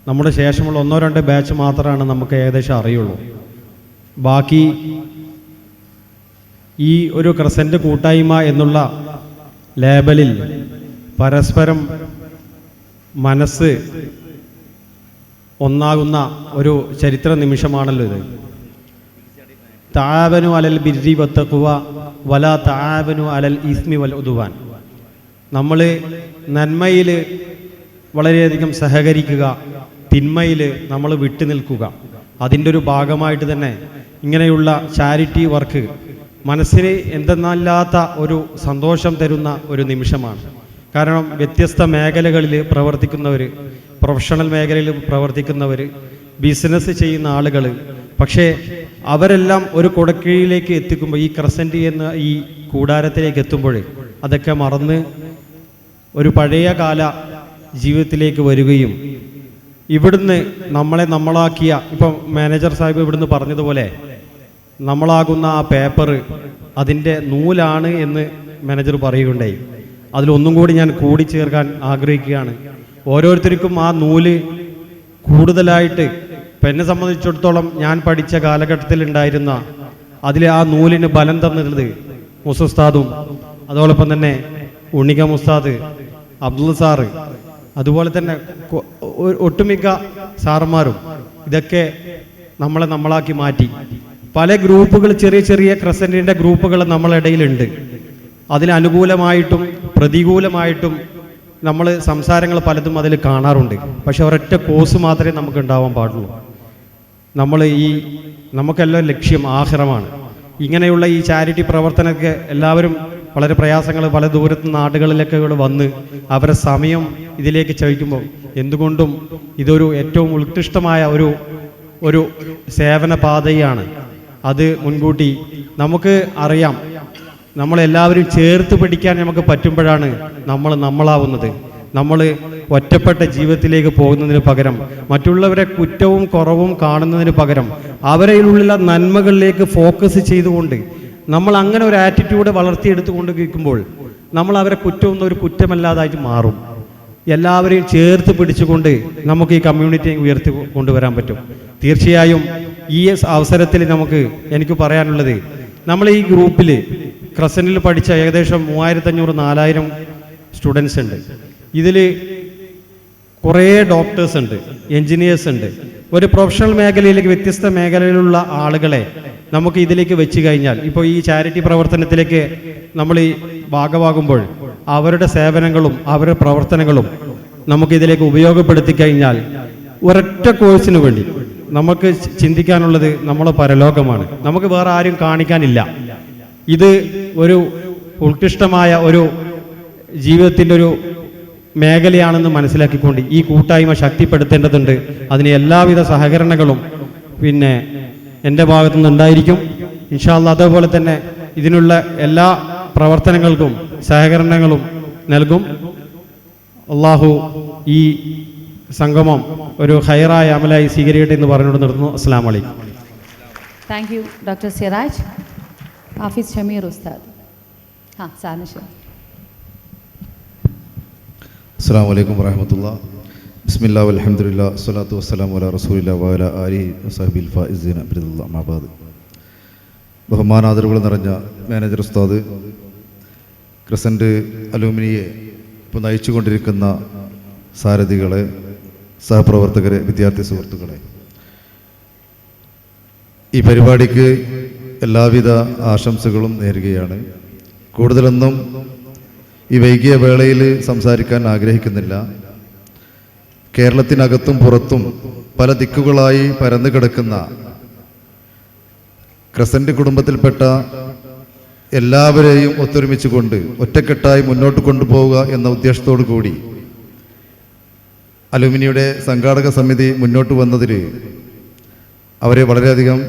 നമ്മുടെ ശേഷമുള്ള 1-2 ബാച്ച് മാത്രമാണ് നമുക്ക് ഏകദേശം അറിയുള്ളൂ. ബാക്കി ഈ ഒരു ക്രസൻറ്റ് കൂട്ടായ്മ എന്നുള്ള ലേബലിൽ പരസ്പരം മനസ്സ് ഒന്നാകുന്ന ഒരു ചരിത്ര നിമിഷമാണല്ലോ ഇത്. തആവനു അലൽ ബിർരി വത്തഖ്വ വലാ തആവനു അലൽ ഇസ്മി വൽ ഉദ്വാൻ. നമ്മൾ നന്മയിൽ വളരെയധികം സഹകരിക്കുക, തിന്മയിൽ നമ്മൾ വിട്ടുനിൽക്കുക. അതിൻ്റെ ഒരു ഭാഗമായിട്ട് തന്നെ ഇങ്ങനെയുള്ള ചാരിറ്റി വർക്ക് മനസ്സിന് എന്തെന്നല്ലാത്ത ഒരു സന്തോഷം തരുന്ന ഒരു നിമിഷമാണ്. കാരണം വ്യത്യസ്ത മേഖലകളിൽ പ്രവർത്തിക്കുന്നവർ, പ്രൊഫഷണൽ മേഖലയിൽ പ്രവർത്തിക്കുന്നവർ, ബിസിനസ് ചെയ്യുന്ന ആളുകൾ, പക്ഷേ അവരെല്ലാം ഒരു കുടക്കീഴിലേക്ക് എത്തിക്കുമ്പോൾ, ഈ ക്രസൻറ്റ് എന്ന ഈ കൂടാരത്തിലേക്ക് എത്തുമ്പോൾ അതൊക്കെ മറന്ന് ഒരു പഴയ കാല ജീവിതത്തിലേക്ക് വരികയും ഇവിടുന്ന് നമ്മളാക്കിയ, ഇപ്പം മാനേജർ സാഹിബ് ഇവിടുന്ന് പറഞ്ഞതുപോലെ നമ്മളാകുന്ന ആ പേപ്പർ അതിൻ്റെ നൂലാണ് എന്ന് മാനേജർ പറയുകയുണ്ടായി. അതിലൊന്നും കൂടി ഞാൻ കൂടിച്ചേർക്കാൻ ആഗ്രഹിക്കുകയാണ്. ഓരോരുത്തർക്കും ആ നൂല് കൂടുതലായിട്ട്, ഇപ്പം എന്നെ സംബന്ധിച്ചിടത്തോളം ഞാൻ പഠിച്ച കാലഘട്ടത്തിൽ ഉണ്ടായിരുന്ന അതിൽ ആ നൂലിന് ബലം തന്നിരുന്നത് മുസ്താദും അതോടൊപ്പം തന്നെ ഉണ്ണിക മുസ്താദ്, അബ്ദുൽ സാറ്, അതുപോലെ തന്നെ ഒട്ടുമിക്ക സാറന്മാരും ഇതൊക്കെ നമ്മളാക്കി മാറ്റി. പല ഗ്രൂപ്പുകൾ, ചെറിയ ചെറിയ ക്രസൻറ്റിൻ്റെ ഗ്രൂപ്പുകൾ നമ്മളിടയിലുണ്ട്. അതിലനുകൂലമായിട്ടും പ്രതികൂലമായിട്ടും നമ്മൾ സംസാരങ്ങൾ പലതും അതിൽ കാണാറുണ്ട്. പക്ഷെ ഒരൊറ്റ കോഴ്സ് മാത്രമേ നമുക്ക് ഉണ്ടാവാൻ പാടുള്ളൂ. നമുക്കെല്ലാം ലക്ഷ്യം ആഖിറമാണ്. ഇങ്ങനെയുള്ള ഈ ചാരിറ്റി പ്രവർത്തനമൊക്കെ എല്ലാവരും വളരെ പ്രയാസങ്ങൾ, പല ദൂരത്ത് നാടുകളിലൊക്കെ ഇവിടെ വന്ന് അവരുടെ സമയം ഇതിലേക്ക് ചവിക്കുമ്പോൾ എന്തുകൊണ്ടും ഇതൊരു ഏറ്റവും ഉത്കൃഷ്ടമായ ഒരു സേവന പാതയാണ്. അത് മുൻകൂട്ടി നമുക്ക് അറിയാം. നമ്മളെല്ലാവരും ചേർത്ത് പിടിക്കാൻ നമുക്ക് പറ്റുമ്പോഴാണ് നമ്മളാവുന്നത്. നമ്മൾ ഒറ്റപ്പെട്ട ജീവിതത്തിലേക്ക് പോകുന്നതിന് പകരം, മറ്റുള്ളവരെ കുറ്റവും കുറവും കാണുന്നതിന് പകരം അവരിലുള്ള നന്മകളിലേക്ക് ഫോക്കസ് ചെയ്തുകൊണ്ട് നമ്മൾ അങ്ങനെ ഒരു ആറ്റിറ്റ്യൂഡ് വളർത്തിയെടുത്തുകൊണ്ടിരിക്കുമ്പോൾ നമ്മൾ അവരെ കുറ്റമൊന്നും ഒരു കുറ്റമല്ലാതായിട്ട് മാറും. എല്ലാവരെയും ചേർത്ത് പിടിച്ചുകൊണ്ട് നമുക്ക് ഈ കമ്മ്യൂണിറ്റിയെ ഉയർത്തി കൊണ്ടുവരാൻ പറ്റും. തീർച്ചയായും ഈ അവസരത്തിൽ എനിക്ക് പറയാനുള്ളത്, നമ്മൾ ഈ ഗ്രൂപ്പിൽ ക്രസൻറ്റിൽ പഠിച്ച ഏകദേശം 3500-4000 സ്റ്റുഡൻസ് ഉണ്ട്. ഇതിൽ കുറേ ഡോക്ടേഴ്സ് ഉണ്ട്, എൻജിനീയേഴ്സ് ഉണ്ട്. ഒരു പ്രൊഫഷണൽ മേഖലയിലേക്ക്, വ്യത്യസ്ത മേഖലയിലുള്ള ആളുകളെ നമുക്ക് ഇതിലേക്ക് വെച്ച് കഴിഞ്ഞാൽ, ഇപ്പോൾ ഈ ചാരിറ്റി പ്രവർത്തനത്തിലേക്ക് നമ്മൾ ഈ ഭാഗമാകുമ്പോൾ അവരുടെ സേവനങ്ങളും അവരുടെ പ്രവർത്തനങ്ങളും നമുക്കിതിലേക്ക് ഉപയോഗപ്പെടുത്തി കഴിഞ്ഞാൽ ഒരൊറ്റ കോഴ്സിന് വേണ്ടി നമുക്ക് ചിന്തിക്കാനുള്ളത് നമ്മളെ പരലോകമാണ്. നമുക്ക് വേറെ ആരും കാണിക്കാനില്ല. ഇത് ഒരു ഉത്കൃഷ്ടമായ ഒരു ജീവിതത്തിൻ്റെ ഒരു മേഖലയാണെന്ന് മനസ്സിലാക്കിക്കൊണ്ട് ഈ കൂട്ടായ്മ ശക്തിപ്പെടുത്തേണ്ടതുണ്ട്. അതിന് എല്ലാവിധ സഹകരണങ്ങളും പിന്നെ എൻ്റെ ഭാഗത്തുനിന്ന് ഉണ്ടായിരിക്കും ഇൻഷാ അല്ലാഹ്. അതേപോലെ തന്നെ ഇതിനുള്ള എല്ലാ പ്രവർത്തനങ്ങൾക്കും സഹകരണങ്ങളും നൽകും. അള്ളാഹു ഈ സംഗമം ഒരു ഹൈറായ അമലായി സ്വീകരിക്കട്ടെ എന്ന് പറഞ്ഞുകൊണ്ട് നിർത്തുന്നു. അസ്സലാമു അലൈക്കും. Thank you doctor Siraj. Hafiz Shameer ഉസ്താദ്. അസ്സലാമു അലൈക്കും വറഹ്മത്തുള്ളാഹി. ബിസ്മില്ലാഹി വൽഹംദുലില്ലാഹി വസ്സലാത്തു വസ്സലാമു അലാ റസൂലില്ലാഹി വഅലാ ആലിഹി വസഹ്ബിൽ ഫായിസീന ബിറളില്ലാഹി അമ്മാ ബഅദ്. ബഹുമാനാദരവുകൾ നിറഞ്ഞ മാനേജർ ഉസ്താദ്, ക്രസൻറ്റ് അലൂമിനിയെ ഇപ്പോൾ നയിച്ചുകൊണ്ടിരിക്കുന്ന സാരഥികളെ, സഹപ്രവർത്തകരെ, വിദ്യാർത്ഥി സുഹൃത്തുക്കളെ, ഈ പരിപാടിക്ക് എല്ലാവിധ ആശംസകളും നേരുകയാണ്. കൂടുതലൊന്നും ഈ വൈകിയ വേളയിൽ സംസാരിക്കാൻ ആഗ്രഹിക്കുന്നില്ല. കേരളത്തിനകത്തും പുറത്തും പല ദിക്കുകളായി പരന്നു കിടക്കുന്ന ക്രസൻറ്റ് കുടുംബത്തിൽപ്പെട്ട എല്ലാവരെയും ഒത്തൊരുമിച്ചുകൊണ്ട് ഒറ്റക്കെട്ടായി മുന്നോട്ട് കൊണ്ടുപോവുക എന്ന ഉദ്ദേശത്തോടു കൂടി അലുമിനിയുടെ സംഘാടക സമിതി മുന്നോട്ട് വന്നതിൽ അവരെ വളരെയധികം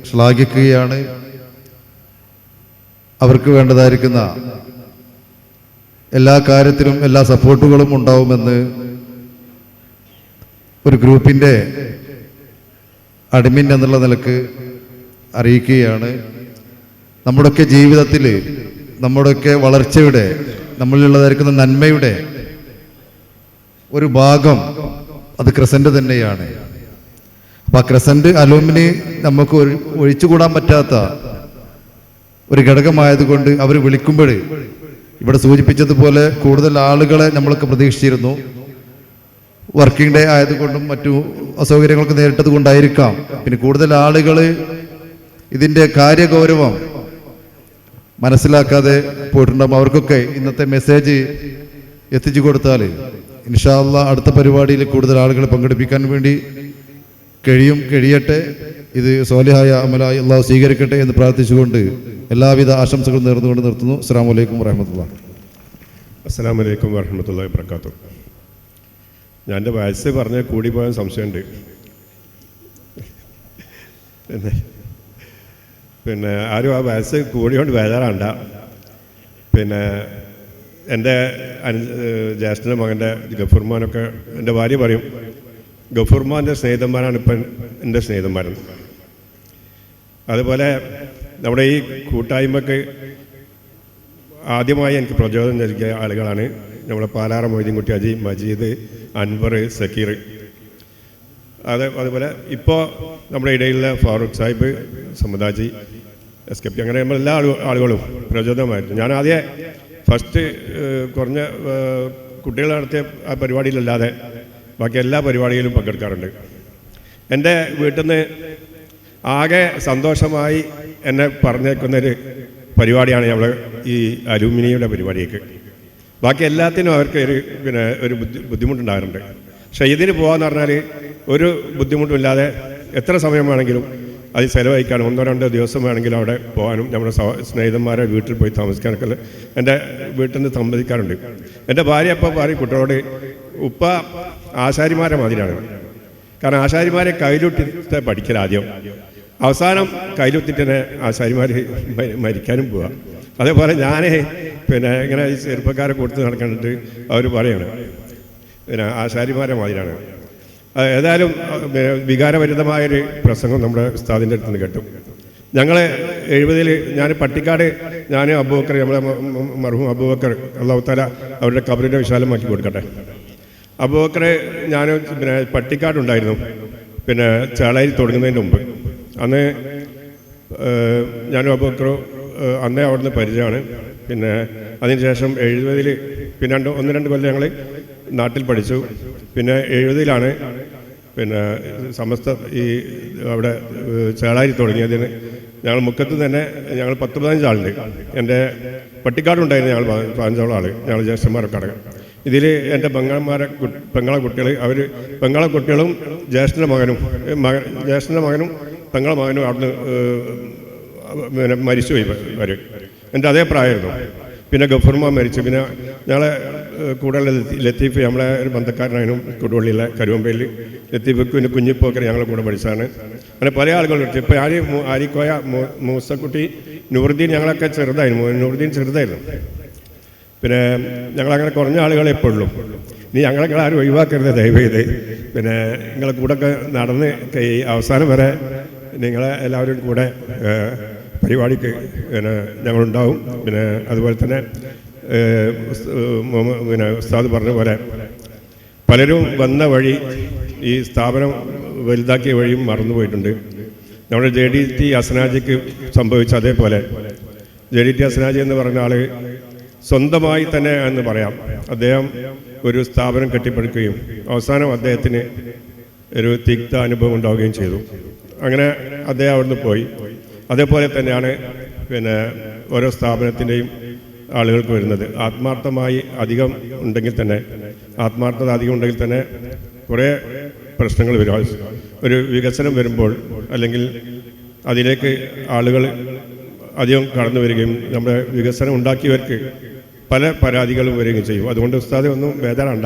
ശ്ലാഘിക്കുകയാണ്. അവർക്ക് വേണ്ടതായിരിക്കുന്ന എല്ലാ കാര്യത്തിലും എല്ലാ സപ്പോർട്ടുകളും ഉണ്ടാവുമെന്ന് ഒരു ഗ്രൂപ്പിൻ്റെ അഡ്മിൻ എന്നുള്ള നിലക്ക് അറിയിക്കുകയാണ്. നമ്മുടെയൊക്കെ ജീവിതത്തിൽ നമ്മുടെയൊക്കെ വളർച്ചയുടെ നമ്മളിലുള്ളതായിരിക്കുന്ന നന്മയുടെ ഒരു ഭാഗം അത് ക്രസൻറ്റ് തന്നെയാണ്. അപ്പോൾ ആ ക്രസൻറ്റ് അലൂമിനി നമുക്ക് ഒഴിച്ചുകൂടാൻ പറ്റാത്ത ഒരു ഘടകമായതുകൊണ്ട് അവർ വിളിക്കുമ്പോൾ ഇവിടെ സൂചിപ്പിച്ചതുപോലെ കൂടുതൽ ആളുകളെ നമ്മളൊക്കെ പ്രതീക്ഷിച്ചിരുന്നു. വർക്കിംഗ് ഡേ ആയതുകൊണ്ടും മറ്റു അസൗകര്യങ്ങളൊക്കെ നേരിട്ടത് കൊണ്ടായിരിക്കാം. പിന്നെ കൂടുതൽ ആളുകൾ ഇതിൻ്റെ കാര്യഗൗരവം മനസ്സിലാക്കാതെ പോയിട്ടുണ്ടാകും. അവർക്കൊക്കെ ഇന്നത്തെ മെസ്സേജ് എത്തിച്ചു കൊടുത്താൽ ഇൻഷാ അല്ലാഹ് അടുത്ത പരിപാടിയിൽ കൂടുതൽ ആളുകളെ പങ്കെടുപ്പിക്കാൻ വേണ്ടി കഴിയട്ടെ. ഇത് സ്വാലിഹായ അമലായി അള്ളാഹു സ്വീകരിക്കട്ടെ എന്ന് പ്രാർത്ഥിച്ചുകൊണ്ട് എല്ലാവിധ ആശംസകളും നേർന്നുകൊണ്ട് നിർത്തുന്നു. അസ്സലാമു അലൈക്കും വറഹ്മത്തുള്ളാഹി. അസ്സലാമു അലൈക്കും വറഹ്മത്തുള്ളാഹി വബറകാതുഹു. ഞാൻ എൻ്റെ വയസ്സ് പറഞ്ഞ് കൂടിപ്പോയാൻ സംശയമുണ്ട്. പിന്നെ ആരും ആ വയസ്സ് കൂടിയോണ്ട് ബേജാറാണ്ട. പിന്നെ എൻ്റെ ജ്യേഷ്ഠൻ്റെ മകൻ്റെ ഗഫൂർമാനൊക്കെ എൻ്റെ ഭാര്യ പറയും ഗഫൂർമാൻ്റെ സ്നേഹിതന്മാരാണ് ഇപ്പം എൻ്റെ സ്നേഹിതന്മാരൻ. അതുപോലെ നമ്മുടെ ഈ കൂട്ടായ്മക്ക് ആദ്യമായി എനിക്ക് പ്രചോദനം നൽകിയ ആളുകളാണ് നമ്മുടെ പാലാറ മൊയ്തീൻകുട്ടി അജി, മജീദ്, അൻവർ, സക്കീർ. അതുപോലെ ഇപ്പോൾ നമ്മുടെ ഇടയിലുള്ള ഫാറൂഖ് സാഹിബ്, സമദാജി, SKP, അങ്ങനെ നമ്മൾ എല്ലാ ആളുകളും പ്രചോദനമായിരുന്നു. ഞാൻ ആദ്യം ഫസ്റ്റ് കുറഞ്ഞ കുട്ടികൾ നടത്തിയ ആ പരിപാടിയിലല്ലാതെ ബാക്കി എല്ലാ പരിപാടിയിലും പങ്കെടുക്കാറുണ്ട്. എൻ്റെ വീട്ടിൽ നിന്ന് ആകെ സന്തോഷമായി എന്നെ പറഞ്ഞേക്കുന്നൊരു പരിപാടിയാണ് നമ്മൾ ഈ അലൂമിനിയുടെ പരിപാടിയൊക്കെ. ബാക്കി എല്ലാത്തിനും അവർക്ക് ഒരു ബുദ്ധിമുട്ടുണ്ടാകാറുണ്ട്. പക്ഷേ ഇതിന് പോകാമെന്ന് പറഞ്ഞാൽ ഒരു ബുദ്ധിമുട്ടുമില്ലാതെ എത്ര സമയം വേണമെങ്കിലും അത് ചിലവഴിക്കാനും 1-2 ദിവസം വേണമെങ്കിലും അവിടെ പോകാനും നമ്മുടെ സ്നേഹിതന്മാരെ വീട്ടിൽ പോയി താമസിക്കാനൊക്കെ എൻ്റെ വീട്ടിൽ നിന്ന് സമ്മതിക്കാറുണ്ട്. എൻ്റെ ഭാര്യ അപ്പോൾ പറയും കുട്ടികളോട്, ഉപ്പ ആശാരിമാരെ മാതിരിയാണ്. കാരണം ആശാരിമാരെ കയ്യിലൊട്ടിട്ട് പഠിക്കൽ ആദ്യം, അവസാനം കയ്യിലൊത്തിട്ട് തന്നെ ആശാരിമാർ മരിക്കാനും പോവുക. അതേപോലെ ഞാൻ ഇങ്ങനെ ഈ ചെറുപ്പക്കാരെ കൊടുത്ത് നടക്കണ്ടിട്ട് അവർ പറയാണ് ആശാരിമാരെ മാതിരിയാണ്. ഏതായാലും വികാരഭരിതമായൊരു പ്രസംഗം നമ്മുടെ ഉസ്താദിൻ്റെ അടുത്ത് നിന്ന് കേട്ടു. ഞങ്ങൾ 70-ൽ ഞാൻ പട്ടിക്കാട്, ഞാൻ അബൂബക്കർ, നമ്മളെ മർഹൂം അബൂബക്കർ അല്ലാഹു തആല അവരുടെ ഖബറിനെ വിശാലമാക്കി കൊടുക്കട്ടെ. അബൂബക്കർ ഞാൻ പട്ടിക്കാടുണ്ടായിരുന്നു. ചേളാരി തുടങ്ങുന്നതിന് മുമ്പ് അന്ന് ഞാനും അബൂബക്കറും അന്നേ അവിടുന്ന് പരിചയമാണ്. അതിനുശേഷം 70-ൽ 1-2 കൊല്ലം ഞങ്ങൾ നാട്ടിൽ പഠിച്ചു. 70-ലാണ് സമസ്ത ഈ അവിടെ ചേളാരി തുടങ്ങിയതിന് ഞങ്ങൾ മുക്കത്ത് തന്നെ ഞങ്ങൾ 10-15 ആളുണ്ട്. എൻ്റെ പട്ടിക്കാടുണ്ടായിരുന്നു ഞങ്ങൾ 15 ആൾ, ഞങ്ങൾ ജ്യേഷ്ഠന്മാരൊക്കെ അടക്കം. ഇതിൽ എൻ്റെ പെങ്ങളെ കുട്ടികൾ, അവർ പെങ്ങളെ കുട്ടികളും ജ്യേഷ്ഠൻ്റെ മകനും പെങ്ങളെ മകനും അവിടുന്ന് മരിച്ചുപോയി. അവർ എൻ്റെ അതേ പ്രായമായിരുന്നു. ഗഫൂർമാൻ മരിച്ചു. ഞങ്ങളെ കൂടെ ലത്തീഫ്, നമ്മളെ ഒരു ബന്ധക്കാരനായിരുന്നു കൊടുവള്ളിയിലെ കരുവമ്പയിൽ. ലത്തീഫ് കുഞ്ഞിപ്പോക്കർ ഞങ്ങളെ കൂടെ പഠിച്ചതാണ്. അങ്ങനെ പല ആളുകളുണ്ട്. ഇപ്പോൾ ആരിക്കോയ, മൂസക്കുട്ടി, നൂറുദ്ദീൻ, ഞങ്ങളൊക്കെ ചെറുതായിരുന്നു. നൂറുദ്ദീൻ ചെറുതായിരുന്നു. ഞങ്ങളങ്ങനെ കുറഞ്ഞ ആളുകളെ എപ്പോഴും. ഇനി ഞങ്ങളെ ആരും ഒഴിവാക്കരുത് ദയവേത്. നിങ്ങളെ കൂടെയൊക്കെ നടന്ന് അവസാനം വരെ നിങ്ങളെ എല്ലാവരും കൂടെ പരിപാടിക്ക് ഞങ്ങളുണ്ടാവും. അതുപോലെ തന്നെ ഉസ്താദ് പറഞ്ഞ പോലെ പലരും വന്ന വഴി, ഈ സ്ഥാപനം വലുതാക്കിയ വഴിയും മറന്നുപോയിട്ടുണ്ട്. നമ്മുടെ JDT അസ്നാജിക്ക് സംഭവിച്ച അതേപോലെ JDT അസ്നാജി എന്ന് പറഞ്ഞ ആൾ സ്വന്തമായി തന്നെ എന്ന് പറയാം, അദ്ദേഹം ഒരു സ്ഥാപനം കെട്ടിപ്പടുക്കുകയും അവസാനം അദ്ദേഹത്തിന് ഒരു തിക്ത അനുഭവം ഉണ്ടാവുകയും ചെയ്തു. അങ്ങനെ അദ്ദേഹം അവിടുന്ന് പോയി. അതേപോലെ തന്നെയാണ് ഓരോ സ്ഥാപനത്തിൻ്റെയും ആളുകൾക്ക് വരുന്നത്. ആത്മാർത്ഥത അധികം ഉണ്ടെങ്കിൽ തന്നെ കുറേ പ്രശ്നങ്ങൾ വരും. ഒരു വികസനം വരുമ്പോൾ അല്ലെങ്കിൽ അതിലേക്ക് ആളുകൾ അധികം കടന്നു വരികയും നമ്മുടെ വികസനം ഉണ്ടാക്കിയവർക്ക് പല പരാതികളും വരികയും ചെയ്യും. അതുകൊണ്ട് ഉസ്താദെ ഒന്നും ബേജാറാണ്ട.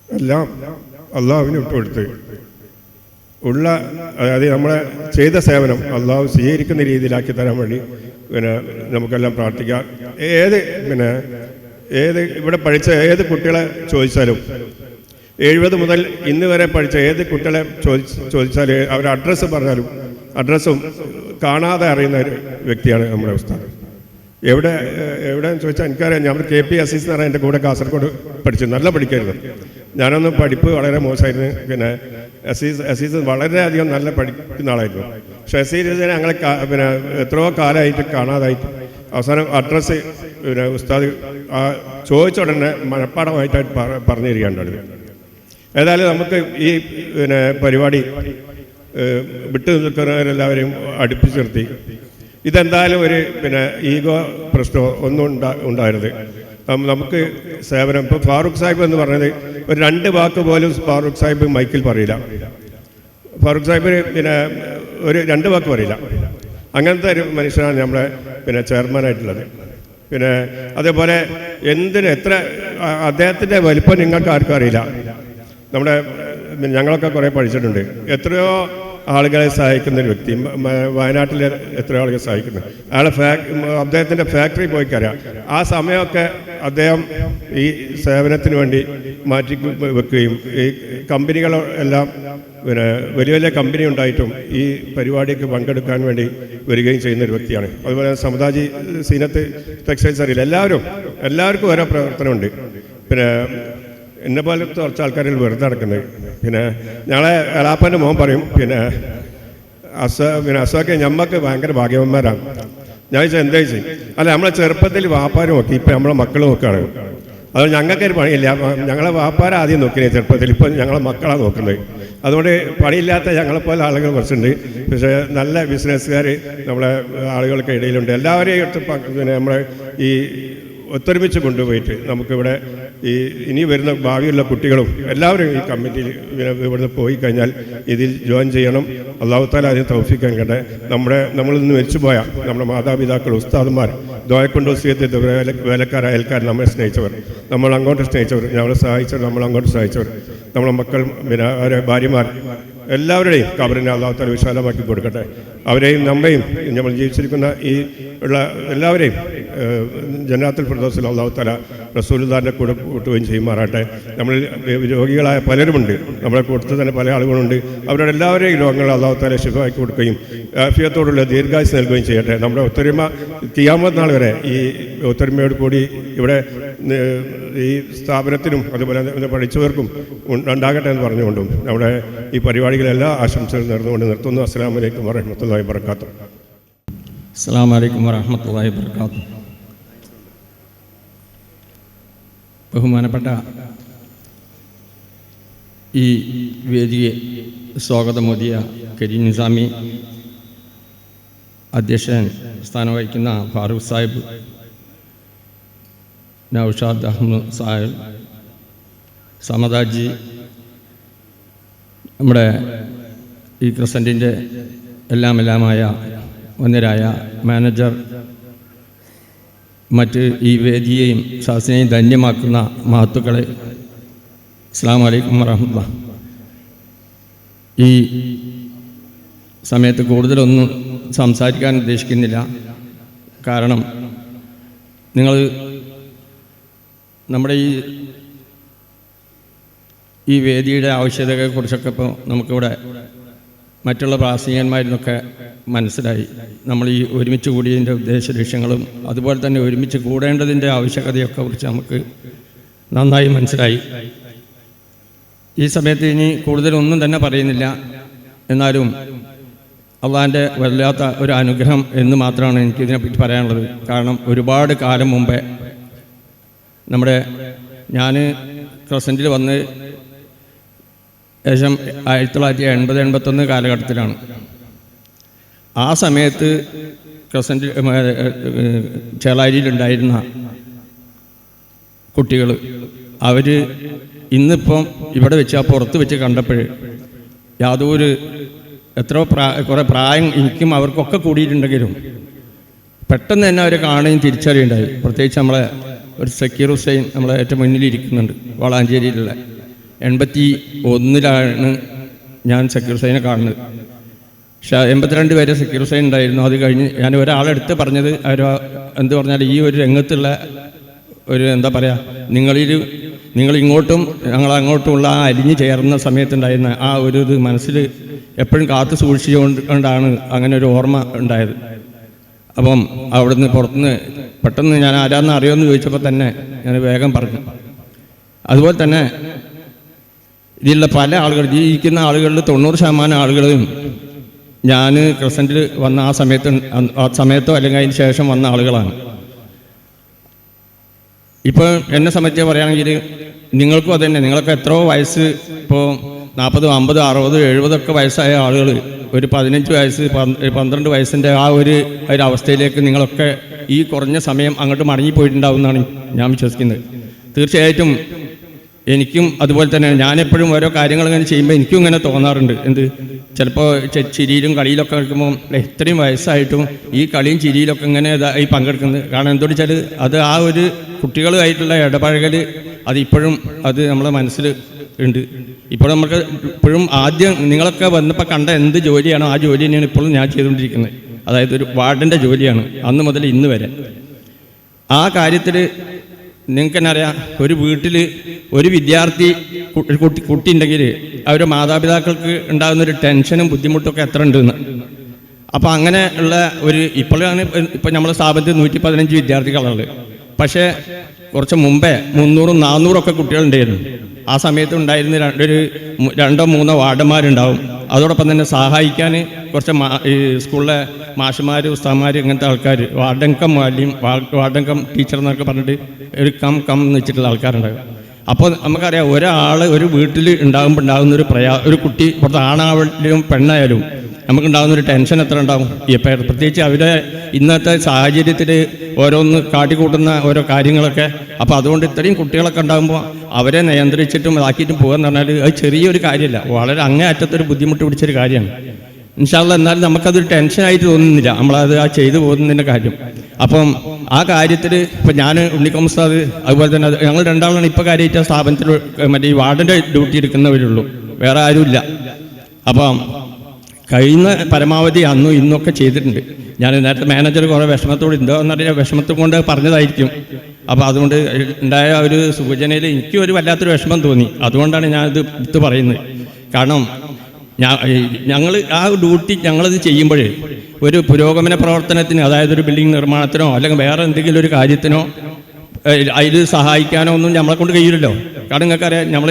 എല്ലാം അള്ളാഹുവിന് വിട്ടുകൊടുത്ത് ഉള്ള, അതായത് നമ്മളെ ചെയ്ത സേവനം അള്ളാഹു സ്വീകരിക്കുന്ന രീതിയിലാക്കി തരാൻ വേണ്ടി നമുക്കെല്ലാം പ്രാർത്ഥിക്കാം. ഏത് ഇവിടെ പഠിച്ച ഏത് കുട്ടികളെ ചോദിച്ചാലും 70 മുതൽ ഇന്ന് വരെ പഠിച്ച ഏത് കുട്ടികളെ ചോദിച്ചാൽ അവർ അഡ്രസ്സ് പറഞ്ഞാലും അഡ്രസ്സും കാണാതെ അറിയുന്ന ഒരു വ്യക്തിയാണ് നമ്മുടെ ഉസ്താദ്. എവിടെയെന്ന് ചോദിച്ചാൽ എനിക്കറിയാം. ഞാൻ KP അസീസ് എന്ന് പറഞ്ഞാൽ എൻ്റെ കൂടെ കാസർഗോഡ് പഠിച്ചു, നല്ല പഠിക്കായിരുന്നു. ഞാനൊന്ന് പഠിപ്പ് വളരെ മോശമായിരുന്നു. പിന്നെ അസീസ് വളരെയധികം നല്ല പഠിക്കുന്ന ആളായിരുന്നു. പക്ഷേ അസീസിനെ ഞങ്ങളെ പിന്നെ എത്രയോ കാലമായിട്ട് കാണാതായിട്ട് അവസാനം അഡ്രസ്സ് പിന്നെ ഉസ്താദ് ചോദിച്ച ഉടനെ മനഃപ്പാടമായിട്ടായിട്ട് പറഞ്ഞു തരികയുണ്ടായിരുന്നു. ഏതായാലും നമുക്ക് ഈ പിന്നെ പരിപാടി വിട്ടു നിൽക്കുന്നവരെല്ലാവരെയും അടുപ്പിച്ച് നിർത്തി. ഇതെന്തായാലും ഒരു പിന്നെ ഈഗോ പ്രശ്നമോ ഒന്നും ഉണ്ടായിരുന്നത്. നമുക്ക് സേവനം ഇപ്പോൾ ഫാറൂഖ് സാഹിബ് എന്ന് പറഞ്ഞത് ഒരു 2 വാക്ക് പോലും ഫാറൂഖ് സാഹിബ് മൈക്കിൽ പറയില്ല. ഫാറൂഖ് സാഹിബിന് പിന്നെ ഒരു 2 വാക്ക് പറയില്ല. അങ്ങനത്തെ ഒരു മനുഷ്യനാണ് നമ്മുടെ പിന്നെ ചെയർമാനായിട്ടുള്ളത്. പിന്നെ അതേപോലെ എത്ര അദ്ദേഹത്തിൻ്റെ വലിപ്പം നിങ്ങൾക്ക് ആർക്കും അറിയില്ല. ഞങ്ങളൊക്കെ കുറേ പഠിച്ചിട്ടുണ്ട്. എത്രയോ ആളുകളെ സഹായിക്കുന്ന ഒരു വ്യക്തി, വയനാട്ടിലെ എത്രയോ ആളുകളെ സഹായിക്കുന്നു. അദ്ദേഹത്തിൻ്റെ ഫാക്ടറി പോയിക്കറിയാം. ആ സമയമൊക്കെ അദ്ദേഹം ഈ സേവനത്തിന് വേണ്ടി മാറ്റി വെക്കുകയും ഈ കമ്പനികളെല്ലാം പിന്നെ വലിയ കമ്പനി ഉണ്ടായിട്ടും ഈ പരിപാടിക്ക് പങ്കെടുക്കാൻ വേണ്ടി വരികയും ചെയ്യുന്ന ഒരു വ്യക്തിയാണ്. അതുപോലെ സമതാജി സീനത്ത് ടെക്സ്റ്റൈൽസ് അറിയില്ല, എല്ലാവർക്കും ഓരോ പ്രവർത്തനമുണ്ട്. പിന്നെ എന്നെ പോലത്തെ കുറച്ച് ആൾക്കാരിൽ വെറുതെ നടക്കുന്നത്. പിന്നെ ഞങ്ങളെ എളാപ്പൻ്റെ മോൻ പറയും പിന്നെ അസോക്കെ ഞമ്മക്ക് ഭയങ്കര ഭാഗ്യവന്മാരാണ്. ഞാൻ ചോദിച്ചാൽ എന്താ ചെയ്യും? അല്ല, നമ്മളെ ചെറുപ്പത്തിൽ വാപ്പാർ നോക്കി, ഇപ്പം നമ്മളെ മക്കൾ നോക്കുകയാണ്. അത് ഞങ്ങൾക്കൊരു പണിയില്ല. ഞങ്ങളെ വാപ്പാരെ ആദ്യം നോക്കിയത് ചെറുപ്പത്തിൽ, ഇപ്പം ഞങ്ങളെ മക്കളാണ് നോക്കുന്നത്. അതുകൊണ്ട് പണിയില്ലാത്ത ഞങ്ങളെപ്പോലെ ആളുകൾ കുറച്ചുണ്ട്. പക്ഷേ നല്ല ബിസിനസ്സുകാർ നമ്മളെ ആളുകൾക്ക് ഇടയിലുണ്ട്. എല്ലാവരെയും പിന്നെ നമ്മളെ ഈ ഒത്തൊരുമിച്ച് കൊണ്ടുപോയിട്ട് നമുക്കിവിടെ ഇനി വരുന്ന ഭാവിയുള്ള കുട്ടികളും എല്ലാവരും ഈ കമ്മിറ്റിയിൽ ഇവിടുന്ന് പോയി കഴിഞ്ഞാൽ ഇതിൽ ജോയിൻ ചെയ്യണം. അല്ലാഹു തആല അതിന് തൗഫീഖ് നൽകട്ടെ. നമ്മളിൽ നിന്ന് മരിച്ചുപോയ നമ്മുടെ മാതാപിതാക്കൾ, ഉസ്താദുമാർ, ദുആ വസിയത്ത് വേലക്കാർ, അയൽക്കാർ, നമ്മെ സ്നേഹിച്ചവർ, നമ്മൾ അങ്ങോട്ട് സ്നേഹിച്ചവർ, ഞങ്ങളെ സഹായിച്ചവർ, നമ്മൾ അങ്ങോട്ട് സഹായിച്ചവർ, നമ്മളെ മക്കൾ, പിന്നെ അവരെ ഭാര്യമാർ, എല്ലാവരുടെയും ഖബറിനെ അല്ലാഹു തആല വിശാലമാക്കി കൊടുക്കട്ടെ. അവരെയും നമ്മയും നമ്മൾ ജീവിച്ചിരിക്കുന്ന ഈ ഉള്ള എല്ലാവരെയും ജന്നാത്തുൽ ഫിർദൗസിൽ അല്ലാഹു തആല റസൂലുള്ളാഹിന്റെ കൂടെ കൂട്ടുകയും ചെയ്യുമാറാട്ടെ. നമ്മൾ രോഗികളായ പലരുമുണ്ട്, നമ്മളെ കൂട്ടത്തിൽ തന്നെ പല ആളുകളുണ്ട്. അവരുടെ എല്ലാവരെയും രോഗങ്ങൾ അല്ലാഹു തആല ശിഫാക്കി കൊടുക്കുകയും ആഫിയത്തോടുള്ള ദീർഘായുസ് നൽകുകയും ചെയ്യട്ടെ. നമ്മുടെ ഒത്തൊരുമ ഖിയാമത്ത് നാൾ വരെ ഈ ഒത്തൊരുമയോട് കൂടി ഇവിടെ ഈ സ്ഥാപനത്തിനും അതുപോലെ പഠിച്ചവർക്കും ഉണ്ടാകട്ടെ എന്ന് പറഞ്ഞുകൊണ്ടും നമ്മുടെ ഈ പരിപാടികളെല്ലാം ആശംസകൾ നേർന്നുകൊണ്ട് നിർത്തുന്നു. അസ്സലാമു അലൈക്കും വറഹ്മത്തുള്ളാഹി വബറകാതുഹു. അസ്സലാമു അലൈക്കും വറഹ്മത്തുള്ളാഹി വബറകാതുഹു. ബഹുമാനപ്പെട്ട ഈ വേദിയെ സ്വാഗതമോദിയ കരീം നിസാമി, അധ്യക്ഷൻ സ്ഥാനം വഹിക്കുന്ന ഫാറൂഖ് സാഹിബ്, നൗഷാദ് അഹമ്മദ് സാഹിബ്, സമതാജി, നമ്മുടെ ഈ ക്രസൻറ്റിൻ്റെ എല്ലാമായ ഒന്നരായ മാനേജർ, മറ്റ് ഈ വേദിയെയും ശാസ്ത്രനെയും ധന്യമാക്കുന്ന മഹത്തുക്കളെ, അസ്സലാമു അലൈക്കും വറഹ്മത്തുള്ളാഹി. ഈ സമയത്ത് കൂടുതലൊന്നും സംസാരിക്കാൻ ഉദ്ദേശിക്കുന്നില്ല. കാരണം നിങ്ങൾ നമ്മുടെ ഈ വേദിയുടെ ആവശ്യകതയെക്കുറിച്ചൊക്കെ ഇപ്പോൾ നമുക്കിവിടെ മറ്റുള്ള പ്രാസംഗികന്മാരിൽ മനസ്സിലായി. നമ്മൾ ഈ ഒരുമിച്ച് കൂടിയതിൻ്റെ ഉദ്ദേശ ലക്ഷ്യങ്ങളും അതുപോലെ തന്നെ ഒരുമിച്ച് കൂടേണ്ടതിൻ്റെ ആവശ്യകതയൊക്കെ കുറിച്ച് നമുക്ക് നന്നായി മനസ്സിലായി. ഈ സമയത്ത് ഇനി കൂടുതലൊന്നും തന്നെ പറയുന്നില്ല. എന്നാലും അള്ളാഹിൻ്റെ വല്ലാത്ത ഒരു അനുഗ്രഹം എന്ന് മാത്രമാണ് എനിക്കിതിനെപ്പറ്റി പറയാനുള്ളത്. കാരണം ഒരുപാട് കാലം മുമ്പേ ഞാൻ ക്രസൻറ്റിൽ വന്ന് ഏകദേശം 1980-81 കാലഘട്ടത്തിലാണ്. ആ സമയത്ത് ക്രസൻറ്റ് ചേളാരിയിലുണ്ടായിരുന്ന കുട്ടികൾ അവർ ഇന്നിപ്പം ഇവിടെ വെച്ച് പുറത്ത് വെച്ച് കണ്ടപ്പോൾ യാതൊരു കുറേ പ്രായം എനിക്കും അവർക്കൊക്കെ കൂടിയിട്ടുണ്ടെങ്കിലും പെട്ടെന്ന് തന്നെ അവരെ കാണുകയും തിരിച്ചറിയുണ്ടായി. പ്രത്യേകിച്ച് നമ്മളെ ഒരു സക്കീർ ഹുസൈൻ നമ്മളെ ഏറ്റവും മുന്നിലിരിക്കുന്നുണ്ട്, വളാഞ്ചേരിയിലുള്ള. 81 ഞാൻ സക്കീർ ഹുസൈനെ കാണുന്നത്. പക്ഷേ 82 വരെ സക്കീർ ഹുസൈൻ ഉണ്ടായിരുന്നു. അത് കഴിഞ്ഞ് ഞാൻ ഒരാളെടുത്ത് പറഞ്ഞത് എന്ത് പറഞ്ഞാൽ ഈ ഒരു രംഗത്തുള്ള ഒരു എന്താ പറയുക, നിങ്ങളിൽ നിങ്ങൾ ഇങ്ങോട്ടും ഞങ്ങൾ അങ്ങോട്ടുമുള്ള ആ അലിഞ്ഞു ചേർന്ന സമയത്തുണ്ടായിരുന്ന ആ ഒരു ഇത് മനസ്സിൽ എപ്പോഴും കാത്തു സൂക്ഷിച്ചുകൊണ്ടാണ് അങ്ങനെ ഒരു ഓർമ്മ ഉണ്ടായത്. അപ്പം അവിടുന്ന് പുറത്തുനിന്ന് പെട്ടെന്ന് ഞാൻ ആരാന്ന് അറിയുമെന്ന് ചോദിച്ചപ്പോൾ തന്നെ ഞാൻ വേഗം പറഞ്ഞു. അതുപോലെ തന്നെ ഇതിലുള്ള പല ആളുകൾ, ജീവിക്കുന്ന ആളുകളിൽ 90% ആളുകളും ഞാൻ ക്രസൻറ്റിൽ വന്ന ആ സമയത്തോ അല്ലെങ്കിൽ അതിന് ശേഷം വന്ന ആളുകളാണ്. ഇപ്പോൾ എന്നെ സംബന്ധിച്ച് പറയുകയാണെങ്കിൽ നിങ്ങൾക്കും അതുതന്നെ, നിങ്ങളൊക്കെ എത്രയോ വയസ്സ്, ഇപ്പോൾ 40, 50, 60, 70 വയസ്സായ ആളുകൾ ഒരു 15 വയസ്സ് 12 വയസ്സിൻ്റെ ആ ഒരു അവസ്ഥയിലേക്ക് നിങ്ങളൊക്കെ ഈ കുറഞ്ഞ സമയം അങ്ങോട്ട് മടങ്ങിപ്പോയിട്ടുണ്ടാവും എന്നാണ് ഞാൻ വിശ്വസിക്കുന്നത്. തീർച്ചയായിട്ടും എനിക്കും അതുപോലെ തന്നെ ഞാനെപ്പോഴും ഓരോ കാര്യങ്ങൾ ഇങ്ങനെ ചെയ്യുമ്പോൾ എനിക്കും ഇങ്ങനെ തോന്നാറുണ്ട്. ചിലപ്പോൾ ചിരിയിലും കളിയിലൊക്കെ കളിക്കുമ്പോൾ ഇത്രയും വയസ്സായിട്ടും ഈ കളിയും ചിരിയിലൊക്കെ ഇങ്ങനെ ഈ പങ്കെടുക്കുന്നത്. കാരണം എന്തുകൊണ്ട് വെച്ചാൽ അത് ആ ഒരു കുട്ടികളുമായിട്ടുള്ള ഇടപഴകൽ അതിപ്പോഴും അത് നമ്മളെ മനസ്സിൽ ഉണ്ട്. ഇപ്പോൾ നമുക്ക് ഇപ്പോഴും ആദ്യം നിങ്ങളൊക്കെ വന്നപ്പോൾ കണ്ട എന്ത് ജോലിയാണോ ആ ജോലി തന്നെയാണ് ഇപ്പോഴും ഞാൻ ചെയ്തുകൊണ്ടിരിക്കുന്നത്. അതായത് ഒരു വാർഡൻ്റെ ജോലിയാണ് അന്ന് മുതൽ ഇന്ന് വരെ. ആ കാര്യത്തിൽ നിങ്ങൾക്ക് തന്നെ അറിയാം, ഒരു വീട്ടിൽ ഒരു വിദ്യാർത്ഥി കുട്ടി ഉണ്ടെങ്കിൽ അവരുടെ മാതാപിതാക്കൾക്ക് ഉണ്ടാകുന്നൊരു ടെൻഷനും ബുദ്ധിമുട്ടൊക്കെ എത്ര ഉണ്ടെന്ന്. അപ്പോൾ അങ്ങനെ ഉള്ള ഒരു ഇപ്പോൾ നമ്മുടെ സ്ഥാപനത്തിൽ 115 വിദ്യാർത്ഥികളുള്ളത്. പക്ഷേ കുറച്ച് മുമ്പേ 300, 400 കുട്ടികളുണ്ടായിരുന്നു. ആ സമയത്ത് ഉണ്ടായിരുന്ന 2-3 വാർഡന്മാരുണ്ടാവും. അതോടൊപ്പം തന്നെ സഹായിക്കാൻ കുറച്ച് സ്കൂളിലെ മാഷുമാർ, ഉസ്താദ്മാർ, ഇങ്ങനത്തെ ആൾക്കാർ, വാർഡൻകം മാലിയും വാർഡൻകം ടീച്ചർ എന്നൊക്കെ പറഞ്ഞിട്ട് ഒരു കം എന്ന് വെച്ചിട്ടുള്ള ആൾക്കാരുണ്ടാകും. അപ്പോൾ നമുക്കറിയാം, ഒരാൾ ഒരു വീട്ടിൽ ഉണ്ടാകുന്നൊരു ഒരു കുട്ടി പുറത്ത് ആണായാലും പെണ്ണായാലും നമുക്കുണ്ടാകുന്നൊരു ടെൻഷൻ എത്ര ഉണ്ടാകും. ഇപ്പം പ്രത്യേകിച്ച് അവരുടെ ഇന്നത്തെ സാഹചര്യത്തിൽ ഓരോന്ന് കാട്ടിക്കൂട്ടുന്ന ഓരോ കാര്യങ്ങളൊക്കെ. അപ്പോൾ അതുകൊണ്ട് ഇത്രയും കുട്ടികളൊക്കെ ഉണ്ടാകുമ്പോൾ അവരെ നിയന്ത്രിച്ചിട്ടും ഇതാക്കിയിട്ടും പോകുകയെന്ന് പറഞ്ഞാൽ അത് ചെറിയൊരു കാര്യമല്ല, വളരെ അങ്ങേയറ്റത്തൊരു ബുദ്ധിമുട്ട് പിടിച്ചൊരു കാര്യമാണ്. ഇൻഷാ അല്ലാഹ് എന്നാലും നമുക്കതൊരു ടെൻഷനായിട്ട് തോന്നുന്നില്ല, നമ്മളത് ആ ചെയ്തു പോകുന്നതിൻ്റെ കാര്യം. അപ്പം ആ കാര്യത്തിൽ ഇപ്പം ഞാൻ ഉണ്ണിക്കോം ഉസ്താദ് അതുപോലെ തന്നെ ഞങ്ങൾ രണ്ടാളാണ് ഇപ്പോൾ കാര്യമായിട്ട് ആ സ്ഥാപനത്തിൽ മറ്റേ ഈ വാർഡിൻ്റെ ഡ്യൂട്ടി എടുക്കുന്നവരുള്ളൂ, വേറെ ആരുമില്ല. അപ്പം കഴിയുന്ന പരമാവധി അന്നും ഇന്നൊക്കെ ചെയ്തിട്ടുണ്ട്. ഞാൻ നേരത്തെ മാനേജർ കുറേ വിഷമത്തോട് എന്തോ എന്നറിയാം വിഷമത്തെ കൊണ്ട് പറഞ്ഞതായിരിക്കും. അപ്പോൾ അതുകൊണ്ട് ഉണ്ടായ ഒരു സൂചനയിൽ എനിക്കും ഒരു വല്ലാത്തൊരു വിഷമം തോന്നി. അതുകൊണ്ടാണ് ഞാനിത് പറയുന്നത്. കാരണം ഞങ്ങൾ ആ ഡ്യൂട്ടി ഞങ്ങളത് ചെയ്യുമ്പോൾ ഒരു പുരോഗമന പ്രവർത്തനത്തിന്, അതായത് ഒരു ബിൽഡിംഗ് നിർമ്മാണത്തിനോ അല്ലെങ്കിൽ വേറെ എന്തെങ്കിലും ഒരു കാര്യത്തിനോ അതിൽ സഹായിക്കാനോ ഒന്നും നമ്മളെ കൊണ്ട് കഴിയില്ലല്ലോ. കാരണം നിങ്ങൾക്കറിയാം, നമ്മൾ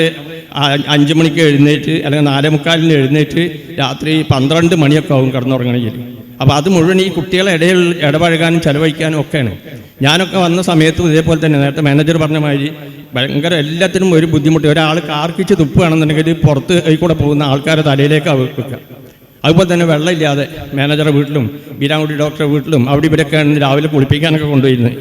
5 മണിക്ക് എഴുന്നേറ്റ് അല്ലെങ്കിൽ 4:45 എഴുന്നേറ്റ് രാത്രി 12 മണിയൊക്കെ ആവും കിടന്നുറങ്ങണമെങ്കിൽ. അപ്പോൾ അത് മുഴുവൻ ഈ കുട്ടികളെ ഇടപഴകാനും ചെലവഴിക്കാനും ഒക്കെയാണ്. ഞാനൊക്കെ വന്ന സമയത്തും ഇതേപോലെ തന്നെ നേരത്തെ മാനേജർ പറഞ്ഞ മാതിരി ഭയങ്കര എല്ലാത്തിനും ഒരു ബുദ്ധിമുട്ട്. ഒരാൾ കാർക്കിച്ച് തുപ്പുകയാണെന്നുണ്ടെങ്കിൽ പുറത്ത് കൂടെ പോകുന്ന ആൾക്കാരുടെ തലയിലേക്ക് വെക്കുക. അതുപോലെ തന്നെ വെള്ളമില്ലാതെ മാനേജറുടെ വീട്ടിലും ബീരാങ്കുടി ഡോക്ടറുടെ വീട്ടിലും അവിടെ ഇവരൊക്കെയാണ് രാവിലെ കുളിപ്പിക്കാനൊക്കെ കൊണ്ടുപോയിരുന്നത്.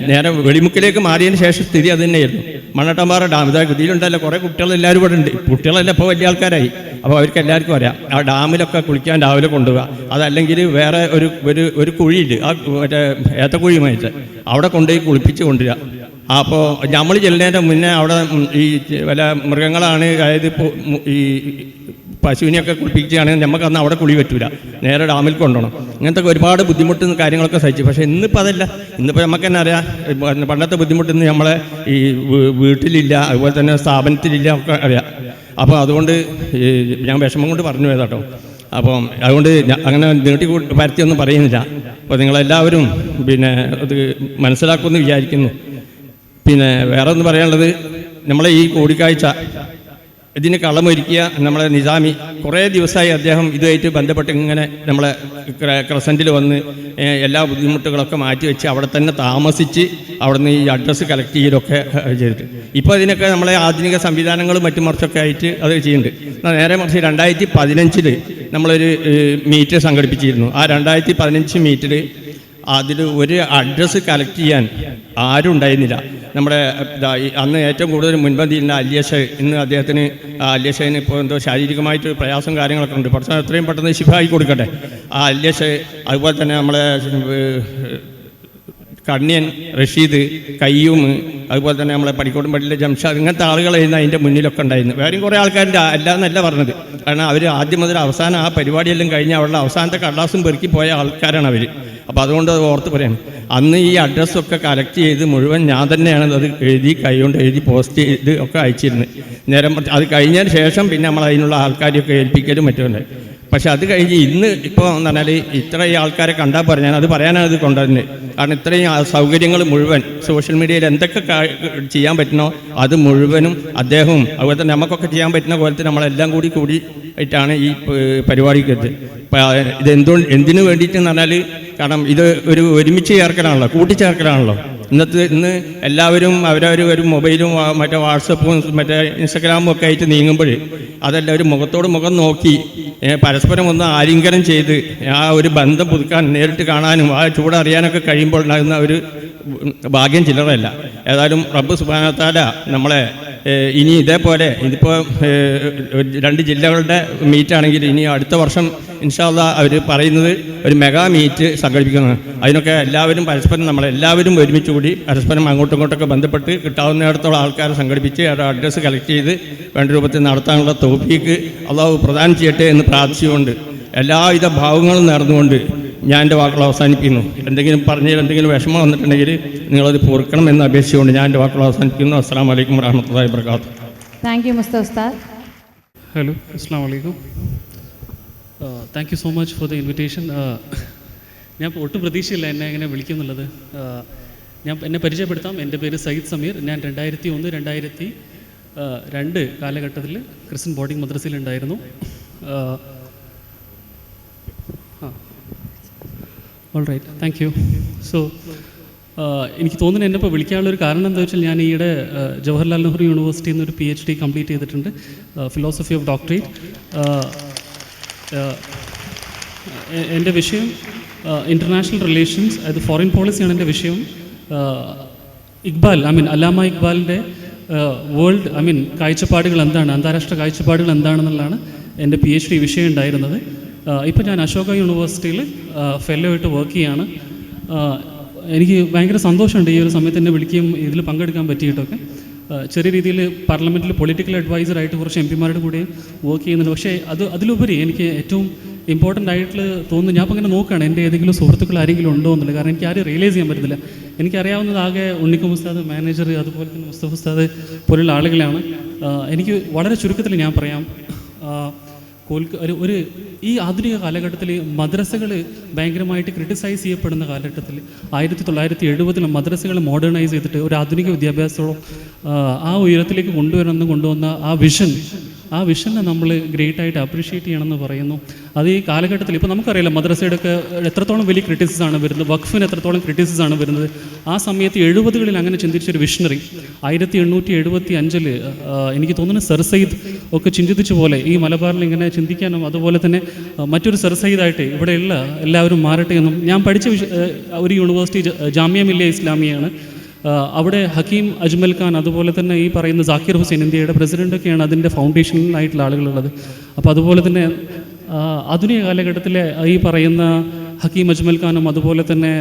നേരെ വെളിമുക്കിലേക്ക് മാറിയതിന് ശേഷം സ്ഥിതി അത് തന്നെയായിരുന്നു. മണ്ണട്ടമ്പാറ ഡാം, ഇതാ ഇതിലുണ്ടല്ലോ കുറേ കുട്ടികളെല്ലാവരും ഇവിടെ ഉണ്ട്. കുട്ടികളെല്ലാം ഇപ്പോൾ വലിയ ആൾക്കാരായി. അപ്പോൾ അവർക്ക് എല്ലാവർക്കും അറിയാം, ആ ഡാമിലൊക്കെ കുളിക്കാൻ രാവിലെ കൊണ്ടുപോവുക. അതല്ലെങ്കിൽ വേറെ ഒരു കുഴിയില്ല, ആ മറ്റേ ഏത്തക്കുഴിയുമായിട്ട് അവിടെ കൊണ്ടുപോയി കുളിപ്പിച്ച് കൊണ്ടുവരിക. അപ്പോൾ നമ്മൾ ചെല്ലുന്നതിൻ്റെ മുന്നേ അവിടെ ഈ വല്ല മൃഗങ്ങളാണ്, അതായത് ഇപ്പോൾ ഈ പശുവിനെയൊക്കെ കുളിപ്പിക്കുകയാണെങ്കിൽ നമുക്കന്ന് അവിടെ കുളി പറ്റൂല, നേരെ ഡാമിൽ കൊണ്ടുപോകണം. ഇങ്ങനത്തെ ഒരുപാട് ബുദ്ധിമുട്ടും കാര്യങ്ങളൊക്കെ സഹിച്ചു. പക്ഷേ ഇന്നിപ്പോൾ അതല്ല. ഇന്നിപ്പോൾ നമുക്ക് തന്നെ അറിയാം, പണ്ടത്തെ ബുദ്ധിമുട്ട് ഇന്ന് നമ്മളെ ഈ വീട്ടിലില്ല, അതുപോലെ തന്നെ സ്ഥാപനത്തിലില്ല ഒക്കെ അറിയാം. അപ്പോൾ അതുകൊണ്ട് ഞാൻ വിഷമം കൊണ്ട് പറഞ്ഞു പോയതാട്ടോ. അപ്പം അതുകൊണ്ട് അങ്ങനെ നീട്ടി പരത്തിയൊന്നും പറയുന്നില്ല. അപ്പോൾ നിങ്ങളെല്ലാവരും അത് മനസ്സിലാക്കുമെന്ന് വിചാരിക്കുന്നു. പിന്നെ വേറെ ഒന്ന് പറയാനുള്ളത്, നമ്മളെ ഈ കൂടിക്കാഴ്ച ഇതിന് കളമൊരുക്കിയ നമ്മളെ നിസാമി കുറേ ദിവസമായി അദ്ദേഹം ഇതുമായിട്ട് ബന്ധപ്പെട്ട് ഇങ്ങനെ നമ്മളെ ക്രസൻറ്റിൽ വന്ന് എല്ലാ ബുദ്ധിമുട്ടുകളൊക്കെ മാറ്റിവെച്ച് അവിടെ തന്നെ താമസിച്ച് അവിടെ നിന്ന് ഈ അഡ്രസ്സ് കളക്ട് ചെയ്യലൊക്കെ ചെയ്തിട്ട് ഇപ്പോൾ അതിനൊക്കെ നമ്മളെ ആധുനിക സംവിധാനങ്ങളും മറ്റും മറിച്ചൊക്കെ ആയിട്ട് അത് ചെയ്യുന്നുണ്ട്. നേരെ മറിച്ച് 2015 നമ്മളൊരു മീറ്റ് സംഘടിപ്പിച്ചിരുന്നു. ആ 2015 മീറ്റിൽ അതിൽ ഒരു അഡ്രസ്സ് കളക്ട് ചെയ്യാൻ ആരും ഉണ്ടായിരുന്നില്ല. നമ്മുടെ അന്ന് ഏറ്റവും കൂടുതൽ മുൻപന്തിയിരുന്ന അല്യഷ്, ഇന്ന് അദ്ദേഹത്തിന് അല്യഷന് ഇപ്പോൾ എന്തോ ശാരീരികമായിട്ട് പ്രയാസം കാര്യങ്ങളൊക്കെ ഉണ്ട്. പക്ഷേ എത്രയും പെട്ടെന്ന് ശിഫായി കൊടുക്കട്ടെ. ആ അല്യഷ്, അതുപോലെ തന്നെ നമ്മളെ കണ്യൻ റഷീദ്, കയ്യൂം, അതുപോലെ തന്നെ നമ്മളെ പടിക്കോട്ടും പള്ളിയിലെ ജംഷാദ്, ഇങ്ങനത്തെ ആളുകളായിരുന്നു അതിൻ്റെ മുന്നിലൊക്കെ ഉണ്ടായിരുന്നു. വേറെയും കുറേ ആൾക്കാരുടെ അല്ലാന്നല്ല പറഞ്ഞത്. കാരണം അവർ ആദ്യം മുതൽ അവസാനം ആ പരിപാടിയെല്ലാം കഴിഞ്ഞ് അവരുടെ അവസാനത്തെ കടലാസും പെറുക്കി പോയ ആൾക്കാരാണ് അവർ. അപ്പോൾ അതുകൊണ്ട് അത് ഓർത്ത് പറയാണ്. അന്ന് ഈ അഡ്രസ്സൊക്കെ കളക്ട് ചെയ്ത് മുഴുവൻ ഞാൻ തന്നെയാണ് അത് എഴുതി കൈകൊണ്ട് എഴുതി പോസ്റ്റ് ചെയ്ത് ഒക്കെ അയച്ചിരുന്നത്. നേരം അത് കഴിഞ്ഞതിന് ശേഷം പിന്നെ നമ്മൾ അതിനുള്ള ആൾക്കാരെയൊക്കെ ഏൽപ്പിക്കലും മറ്റുമുണ്ട്. പക്ഷെ അത് കഴിഞ്ഞ് ഇന്ന് ഇപ്പോൾ എന്ന് പറഞ്ഞാൽ ഇത്രയും ആൾക്കാരെ കണ്ടാൽ പറഞ്ഞാൽ അത് പറയാനാണ് ഇത് കൊണ്ടുവരുന്നത്. കാരണം ഇത്രയും സൗകര്യങ്ങൾ മുഴുവൻ സോഷ്യൽ മീഡിയയിൽ എന്തൊക്കെ ചെയ്യാൻ പറ്റണോ അത് മുഴുവനും അദ്ദേഹവും അതുപോലെ തന്നെ നമുക്കൊക്കെ ചെയ്യാൻ പറ്റുന്ന പോലത്തെ നമ്മളെല്ലാം കൂടിയിട്ടാണ് ഈ പരിപാടിക്ക് ഇത് എന്തിനു വേണ്ടിയിട്ടെന്ന് പറഞ്ഞാൽ കാരണം ഇത് ഒരുമിച്ച് ചേർക്കലാണല്ലോ, കൂട്ടിച്ചേർക്കലാണല്ലോ. ഇന്ന് എല്ലാവരും ഒരു മൊബൈലും മറ്റേ വാട്സപ്പും മറ്റേ ഇൻസ്റ്റഗ്രാമും ഒക്കെ ആയിട്ട് നീങ്ങുമ്പോൾ അതെല്ലാം ഒരു മുഖത്തോട് മുഖം നോക്കി പരസ്പരം ഒന്ന് ആലിംഗനം ചെയ്ത് ആ ഒരു ബന്ധം പുതുക്കാൻ നേരിട്ട് കാണാനും ആ ചൂടറിയാനൊക്കെ കഴിയുമ്പോൾ ഉണ്ടാകുന്ന ഒരു ഭാഗ്യം ചില്ലറല്ല. ഏതായാലും റബ്ബ് സുബ്ഹാനഹു വ തആല നമ്മളെ ഇനി ഇതേപോലെ ഇതിപ്പോൾ 2 ജില്ലകളുടെ മീറ്റാണെങ്കിൽ ഇനി അടുത്ത വർഷം ഇൻഷാ അല്ലാഹ് അവർ പറയുന്നത് ഒരു മെഗാ മീറ്റ് സംഘടിപ്പിക്കുന്നത്. അതിനൊക്കെ എല്ലാവരും പരസ്പരം നമ്മളെല്ലാവരും ഒരുമിച്ച് കൂടി പരസ്പരം അങ്ങോട്ടും ഇങ്ങോട്ടൊക്കെ ബന്ധപ്പെട്ട് കിട്ടാവുന്നിടത്തോളം ആൾക്കാരെ സംഘടിപ്പിച്ച് അവരുടെ അഡ്രസ്സ് കളക്ട് ചെയ്ത് വേണ്ട രൂപത്തിൽ നടത്താനുള്ള തൗഫീക്ക് അള്ളാഹു പ്രദാനം ചെയ്യട്ടെ എന്ന് പ്രാർത്ഥിച്ചുകൊണ്ട് എല്ലാവിധ ഭാവങ്ങളും നേർന്നുകൊണ്ട് ഞാൻ എൻ്റെ വാക്കുകൾ അവസാനിപ്പിക്കുന്നു. എന്തെങ്കിലും പറഞ്ഞതിൽ എന്തെങ്കിലും വിഷമം വന്നിട്ടുണ്ടെങ്കിൽ നിങ്ങളത് പൊറുക്കണം എന്ന് അപേക്ഷിച്ചുകൊണ്ട് ഞാൻ എൻ്റെ വാക്കുകൾ അവസാനിപ്പിക്കുന്നു. അസ്സലാമു അലൈക്കും വറഹ്മത്തുള്ളാഹി വബറകാതുഹു. താങ്ക് യു മുസ്തഫ ഉസ്താദ്. ഹലോ, അസ്സലാമു അലൈക്കും. Thank you so much for the invitation. ഞാൻ ഒട്ടും പ്രതീക്ഷയില്ല എന്നെ എങ്ങനെ വിളിക്കുന്നുള്ളത്. എന്നെ പരിചയപ്പെടുത്താം. എൻ്റെ പേര് സയ്യിദ് സമീർ. ഞാൻ 2001-2002 കാലഘട്ടത്തിൽ ക്രിസ്ത്യൻ ബോർഡിംഗ് മദ്രസയിലുണ്ടായിരുന്നു. All right, thank you. So എനിക്ക് തോന്നുന്നു എന്നെ ഇപ്പോൾ വിളിക്കാനുള്ളൊരു കാരണം എന്താ വെച്ചാൽ ഞാൻ ഈയിടെ ജവഹർലാൽ നെഹ്റു യൂണിവേഴ്സിറ്റിയിൽ നിന്ന് ഒരു PhD കംപ്ലീറ്റ് ചെയ്തിട്ടുണ്ട്, ഫിലോസഫി ഓഫ് ഡോക്ടറേറ്റ്. എൻ്റെ വിഷയം ഇൻ്റർനാഷണൽ റിലേഷൻസ്, അത് ഫോറിൻ പോളിസിയാണ് എൻ്റെ വിഷയം. അല്ലാമ ഇക്ബാലിൻ്റെ വേൾഡ് കാഴ്ചപ്പാടുകൾ എന്താണ്, അന്താരാഷ്ട്ര കാഴ്ചപ്പാടുകൾ എന്താണെന്നുള്ളതാണ് എൻ്റെ PhD വിഷയം ഉണ്ടായിരുന്നത്. ഇപ്പോൾ ഞാൻ അശോക യൂണിവേഴ്സിറ്റിയിൽ ഫെല്ലോ ആയിട്ട് വർക്ക് ചെയ്യാണ്. എനിക്ക് ഭയങ്കര സന്തോഷമുണ്ട് ഈ ഒരു സമയത്ത് എന്നെ വിളിക്കുകയും ഇതിൽ പങ്കെടുക്കാൻ പറ്റിയിട്ടൊക്കെ. ചെറിയ രീതിയിൽ പാർലമെൻറ്റിൽ പൊളിറ്റിക്കൽ അഡ്വൈസറായിട്ട് കുറച്ച് MP-മാരുടെ കൂടെ വർക്ക് ചെയ്യുന്നുണ്ട്. പക്ഷേ അതിലുപരി എനിക്ക് ഏറ്റവും ഇമ്പോർട്ടൻ്റ് ആയിട്ട് തോന്നുന്നു, ഞാൻ അപ്പോൾ ഇങ്ങനെ നോക്കുകയാണ് എൻ്റെ ഏതെങ്കിലും സുഹൃത്തുക്കൾ ആരെങ്കിലും ഉണ്ടോ എന്നുള്ളത്. കാരണം എനിക്ക് ആരും റിയലൈസ് ചെയ്യാൻ പറ്റത്തില്ല. എനിക്കറിയാവുന്നത് ആകെ ഉണ്ണിക്കും ഉസ്താദ്, മാനേജർ, അതുപോലെ തന്നെ മുസ്തഫ ഉസ്താദ് പോലുള്ള ആളുകളാണ്. എനിക്ക് വളരെ ചുരുക്കത്തിൽ ഞാൻ പറയാം, ഈ ആധുനിക കാലഘട്ടത്തിൽ മദ്രസകൾ ഭയങ്കരമായിട്ട് ക്രിട്ടിസൈസ് ചെയ്യപ്പെടുന്ന കാലഘട്ടത്തിൽ 1970 മദ്രസകൾ മോഡേണൈസ് ചെയ്തിട്ട് ഒരു ആധുനിക വിദ്യാഭ്യാസത്തോളം ആ ഉയരത്തിലേക്ക് കൊണ്ടുവന്ന ആ വിഷനെ നമ്മൾ ഗ്രേറ്റായിട്ട് അപ്രീഷിയേറ്റ് ചെയ്യണമെന്ന് പറയുന്നു. അത് ഈ കാലഘട്ടത്തിൽ ഇപ്പോൾ നമുക്കറിയില്ല മദ്രസയുടെ ഒക്കെ എത്രത്തോളം വലിയ ക്രിറ്റിസിസാണ് വരുന്നത്, വഖഫിന് എത്രത്തോളം ക്രിറ്റിസിസാണ് വരുന്നത്. ആ സമയത്ത് 70കളിൽ അങ്ങനെ ചിന്തിച്ചൊരു വിഷണറി 1875 എനിക്ക് തോന്നുന്നു സർ സയ്യിദ് ഒക്കെ ചിന്തിച്ച പോലെ ഈ മലബാറിൽ ഇങ്ങനെ ചിന്തിക്കാനും അതുപോലെ തന്നെ മറ്റൊരു സർ സയ്യിദായിട്ട് ഇവിടെയുള്ള എല്ലാവരും മാറട്ടെ എന്നും. ഞാൻ പഠിച്ച ഒരു യൂണിവേഴ്സിറ്റി ജാമിയ മില്ലിയ ഇസ്ലാമിയാണ്. അവിടെ ഹക്കീം അജ്മൽ ഖാൻ, അതുപോലെ തന്നെ ഈ പറയുന്ന സാക്കിർ ഹുസൈൻ, ഇന്ത്യയുടെ പ്രസിഡൻ്റൊക്കെയാണ് അതിൻ്റെ ഫൗണ്ടേഷനിലായിട്ടുള്ള ആളുകളുള്ളത്. അപ്പോൾ അതുപോലെ തന്നെ ആധുനിക കാലഘട്ടത്തിലെ ഈ പറയുന്ന ഹക്കീം അജ്മൽ ഖാനും അതുപോലെ തന്നെ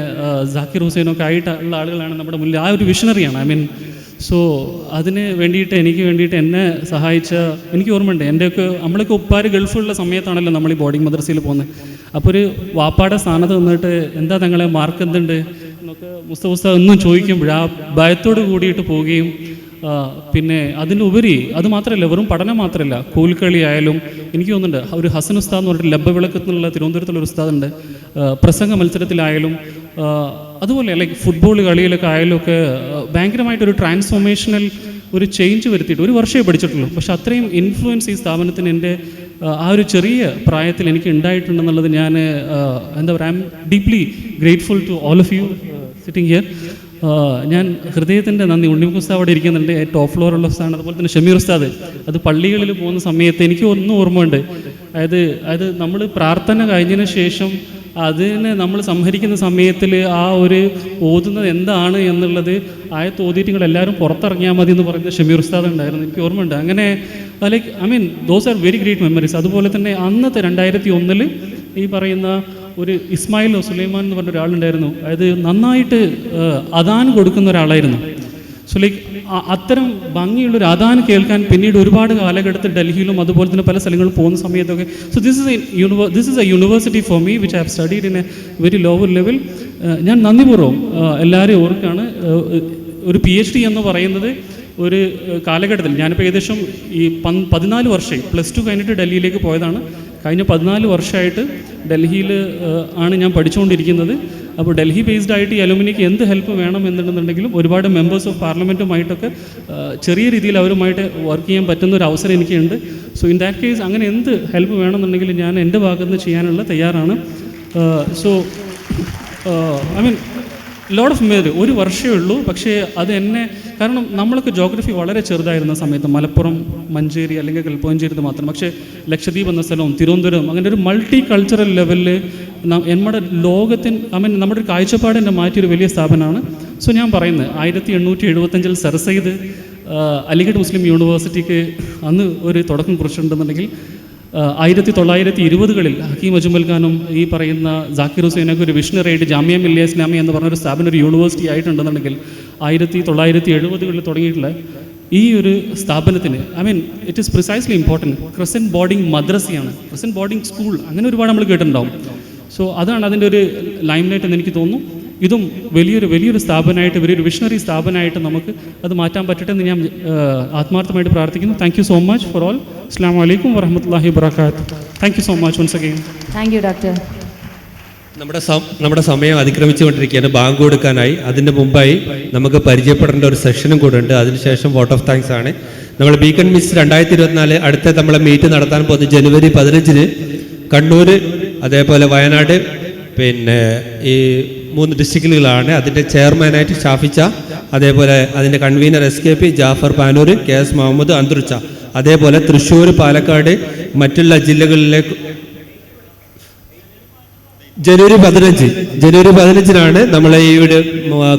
സാക്കിർ ഹുസൈനും ഒക്കെ ആയിട്ടുള്ള ആളുകളാണ് നമ്മുടെ മുന്നിൽ. ആ ഒരു വിഷണറിയാണ്. സോ അതിന് വേണ്ടിയിട്ട് എനിക്ക് വേണ്ടിയിട്ട് എന്നെ സഹായിച്ച, എനിക്ക് ഓർമ്മയുണ്ട് നമ്മളൊക്കെ ഉപ്പാര് ഗൾഫുള്ള സമയത്താണല്ലോ നമ്മൾ ഈ ബോർഡിംഗ് മദ്രസയിൽ പോകുന്നത്. അപ്പോൾ ഒരു വാപ്പാടെ സ്ഥാനത്ത് നിന്നിട്ട് എന്താ തങ്ങളെ മാർക്ക് എന്തുണ്ട് എന്നൊക്കെ മുസ്തഫ ഉസ്താദ് ഒന്നും ചോദിക്കുമ്പോൾ ആ ഭയത്തോട് കൂടിയിട്ട് പോവുകയും, പിന്നെ അതിനുപരി അത് മാത്രമല്ല, വെറും പഠനം മാത്രമല്ല, കൂൽക്കളി ആയാലും എനിക്ക് തോന്നുന്നുണ്ട് ഒരു ഹസൻ ഉസ്താദ് എന്ന് പറഞ്ഞിട്ട് ലബ്ബവിളക്കത്തിനുള്ള തിരുവനന്തപുരത്തുള്ളൊരു ഉസ്താദുണ്ട്, പ്രസംഗ മത്സരത്തിലായാലും അതുപോലെ ലൈക്ക് ഫുട്ബോൾ കളിയിലൊക്കെ ആയാലും ഒക്കെ ഭയങ്കരമായിട്ടൊരു ട്രാൻസ്ഫോർമേഷണൽ ഒരു ചേഞ്ച് വരുത്തിയിട്ട് ഒരു വർഷമേ പഠിച്ചിട്ടുള്ളൂ. പക്ഷെ അത്രയും ഇൻഫ്ലുവൻസ് ഈ സ്ഥാപനത്തിന് എൻ്റെ ആ ഒരു ചെറിയ പ്രായത്തിൽ എനിക്ക് ഉണ്ടായിട്ടുണ്ടെന്നുള്ളത് ഞാൻ എന്താ പറയുക, I am deeply grateful to all of you sitting here. ഞാൻ ഹൃദയത്തിൻ്റെ നന്ദി. ഉണ്ണിമുഖ ഉസ്താദ് അവിടെ ഇരിക്കുന്നുണ്ട്, ടോപ്പ് ഫ്ലോറുള്ള ഉസ്താദ്, അതുപോലെ തന്നെ ഷമീർ ഉസ്താദ്. അത് പള്ളികളിൽ പോകുന്ന സമയത്ത് എനിക്ക് ഒന്നും ഓർമ്മയുണ്ട്, അതായത് നമ്മൾ പ്രാർത്ഥന കഴിഞ്ഞതിന് ശേഷം അതിനെ നമ്മൾ സംഹരിക്കുന്ന സമയത്തിൽ ആ ഒരു ഓതുന്നത് എന്താണ് എന്നുള്ളത് ആയത്ത് ഓതിയിട്ട് നിങ്ങൾ എല്ലാവരും പുറത്തിറങ്ങിയാൽ മതി എന്ന് പറയുന്ന ഷമീർ ഉസ്താദ് ഉണ്ടായിരുന്നു. എനിക്ക് ഓർമ്മയുണ്ട്. അങ്ങനെ like those are very great memories. അതുപോലെ തന്നെ അന്നത്തെ 2001 ഈ പറയുന്ന ഒരു ഇസ്മായിൽ സുലൈമാൻ എന്ന് പറഞ്ഞ ഒരാളുണ്ടായിരുന്നു. അതായത് നന്നായിട്ട് അദാൻ കൊടുക്കുന്ന ഒരാളായിരുന്നു. സോ ലൈക്ക് അത്തരം ഭംഗിയുള്ളൊരു അദാൻ കേൾക്കാൻ പിന്നീട് ഒരുപാട് കാലഘട്ടത്തിൽ ഡൽഹിയിലും അതുപോലെ തന്നെ പല സ്ഥലങ്ങളിൽ പോകുന്ന സമയത്തൊക്കെ. So this is A university for me which I have studied in A very lower level. ഞാൻ നന്ദിപൂർവ്വം എല്ലാവരെയും ഓർക്കാണ്. ഒരു PhD എന്ന് പറയുന്നത് ഒരു കാലഘട്ടത്തിൽ ഞാനിപ്പോൾ ഏകദേശം ഈ 14 വർഷമായി +2 കഴിഞ്ഞിട്ട് ഡൽഹിയിലേക്ക് പോയതാണ്. കഴിഞ്ഞ 14 വർഷമായിട്ട് ഡൽഹിയിൽ ആണ് ഞാൻ പഠിച്ചുകൊണ്ടിരിക്കുന്നത്. അപ്പോൾ ഡൽഹി ബേസ്ഡ് ആയിട്ട് ഈ അലുമിനിക്ക് എന്ത് ഹെൽപ്പ് വേണം എന്നുണ്ടെന്നുണ്ടെങ്കിലും ഒരുപാട് മെമ്പേഴ്സ് ഓഫ് പാർലമെൻറ്റുമായിട്ടൊക്കെ ചെറിയ രീതിയിൽ അവരുമായിട്ട് വർക്ക് ചെയ്യാൻ പറ്റുന്ന ഒരു അവസരം എനിക്കുണ്ട്. സോ ഇൻ ദാറ്റ് കേസ് അങ്ങനെ എന്ത് ഹെൽപ്പ് വേണമെന്നുണ്ടെങ്കിൽ ഞാൻ എൻ്റെ ഭാഗത്ത് നിന്ന് ചെയ്യാനുള്ള തയ്യാറാണ്. So I mean load of മേര് 1 വർഷമേ ഉള്ളൂ. പക്ഷേ അത് എന്നെ, കാരണം നമ്മളൊക്കെ ജോഗ്രഫി വളരെ ചെറുതായിരുന്ന സമയത്ത് മലപ്പുറം, മഞ്ചേരി അല്ലെങ്കിൽ കൽപ്പഞ്ചേരി മാത്രം. പക്ഷേ ലക്ഷദ്വീപ് എന്ന സ്ഥലവും തിരുവനന്തപുരം അങ്ങനെ ഒരു മൾട്ടി കൾച്ചറൽ ലെവലിൽ നമ്മുടെ ലോകത്തിന് നമ്മുടെ ഒരു കാഴ്ചപ്പാട് എന്നെ മാറ്റിയൊരു വലിയ സ്ഥാപനമാണ്. സോ ഞാൻ പറയുന്നത് 1875 സർ സയ്യിദ് അലിഗഡ് മുസ്ലിം യൂണിവേഴ്സിറ്റിക്ക് അന്ന് ഒരു തുടക്കം കുറിച്ചിട്ടുണ്ടെന്നുണ്ടെങ്കിൽ 1920കളിൽ ഹക്കീം അജ്മൽ ഖാനും ഈ പറയുന്ന ജാക്കിർ ഹുസൈനൊക്കെ ഒരു വിഷണറിയായിട്ട് ജാമിയ മില്ലിയ ഇസ്ലാമിയ എന്ന് പറഞ്ഞൊരു സ്ഥാപനം ഒരു യൂണിവേഴ്സിറ്റി ആയിട്ടുണ്ടെന്നുണ്ടെങ്കിൽ 1970കളിൽ തുടങ്ങിയിട്ടുള്ള ഈ ഒരു സ്ഥാപനത്തിന് it is precisely important. Crescent boarding മദ്രസയാണ്, ക്രസൻറ്റ് ബോർഡിംഗ് സ്കൂൾ, അങ്ങനെ ഒരുപാട് നമ്മൾ കേട്ടിട്ടുണ്ടാവും. സോ അതാണ് അതിൻ്റെ ഒരു ലൈം ലൈറ്റ് എന്ന് എനിക്ക് തോന്നുന്നു. ഇതും വലിയൊരു സ്ഥാപനമായിട്ട്, വലിയൊരു വിഷണറി സ്ഥാപനമായിട്ട് നമുക്ക് അത് മാറ്റാൻ പറ്റട്ടെ എന്ന് ഞാൻ ആത്മാർത്ഥമായിട്ട് പ്രാർത്ഥിക്കുന്നു. Thank you so much for all. അസ്സലാമു അലൈക്കും വറഹ്മത്തുള്ളാഹി വബറകാതുഹു. Thank you so much once again. Thank you doctor. നമ്മുടെ സമയം അതിക്രമിച്ചുകൊണ്ടിരിക്കുകയാണ്. ബാങ്ക് കൊടുക്കാനായി. അതിൻ്റെ മുമ്പായി നമുക്ക് പരിചയപ്പെടേണ്ട ഒരു സെഷനും കൂടെ ഉണ്ട്. അതിനുശേഷം വോട്ട് ഓഫ് താങ്ക്സ് ആണ്. നമ്മൾ ബീക്കൺ മിസ് 2024 അടുത്ത നമ്മളെ മീറ്റ് നടത്താൻ പോകുന്നത് ജനുവരി 15 കണ്ണൂർ, അതേപോലെ വയനാട്, പിന്നെ ഈ 3 ഡിസ്ട്രിക്റ്റുകളാണ്. അതിൻ്റെ ചെയർമാനായിട്ട് ഷാഫിച്ച, അതേപോലെ അതിൻ്റെ convener SKP Jafar Panoor, KS Muhammad അന്തൃച്ച, അതേപോലെ തൃശ്ശൂർ, പാലക്കാട്, മറ്റുള്ള ജില്ലകളിലേക്ക് ജനുവരി 15 നമ്മളെ ഈ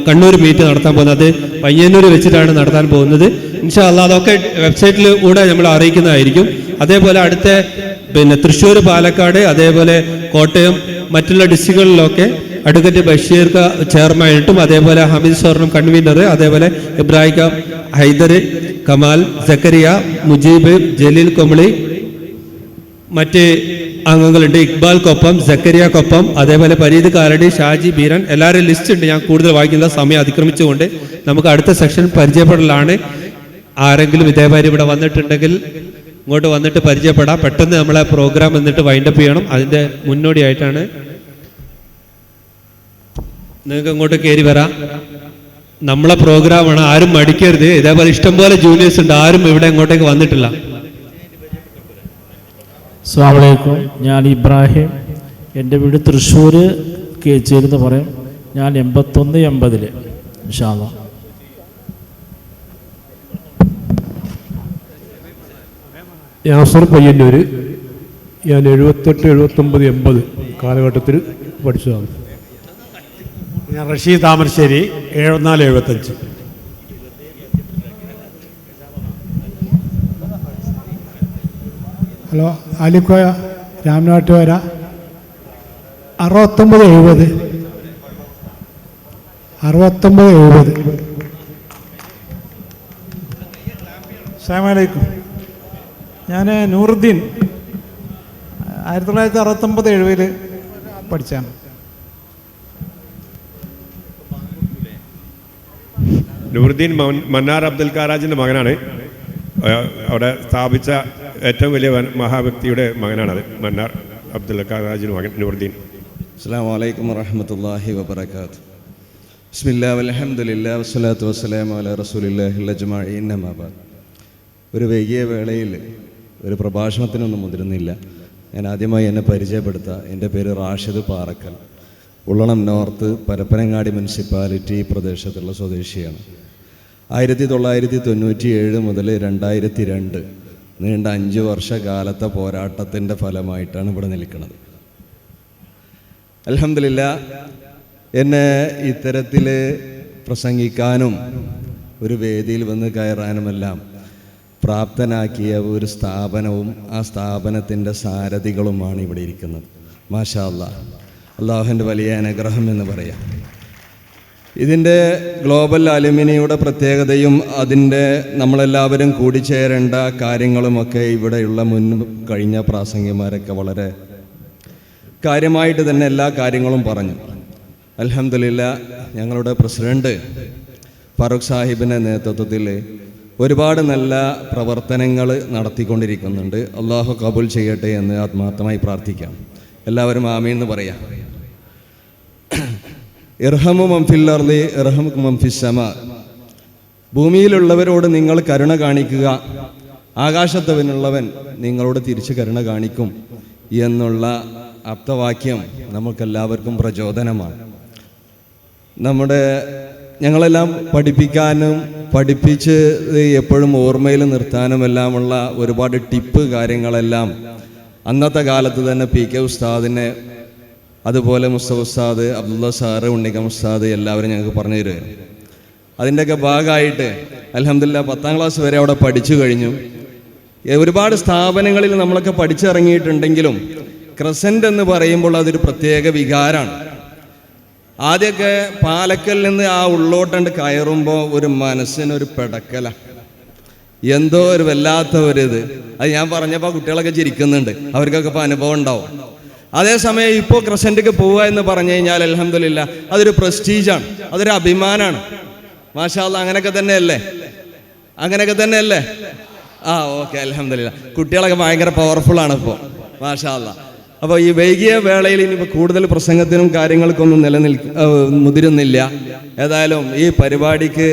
കണ്ണൂർ മീറ്റ് നടത്താൻ പോകുന്നത്. അത് പയ്യന്നൂർ വെച്ചിട്ടാണ് നടത്താൻ പോകുന്നത്. ഇൻഷാ അല്ലാഹ് അതൊക്കെ വെബ്സൈറ്റിൽ കൂടെ നമ്മൾ അറിയിക്കുന്നതായിരിക്കും. അതേപോലെ അടുത്ത തൃശ്ശൂർ, പാലക്കാട്, അതേപോലെ കോട്ടയം, മറ്റുള്ള ഡിസ്ട്രിക്റ്റുകളിലൊക്കെ അഡ്വക്കേറ്റ് ബഷീർ ചെയർമാനായിട്ടും, അതേപോലെ ഹമീദ് സ്വർണം കൺവീനർ, അതേപോലെ ഇബ്രാഹിം ഹൈദർ, കമാൽ, സക്കരിയ, മുജീബ്, ജലീൽ കൊമളി, മറ്റ് അംഗങ്ങളുണ്ട്, ഇക്ബാൽക്കൊപ്പം, സക്കരിയക്കൊപ്പം, അതേപോലെ പരീദ് കാലടി, ഷാജി ബീരൻ, എല്ലാവരും ലിസ്റ്റ് ഉണ്ട്. ഞാൻ കൂടുതൽ വായിക്കുന്ന സമയം അതിക്രമിച്ചുകൊണ്ട് നമുക്ക് അടുത്ത സെക്ഷൻ പരിചയപ്പെടലാണ്. ആരെങ്കിലും ഇതേമാതിരി ഇവിടെ വന്നിട്ടുണ്ടെങ്കിൽ ഇങ്ങോട്ട് വന്നിട്ട് പരിചയപ്പെടാം. പെട്ടെന്ന് നമ്മളെ പ്രോഗ്രാം എന്നിട്ട് വൈൻഡപ്പ് ചെയ്യണം. അതിൻ്റെ മുന്നോടിയായിട്ടാണ്. നിങ്ങൾക്ക് ഇങ്ങോട്ട് കയറി വരാം. നമ്മളെ പ്രോഗ്രാമാണ്, ആരും മടിക്കരുത്. ഇതേപോലെ ഇഷ്ടംപോലെ ജൂനിയേഴ്സ് ഉണ്ട്, ആരും ഇവിടെ ഇങ്ങോട്ടേക്ക് വന്നിട്ടില്ല. അസ്സലാമു അലൈക്കും. ഞാൻ ഇബ്രാഹിം. എൻ്റെ വീട് തൃശ്ശൂർ കേച്ചേരി എന്ന് പറയും. ഞാൻ 81-80 ഇൻഷാ അല്ലാഹ്. യാസർ പയ്യന്നൂർ. ഞാൻ 78, 79, 80 കാലഘട്ടത്തിൽ പഠിച്ചതാണ്. ഞാൻ റഷീദ് താമരശ്ശേരി 74, 75. ഹലോ, ആലിക്കോയ രാമനാട്ടുകര 69, 70. അസ്സലാമു അലൈക്കും. ഞാൻ നൂറുദ്ദീൻ 1969, 70 പഠിച്ചാണ്. നൂറുദ്ദീൻ മന്നാർ അബ്ദുൽ കാരാജിൻ്റെ മകനാണ്. അവിടെ സ്ഥാപിച്ച ഏറ്റവും വലിയ മഹാവ്യക്തിയുടെ മകനാണത്. മന്നാർ അബ്ദുൽ കാരാജിൻ്റെ മകൻ നൂറുദ്ദീൻ. അസ്സലാമു അലൈക്കും വറഹ്മത്തുള്ളാഹി വബറകാതുഹു. ബിസ്മില്ലാ വൽഹംദുലില്ലാ വസ്സലാത്തു വസ്സലാമു അലാ റസൂലില്ലാഹിൽ അജ്മഈൻ. അമ്മാ ബഅദ്. ഒരു വൈകിയ വേളയിൽ ഒരു പ്രഭാഷണത്തിനൊന്നും മുതിരുന്നില്ല. ഞാൻ ആദ്യമായി എന്നെ പരിചയപ്പെടുത്താം. എൻ്റെ പേര് റാഷിദ് പാറക്കൽ. ഉള്ളണം നോർത്ത് പരപ്പനങ്ങാടി മുനിസിപ്പാലിറ്റി പ്രദേശത്തുള്ള സ്വദേശിയാണ്. 1997 മുതൽ 2002 നീണ്ട 5 വർഷകാലത്തെ പോരാട്ടത്തിൻ്റെ ഫലമായിട്ടാണ് ഇവിടെ നിൽക്കുന്നത്. അൽഹംദുലില്ലാഹ് എന്നെ ഇത്തരത്തിൽ പ്രസംഗിക്കാനും ഒരു വേദിയിൽ വന്ന് കയറാനുമെല്ലാം പ്രാപ്തനാക്കിയ ഒരു സ്ഥാപനവും ആ സ്ഥാപനത്തിൻ്റെ സാരഥികളുമാണ് ഇവിടെ ഇരിക്കുന്നത്. മാഷാ അല്ലാഹ്, അള്ളാഹുവിൻ്റെ വലിയ അനുഗ്രഹം എന്ന് പറയാം. ഇതിൻ്റെ ഗ്ലോബൽ അലുമിനിയുടെ പ്രത്യേകതയും അതിൻ്റെ നമ്മളെല്ലാവരും കൂടിച്ചേരേണ്ട കാര്യങ്ങളുമൊക്കെ ഇവിടെയുള്ള കഴിഞ്ഞ പ്രാസംഗികന്മാരൊക്കെ വളരെ കാര്യമായിട്ട് തന്നെ എല്ലാ കാര്യങ്ങളും പറഞ്ഞു. അൽഹംദുലില്ലാ ഞങ്ങളുടെ പ്രസിഡന്റ് ഫാറൂഖ് സാഹിബിൻ്റെ നേതൃത്വത്തിൽ ഒരുപാട് നല്ല പ്രവർത്തനങ്ങൾ നടത്തിക്കൊണ്ടിരിക്കുന്നുണ്ട്. അള്ളാഹു കബൂൽ ചെയ്യട്ടെ എന്ന് ആത്മാർത്ഥമായി പ്രാർത്ഥിക്കാം. എല്ലാവരും ആമീൻ എന്ന് പറയാം. ഇർഹമു മംഫിൽ അർളി ഇർഹമുക്കും മംഫിസ് സമാ. ഭൂമിയിലുള്ളവരോട് നിങ്ങൾ കരുണ കാണിക്കുക, ആകാശത്തവനുള്ളവൻ നിങ്ങളോട് തിരിച്ച് കരുണ കാണിക്കും എന്നുള്ള ആപ്തവാക്യം നമുക്കെല്ലാവർക്കും പ്രചോദനമാണ്. ഞങ്ങളെല്ലാം പഠിപ്പിക്കാനും പഠിപ്പിച്ച് എപ്പോഴും ഓർമ്മയിൽ നിർത്താനും എല്ലാമുള്ള ഒരുപാട് ടിപ്പ് കാര്യങ്ങളെല്ലാം അന്നത്തെ കാലത്ത് തന്നെ PK ഉസ്താദിനെ, അതുപോലെ മുസ്തഫ ഉസ്താദ്, അബ്ദുള്ള സാറ്, ഉണ്ണിക്കം ഉസ്താദ് എല്ലാവരും ഞങ്ങൾക്ക് പറഞ്ഞു തരുമായിരുന്നു. അതിൻ്റെയൊക്കെ ഭാഗമായിട്ട് അൽഹംദുലില്ലാ 10ാം ക്ലാസ് വരെ അവിടെ പഠിച്ചു കഴിഞ്ഞു. ഒരുപാട് സ്ഥാപനങ്ങളിൽ നമ്മളൊക്കെ പഠിച്ചിറങ്ങിയിട്ടുണ്ടെങ്കിലും ക്രസൻറ്റ് എന്ന് പറയുമ്പോൾ അതൊരു പ്രത്യേക വികാരമാണ്. ആദ്യമൊക്കെ പാലക്കൽ നിന്ന് ആ ഉള്ളോട്ടണ്ട് കയറുമ്പോൾ ഒരു മനസ്സിനൊരു പെടക്കല, എന്തോ ഒരു വല്ലാത്ത ഒരിത്. അത് ഞാൻ പറഞ്ഞപ്പോൾ കുട്ടികളൊക്കെ ചിരിക്കുന്നുണ്ട്, അവർക്കൊക്കെ ഇപ്പോൾ അനുഭവം ഉണ്ടാവും. അതേസമയം ഇപ്പോൾ ക്രസൻറ്റിക്ക് പോവുക എന്ന് പറഞ്ഞു കഴിഞ്ഞാൽ അൽഹംദുലില്ലാ അതൊരു പ്രസ്റ്റീജാണ്, അതൊരു അഭിമാനമാണ്. മാഷാ അല്ലാഹ് അങ്ങനെയൊക്കെ തന്നെയല്ലേ? ഓക്കെ, അൽഹംദുലില്ലാ കുട്ടികളൊക്കെ ഭയങ്കര പവർഫുള്ളാണ് ഇപ്പോൾ, മാഷാ അല്ലാഹ്. അപ്പോൾ ഈ വൈകിയ വേളയിൽ ഇനിയിപ്പോൾ കൂടുതൽ പ്രസംഗത്തിനും കാര്യങ്ങൾക്കൊന്നും മുതിരുന്നില്ല. ഏതായാലും ഈ പരിപാടിക്ക്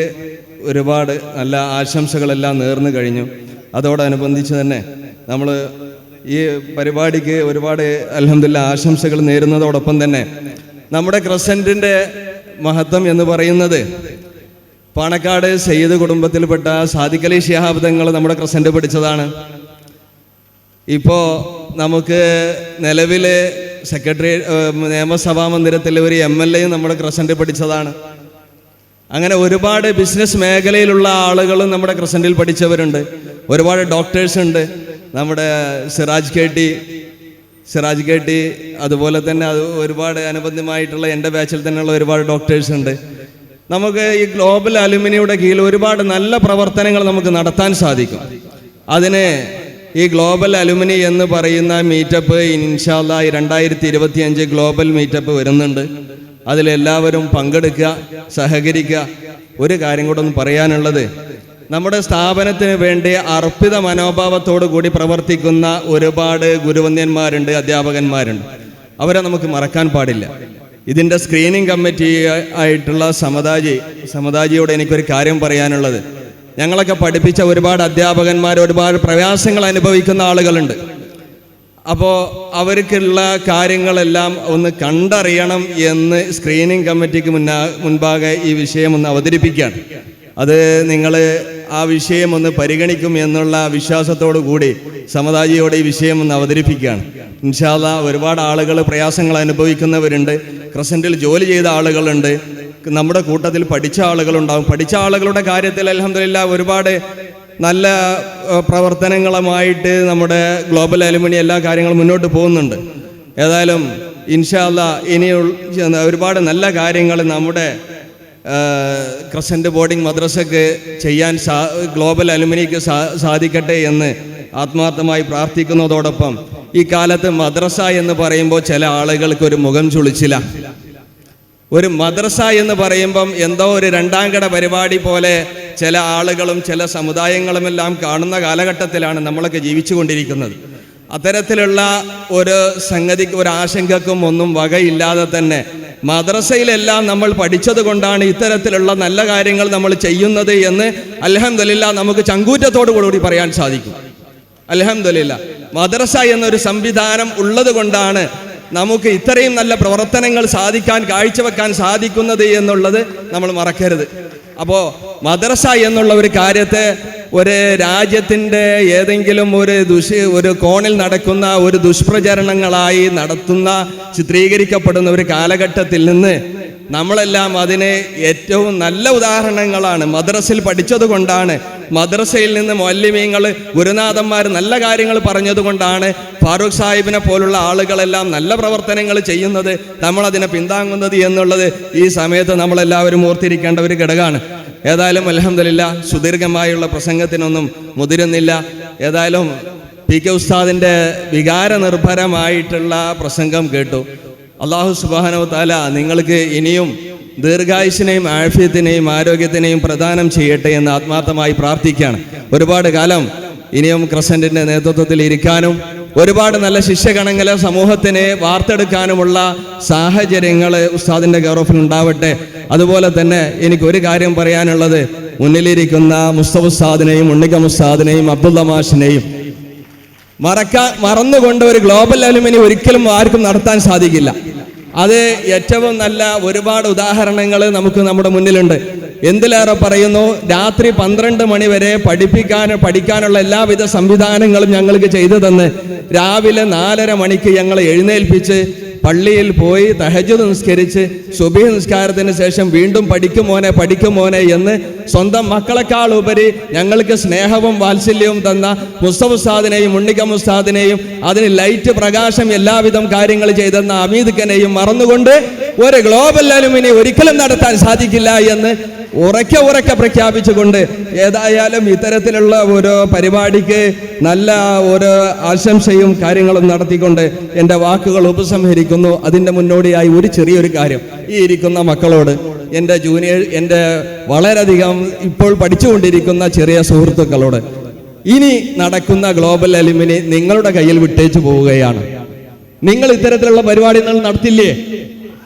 ഒരുപാട് നല്ല ആശംസകളെല്ലാം നേർന്നു കഴിഞ്ഞു. അതോടനുബന്ധിച്ച് തന്നെ നമ്മൾ ഈ പരിപാടിക്ക് ഒരുപാട് അൽഹംദുലില്ലാ ആശംസകൾ നേരുന്നതോടൊപ്പം തന്നെ നമ്മുടെ ക്രസൻറ്റിൻ്റെ മഹത്വം എന്ന് പറയുന്നത് പാണക്കാട് സയ്യിദ് കുടുംബത്തിൽപ്പെട്ട സാദിഖ് അലി ശിഹാബ് തങ്ങൾ നമ്മുടെ ക്രസൻറ്റ് പഠിച്ചതാണ്. ഇപ്പോൾ നമുക്ക് നിലവിൽ സെക്രട്ടറി നിയമസഭാ മന്ദിരത്തിൽ ഒരു MLA നമ്മുടെ ക്രസൻറ്റ് പഠിച്ചതാണ്. അങ്ങനെ ഒരുപാട് ബിസിനസ് മേഖലയിലുള്ള ആളുകളും നമ്മുടെ ക്രസൻറ്റിൽ പഠിച്ചവരുണ്ട്. ഒരുപാട് ഡോക്ടേഴ്സ് ഉണ്ട്. നമ്മുടെ സിറാജ് കെ ടി അതുപോലെ തന്നെ ഒരുപാട് അനുബന്ധമായിട്ടുള്ള എൻ്റെ ബാച്ചിൽ തന്നെയുള്ള ഒരുപാട് ഡോക്ടേഴ്സ് ഉണ്ട്. നമുക്ക് ഈ ഗ്ലോബൽ അലുമിനിയുടെ കീഴിൽ ഒരുപാട് നല്ല പ്രവർത്തനങ്ങൾ നമുക്ക് നടത്താൻ സാധിക്കും. അതിന് ഈ ഗ്ലോബൽ അലുമിനി എന്ന് പറയുന്ന മീറ്റപ്പ് ഇൻഷാ അല്ലാഹ് 2025 ഗ്ലോബൽ മീറ്റപ്പ് വരുന്നുണ്ട്. അതിലെല്ലാവരും പങ്കെടുക്കുക, സഹകരിക്കുക. ഒരു കാര്യം കൂടെ ഒന്ന് പറയാനുള്ളത്, നമ്മുടെ സ്ഥാപനത്തിന് വേണ്ടി അർപ്പിത മനോഭാവത്തോടു കൂടി പ്രവർത്തിക്കുന്ന ഒരുപാട് ഗുരുവന്യന്മാരുണ്ട്, അധ്യാപകന്മാരുണ്ട്. അവരെ നമുക്ക് മറക്കാൻ പാടില്ല. ഇതിൻ്റെ സ്ക്രീനിങ് കമ്മിറ്റി ആയിട്ടുള്ള സമതാജിയോട് എനിക്കൊരു കാര്യം പറയാനുള്ളത്, ഞങ്ങളൊക്കെ പഠിപ്പിച്ച ഒരുപാട് അധ്യാപകന്മാർ ഒരുപാട് പ്രയാസങ്ങൾ അനുഭവിക്കുന്ന ആളുകളുണ്ട്. അപ്പോൾ അവർക്കുള്ള കാര്യങ്ങളെല്ലാം ഒന്ന് കണ്ടറിയണം എന്ന് സ്ക്രീനിങ് കമ്മിറ്റിക്ക് മുൻപാകെ ഈ വിഷയം ഒന്ന് അവതരിപ്പിക്കുകയാണ്. അത് നിങ്ങൾ ആ വിഷയം ഒന്ന് പരിഗണിക്കും എന്നുള്ള വിശ്വാസത്തോടു കൂടി സമതാജിയോട് ഈ വിഷയം ഒന്ന് അവതരിപ്പിക്കുകയാണ്. ഇൻഷാ അല്ലാഹ് ഒരുപാട് ആളുകൾ പ്രയാസങ്ങൾ അനുഭവിക്കുന്നവരുണ്ട്. ക്രസൻറ്റിൽ ജോലി ചെയ്ത ആളുകളുണ്ട്, നമ്മുടെ കൂട്ടത്തിൽ പഠിച്ച ആളുകളുണ്ടാവും. പഠിച്ച ആളുകളുടെ കാര്യത്തിൽ അൽഹംദുലില്ലാ ഒരുപാട് നല്ല പ്രവർത്തനങ്ങളുമായിട്ട് നമ്മുടെ ഗ്ലോബൽ അലുമിനി എല്ലാ കാര്യങ്ങളും മുന്നോട്ട് പോകുന്നുണ്ട്. ഏതായാലും ഇൻഷാ അല്ലാഹ് ഇനി ഒരുപാട് നല്ല കാര്യങ്ങൾ നമ്മുടെ ക്രസൻറ്റ് ബോർഡിംഗ് മദ്രസക്ക് ചെയ്യാൻ ഗ്ലോബൽ അലുമിനിക്ക് സാധിക്കട്ടെ എന്ന് ആത്മാർത്ഥമായി പ്രാർത്ഥിക്കുന്നതോടൊപ്പം ഈ കാലത്ത് മദ്രസ എന്ന് പറയുമ്പോൾ ചില ആളുകൾക്ക് ഒരു മുഖം ചുളിച്ചില്ല. ഒരു മദ്രസ എന്ന് പറയുമ്പം എന്തോ ഒരു രണ്ടാംകട പരിപാടി പോലെ ചില ആളുകളും ചില സമുദായങ്ങളുമെല്ലാം കാണുന്ന കാലഘട്ടത്തിലാണ് നമ്മളൊക്കെ ജീവിച്ചു കൊണ്ടിരിക്കുന്നത്. അത്തരത്തിലുള്ള ഒരു സംഗതിക്ക് ഒരു ആശങ്കക്കും ഒന്നും വകയില്ലാതെ തന്നെ മദ്രസയിലെല്ലാം നമ്മൾ പഠിച്ചത് കൊണ്ടാണ് ഇത്തരത്തിലുള്ള നല്ല കാര്യങ്ങൾ നമ്മൾ ചെയ്യുന്നത് എന്ന് അൽഹംദുലില്ലാ നമുക്ക് ചങ്കൂറ്റത്തോടു കൂടി പറയാൻ സാധിക്കും. അൽഹംദുലില്ലാ മദ്രസ എന്നൊരു സംവിധാനം ഉള്ളത് കൊണ്ടാണ് നമുക്ക് ഇത്രയും നല്ല പ്രവർത്തനങ്ങൾ കാഴ്ചവെക്കാൻ സാധിക്കുന്നത് എന്നുള്ളത് നമ്മൾ മറക്കരുത്. അപ്പോൾ മദ്രസ എന്നുള്ള ഒരു കാര്യത്തെ ഒരു രാജ്യത്തിൻ്റെ ഏതെങ്കിലും ഒരു കോണിൽ നടക്കുന്ന ഒരു ദുഷ്പ്രചരണങ്ങളായി ചിത്രീകരിക്കപ്പെടുന്ന ഒരു കാലഘട്ടത്തിൽ നിന്ന് നമ്മളെല്ലാം അതിന് ഏറ്റവും നല്ല ഉദാഹരണങ്ങളാണ് മദ്രസയിൽ പഠിച്ചത് കൊണ്ടാണ്. മദ്രസയിൽ നിന്ന് മൗലവീങ്ങൾ ഗുരുനാഥന്മാർ നല്ല കാര്യങ്ങൾ പറഞ്ഞതുകൊണ്ടാണ് ഫാറൂഖ് സാഹിബിനെ പോലുള്ള ആളുകളെല്ലാം നല്ല പ്രവർത്തനങ്ങൾ ചെയ്യുന്നത്, നമ്മളതിനെ പിന്താങ്ങുന്നത് എന്നുള്ളത് ഈ സമയത്ത് നമ്മളെല്ലാവരും ഓർത്തിരിക്കേണ്ട ഒരു ഘടകമാണ്. ഏതായാലും അൽഹംദുലില്ലാ സുദീർഘമായുള്ള പ്രസംഗത്തിനൊന്നും മുതിരുന്നില്ല. ഏതായാലും PK ഉസ്താദിൻ്റെ വികാരനിർഭരമായിട്ടുള്ള പ്രസംഗം കേട്ടു. അള്ളാഹു സുബ്ഹാനഹു വ തആല നിങ്ങൾക്ക് ഇനിയും ദീർഘായുസ്സിനെയും ആഫിയത്തിനെയും ആരോഗ്യത്തിനെയും പ്രദാനം ചെയ്യട്ടെ എന്ന് ആത്മാർത്ഥമായി പ്രാർത്ഥിക്കുകയാണ്. ഒരുപാട് കാലം ഇനിയും ക്രസൻറ്റിൻ്റെ നേതൃത്വത്തിൽ ഇരിക്കാനും ഒരുപാട് നല്ല ശിഷ്യഗണങ്ങളെ സമൂഹത്തിനെ വാർത്തെടുക്കാനുമുള്ള സാഹചര്യങ്ങൾ ഉസ്താദിൻ്റെ കെയർ ഓഫിൽ ഉണ്ടാവട്ടെ. അതുപോലെ തന്നെ എനിക്കൊരു കാര്യം പറയാനുള്ളത്, മുന്നിലിരിക്കുന്ന മുസ്തഫ ഉസ്താദിനെയും ഉണ്ണിക്കം ഉസ്താദിനെയും അബ്ദുള്ള മാഷിനെയും മറന്നുകൊണ്ട് ഒരു ഗ്ലോബൽ അലുമിനി ഒരിക്കലും ആർക്കും നടത്താൻ സാധിക്കില്ല. അത് ഏറ്റവും നല്ല ഒരുപാട് ഉദാഹരണങ്ങൾ നമുക്ക് നമ്മുടെ മുന്നിലുണ്ട്. എന്തിലേറെ പറയുന്നു, രാത്രി 12 മണി വരെ പഠിക്കാനുള്ള എല്ലാവിധ സംവിധാനങ്ങളും ഞങ്ങൾക്ക് ചെയ്തു തന്ന് രാവിലെ 4:30 മണിക്ക് ഞങ്ങളെ എഴുന്നേൽപ്പിച്ച് പള്ളിയിൽ പോയി തഹജ്ജുദ് നിസ്കരിച്ച് സുബഹി നിസ്കാരത്തിന് ശേഷം വീണ്ടും പഠിക്കും മോനെ എന്ന് സ്വന്തം മക്കളെക്കാൾ ഉപരി ഞങ്ങൾക്ക് സ്നേഹവും വാത്സല്യവും തന്ന മുസ്തഫ ഉസ്താദിനെയും ഉണ്ണിക്കം ഉസ്താദിനെയും അതിന് ലൈറ്റ് പ്രകാശം എല്ലാവിധം കാര്യങ്ങൾ ചെയ്തെന്ന അമീദ്ഖനെയും മറന്നുകൊണ്ട് ഒരു ഗ്ലോബൽ അലുമിനി ഒരിക്കലും നടത്താൻ സാധിക്കില്ല എന്ന് ഉറക്കെ പ്രഖ്യാപിച്ചുകൊണ്ട് ഏതായാലും ഇത്തരത്തിലുള്ള ഓരോ പരിപാടിക്ക് നല്ല ഓരോ ആശംസയും കാര്യങ്ങളും നടത്തിക്കൊണ്ട് എൻ്റെ വാക്കുകൾ ഉപസംഹരിക്കുന്നു. അതിൻ്റെ മുന്നോടിയായി ഒരു ചെറിയൊരു കാര്യം, ഈ ഇരിക്കുന്ന മക്കളോട്, എൻ്റെ വളരെയധികം ഇപ്പോൾ പഠിച്ചുകൊണ്ടിരിക്കുന്ന ചെറിയ സുഹൃത്തുക്കളോട്, ഇനി നടക്കുന്ന ഗ്ലോബൽ അലുമിനി നിങ്ങളുടെ കയ്യിൽ വിട്ടേച്ചു പോവുകയാണ്. നിങ്ങൾ ഇത്തരത്തിലുള്ള പരിപാടി നടത്തില്ലേ?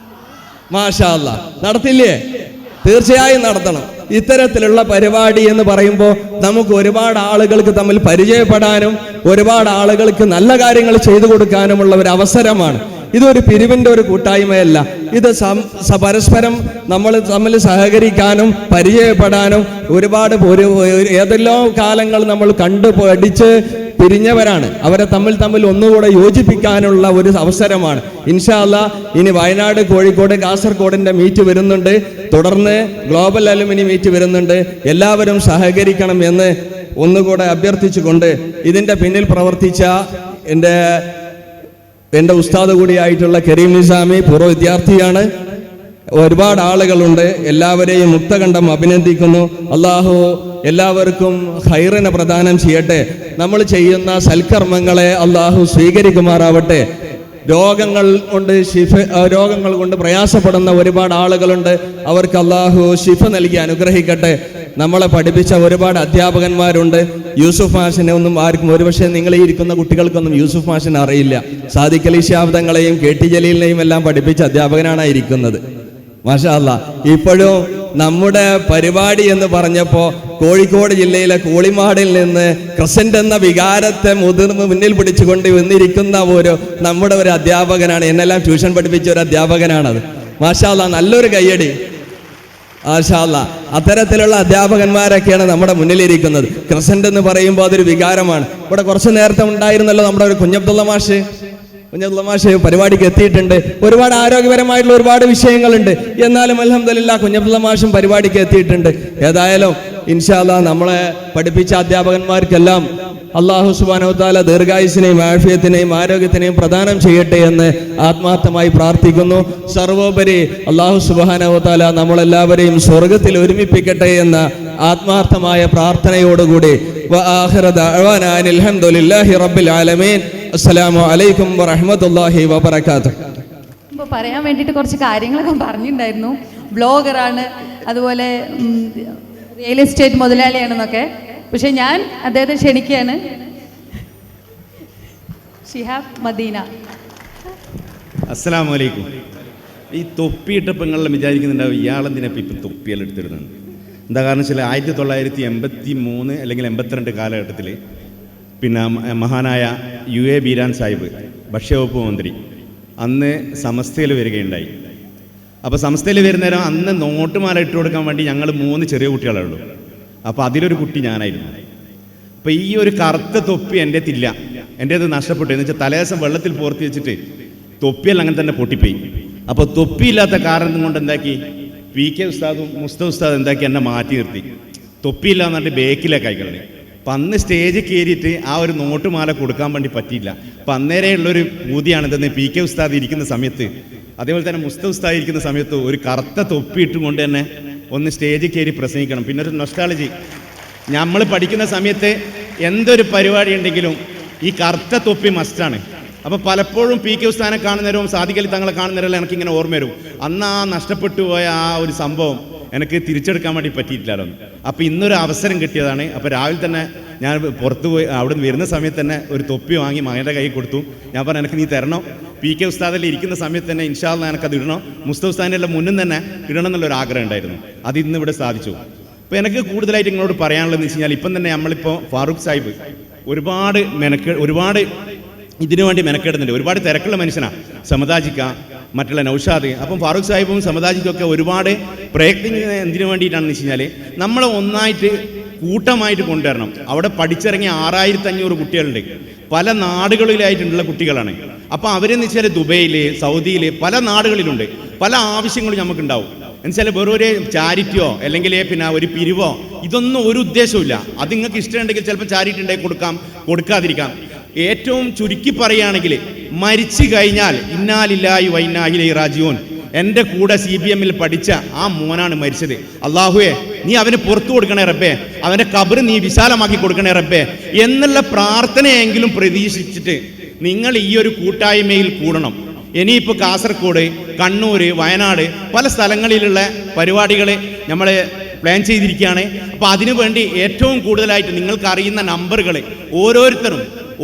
മാഷാ അല്ലാഹ്, നടത്തില്ലേ? തീർച്ചയായും നടത്തണം. ഇത്തരത്തിലുള്ള പരിപാടി എന്ന് പറയുമ്പോൾ നമുക്ക് ഒരുപാട് ആളുകൾക്ക് തമ്മിൽ പരിചയപ്പെടാനും ഒരുപാട് ആളുകൾക്ക് നല്ല കാര്യങ്ങൾ ചെയ്തു കൊടുക്കാനുമുള്ള ഒരു അവസരമാണ്. ഇതൊരു പിരിവിൻ്റെ ഒരു കൂട്ടായ്മയല്ല. ഇത് പരസ്പരം നമ്മൾ തമ്മിൽ സഹകരിക്കാനും പരിചയപ്പെടാനും ഒരുപാട് ഏതെല്ലാം കാലങ്ങൾ നമ്മൾ കണ്ടു പഠിച്ച് പിരിഞ്ഞവരാണ്. അവരെ തമ്മിൽ ഒന്നുകൂടെ യോജിപ്പിക്കാനുള്ള ഒരു അവസരമാണ്. ഇൻഷാ അല്ലാഹ് ഇനി വയനാട്, കോഴിക്കോട്, കാസർഗോഡിൻ്റെ മീറ്റ് വരുന്നുണ്ട്. തുടർന്ന് ഗ്ലോബൽ അലുമിനി മീറ്റ് വരുന്നുണ്ട്. എല്ലാവരും സഹകരിക്കണം എന്ന് ഒന്നുകൂടെ അഭ്യർത്ഥിച്ചുകൊണ്ട് ഇതിൻ്റെ പിന്നിൽ പ്രവർത്തിച്ച എൻ്റെ ഉസ്താദ് കൂടിയായിട്ടുള്ള കരീം നിസാമി പൂർവ്വ വിദ്യാർത്ഥിയാണ്. ഒരുപാട് ആളുകളുണ്ട്. എല്ലാവരെയും മുക്തകണ്ഠം അഭിനന്ദിക്കുന്നു. അള്ളാഹു എല്ലാവർക്കും ഖൈറിനെ പ്രദാനം ചെയ്യട്ടെ. നമ്മൾ ചെയ്യുന്ന സൽക്കർമ്മങ്ങളെ അള്ളാഹു സ്വീകരിക്കുമാറാവട്ടെ. രോഗങ്ങൾ കൊണ്ട് പ്രയാസപ്പെടുന്ന ഒരുപാട് ആളുകളുണ്ട്. അവർക്ക് അള്ളാഹു ശിഫ നൽകി അനുഗ്രഹിക്കട്ടെ. നമ്മളെ പഠിപ്പിച്ച ഒരുപാട് അധ്യാപകന്മാരുണ്ട്. യൂസുഫ് മാഷിനെ ഒന്നും ആർക്കും, ഒരുപക്ഷെ നിങ്ങൾ ഈ ഇരിക്കുന്ന കുട്ടികൾക്കൊന്നും യൂസുഫ് മാഷിനെ അറിയില്ല. സാദിഖ് അലി ശിഹാബ്ദങ്ങളെയും KT ജലീലിനെയും എല്ലാം പഠിപ്പിച്ച അധ്യാപകനാണ് ഇരിക്കുന്നത്. മാഷാ അല്ലാഹ്. ഇപ്പോഴും നമ്മുടെ പരിപാടി എന്ന് പറഞ്ഞപ്പോൾ കോഴിക്കോട് ജില്ലയിലെ കോളിമാടിൽ നിന്ന് ക്രസന്റ് എന്ന വികാരത്തെ മുന്നിൽ പിടിച്ചുകൊണ്ട് വന്നിരിക്കുന്ന നമ്മുടെ ഒരു അധ്യാപകനാണ്. എന്നെല്ലാം ട്യൂഷൻ പഠിപ്പിച്ച ഒരു അധ്യാപകനാണത്. മാഷാ അല്ലാഹ്, നല്ലൊരു കയ്യടി. മാഷാ അല്ലാഹ്. അത്തരത്തിലുള്ള അധ്യാപകന്മാരൊക്കെയാണ് നമ്മുടെ മുന്നിലിരിക്കുന്നത്. ക്രസന്റ് എന്ന് പറയുമ്പോൾ അതൊരു വികാരമാണ്. ഇവിടെ കുറച്ച് നേരത്തെ ഉണ്ടായിരുന്നല്ലോ നമ്മുടെ ഒരു കുഞ്ഞബ്ദുള്ള മാഷ് പരിപാടിക്ക് എത്തിയിട്ടുണ്ട്. ഒരുപാട് ആരോഗ്യപരമായിട്ടുള്ള ഒരുപാട് വിഷയങ്ങളുണ്ട്. എന്നാലും അൽഹംദുലില്ലാഹ് കുഞ്ഞബ്ദുള്ള മാഷും പരിപാടിക്ക് എത്തിയിട്ടുണ്ട്. ഏതായാലും ഇൻഷാ അല്ലാഹ് നമ്മളെ പഠിപ്പിച്ച അധ്യാപകന്മാർക്കെല്ലാം അല്ലാഹു സുബ്ഹാനഹു വ തആല ദീർഘായുസ്സിനെയും ആഫിയത്തിനെയും ആരോഗ്യത്തിനെയും പ്രദാനം ചെയ്യട്ടെ എന്ന് ആത്മാർത്ഥമായി പ്രാർത്ഥിക്കുന്നു. സർവോപരി അല്ലാഹു സുബ്ഹാനഹു വ തആല നമ്മളെല്ലാവരെയും സ്വർഗത്തിൽ ഒരുമിപ്പിക്കട്ടെ എന്ന ആത്മാർത്ഥമായ പ്രാർത്ഥനയോടുകൂടി വആഖിറ ദഅവാനാ അൽഹംദുലില്ലാഹി റബ്ബിൽ ആലമീൻ. അസ്സലാമു അലൈക്കും വറഹ്മത്തുള്ളാഹി വബറകാതുഹു. ഇപ്പോൾ പറയാൻ വേണ്ടിയിട്ട് കുറച്ച് കാര്യങ്ങളൊക്കെ പറഞ്ഞിട്ടുണ്ടായിരുന്നു. ബ്ലോഗറാണ്, അതുപോലെ റിയൽ എസ്റ്റേറ്റ് മുതലാളിയാണെന്നൊക്കെ. പക്ഷെ ഞാൻ അദ്ദേഹത്തെ ക്ഷണിക്കുകയാണ്. ഷിഹാബ് മദീന. അസ്സലാമു അലൈക്കും. ഈ തൊപ്പിയിട്ടപ്പോൾ നിങ്ങളെല്ലാം വിചാരിക്കുന്നുണ്ടാവും ഇയാളെന്തിനപ്പം ഇപ്പം തൊപ്പിയെല്ലാം എടുത്തിരുന്നത്. എന്താ കാരണം വെച്ചാൽ 1983 അല്ലെങ്കിൽ 82 കാലഘട്ടത്തിൽ പിന്നെ മഹാനായ UA ബീരാൻ സാഹിബ് ഭക്ഷ്യവകുപ്പ് മന്ത്രി അന്ന് സമസ്തയിൽ വരികയുണ്ടായി. അപ്പോൾ സമസ്തയിൽ വരുന്നേരം അന്ന് നോട്ടുമാല ഇട്ട് കൊടുക്കാൻ വേണ്ടി ഞങ്ങൾ 3 ചെറിയ കുട്ടികളേ ഉള്ളൂ. അപ്പോൾ അതിലൊരു കുട്ടി ഞാനായിരുന്നു. അപ്പോൾ ഈ ഒരു കറുത്ത തൊപ്പി എൻ്റെ തില്ല, എൻ്റേത് നഷ്ടപ്പെട്ടു. എന്ന് വെച്ചാൽ തലേദിവസം വെള്ളത്തിൽ പോർത്തി വെച്ചിട്ട് തൊപ്പിയെല്ലാം അങ്ങനെ തന്നെ പൊട്ടിപ്പോയി. അപ്പോൾ തൊപ്പിയില്ലാത്ത കാരണം കൊണ്ട് എന്താക്കി, PK ഉസ്താദും മുസ്തഫ ഉസ്താദ് എന്താക്കി എന്നെ മാറ്റി നിർത്തി. തൊപ്പിയില്ല എന്നിട്ട് ബേക്കിലേക്ക് ആയിക്കളഞ്ഞു. അപ്പം അന്ന് സ്റ്റേജിൽ കയറിയിട്ട് ആ ഒരു നോട്ടുമാല കൊടുക്കാൻ വേണ്ടി പറ്റിയില്ല. അപ്പം അന്നേരെ ഉള്ളൊരു പൂതിയാണിതെന്ന് PK ഉസ്താദ് ഇരിക്കുന്ന സമയത്ത്, അതേപോലെ തന്നെ മുസ്തഫ ഉസ്താദ് ഇരിക്കുന്ന സമയത്ത് ഒരു കറുത്ത തൊപ്പി ഇട്ടുകൊണ്ട് തന്നെ ഒന്ന് സ്റ്റേജിൽ കയറി പ്രസംഗിക്കണം. പിന്നെ ഒരു നൊസ്റ്റാളജി, നമ്മൾ പഠിക്കുന്ന സമയത്ത് എന്തൊരു പരിപാടി ഉണ്ടെങ്കിലും ഈ കറുത്ത തൊപ്പി മസ്റ്റാണ്. അപ്പോൾ പലപ്പോഴും പി കെ ഉസ്താനെ കാണുന്നവരും സാദിഖ് അലി തങ്ങളെ കാണുന്നവരെല്ലാം എനിക്കിങ്ങനെ ഓർമ്മ വരും. അന്ന് ആ നഷ്ടപ്പെട്ടു പോയ ആ ഒരു സംഭവം എനിക്ക് തിരിച്ചെടുക്കാൻ വേണ്ടി പറ്റിയിട്ടില്ലല്ലോ. അപ്പോൾ ഇന്നൊരു അവസരം കിട്ടിയതാണ്. അപ്പോൾ രാവിലെ തന്നെ ഞാൻ പുറത്ത് പോയി അവിടെ നിന്ന് വരുന്ന സമയത്ത് തന്നെ ഒരു തൊപ്പി വാങ്ങി മകൻ്റെ കൈ കൊടുത്തു. ഞാൻ പറഞ്ഞു എനിക്ക് നീ തരണം, പി കെ ഉസ്താദിൽ ഇരിക്കുന്ന സമയത്ത് തന്നെ ഇൻഷാ അല്ലാഹ് എനിക്കത് ഇടണം, മുസ്തഫ ഉസ്താദിൻ്റെ എല്ലാം മുന്നിൽ തന്നെ ഇടണം എന്നുള്ളൊരു ആഗ്രഹം ഉണ്ടായിരുന്നു. അത് ഇന്ന് ഇവിടെ സാധിച്ചു. അപ്പോൾ എനിക്ക് കൂടുതലായിട്ട് നിങ്ങളോട് പറയാനുള്ളതെന്ന് വെച്ച് കഴിഞ്ഞാൽ ഇപ്പം തന്നെ നമ്മളിപ്പോൾ ഫാറൂഖ് സാഹിബ് ഒരുപാട് ഇതിനു വേണ്ടി മെനക്കെടുന്നുണ്ട്. ഒരുപാട് തിരക്കുള്ള മനുഷ്യനാണ് സമതാജിക്ക, മറ്റുള്ള നൗഷാദ്. അപ്പം ഫാറൂഖ് സാഹിബും സമതാജിക്കൊക്കെ ഒരുപാട് പ്രയത്നിക്കുന്നത് എന്തിനു വേണ്ടിയിട്ടാണെന്ന് വെച്ച് കഴിഞ്ഞാൽ നമ്മളെ ഒന്നായിട്ട് കൂട്ടമായിട്ട് കൊണ്ടുവരണം. അവിടെ പഠിച്ചിറങ്ങിയ 6500 കുട്ടികളുണ്ട്, പല നാടുകളിലായിട്ടുള്ള കുട്ടികളാണ്. അപ്പോൾ അവരെന്ന് വെച്ചാൽ ദുബൈയിൽ, സൗദിയിൽ, പല നാടുകളിലുണ്ട്. പല ആവശ്യങ്ങളും നമുക്കുണ്ടാവും. എന്നുവെച്ചാൽ വെറൊരു ചാരിറ്റിയോ അല്ലെങ്കിൽ പിന്നെ ഒരു പിരിവോ ഇതൊന്നും ഒരു ഉദ്ദേശമില്ല. അത് നിങ്ങൾക്ക് ഇഷ്ടമുണ്ടെങ്കിൽ ചിലപ്പോൾ ചാരിറ്റി ഉണ്ടെങ്കിൽ കൊടുക്കാം, കൊടുക്കാതിരിക്കാം. ഏറ്റവും ചുരുക്കി പറയുകയാണെങ്കിൽ മരിച്ചു കഴിഞ്ഞാൽ ഇന്നാലില്ലാഹി വ ഇന്നാ ഇലൈഹി റാജിഊൻ. എൻ്റെ കൂടെ CBM-ൽ പഠിച്ച ആ മോനാണ് മരിച്ചത്. അള്ളാഹുവേ നീ അവന് പുറത്തു കൊടുക്കണേ റബ്ബേ, അവൻ്റെ ഖബർ നീ വിശാലമാക്കി കൊടുക്കണേ റബ്ബേ എന്നുള്ള പ്രാർത്ഥനയെങ്കിലും പ്രതീക്ഷിച്ചിട്ട് നിങ്ങൾ ഈ ഒരു കൂട്ടായ്മയിൽ കൂടണം. ഇനിയിപ്പോൾ കാസർഗോഡ്, കണ്ണൂർ, വയനാട് പല സ്ഥലങ്ങളിലുള്ള പരിപാടികൾ നമ്മൾ പ്ലാൻ ചെയ്തിരിക്കുകയാണ്. അപ്പോൾ അതിനുവേണ്ടി ഏറ്റവും കൂടുതലായിട്ട് നിങ്ങൾക്ക് അറിയുന്ന നമ്പറുകൾ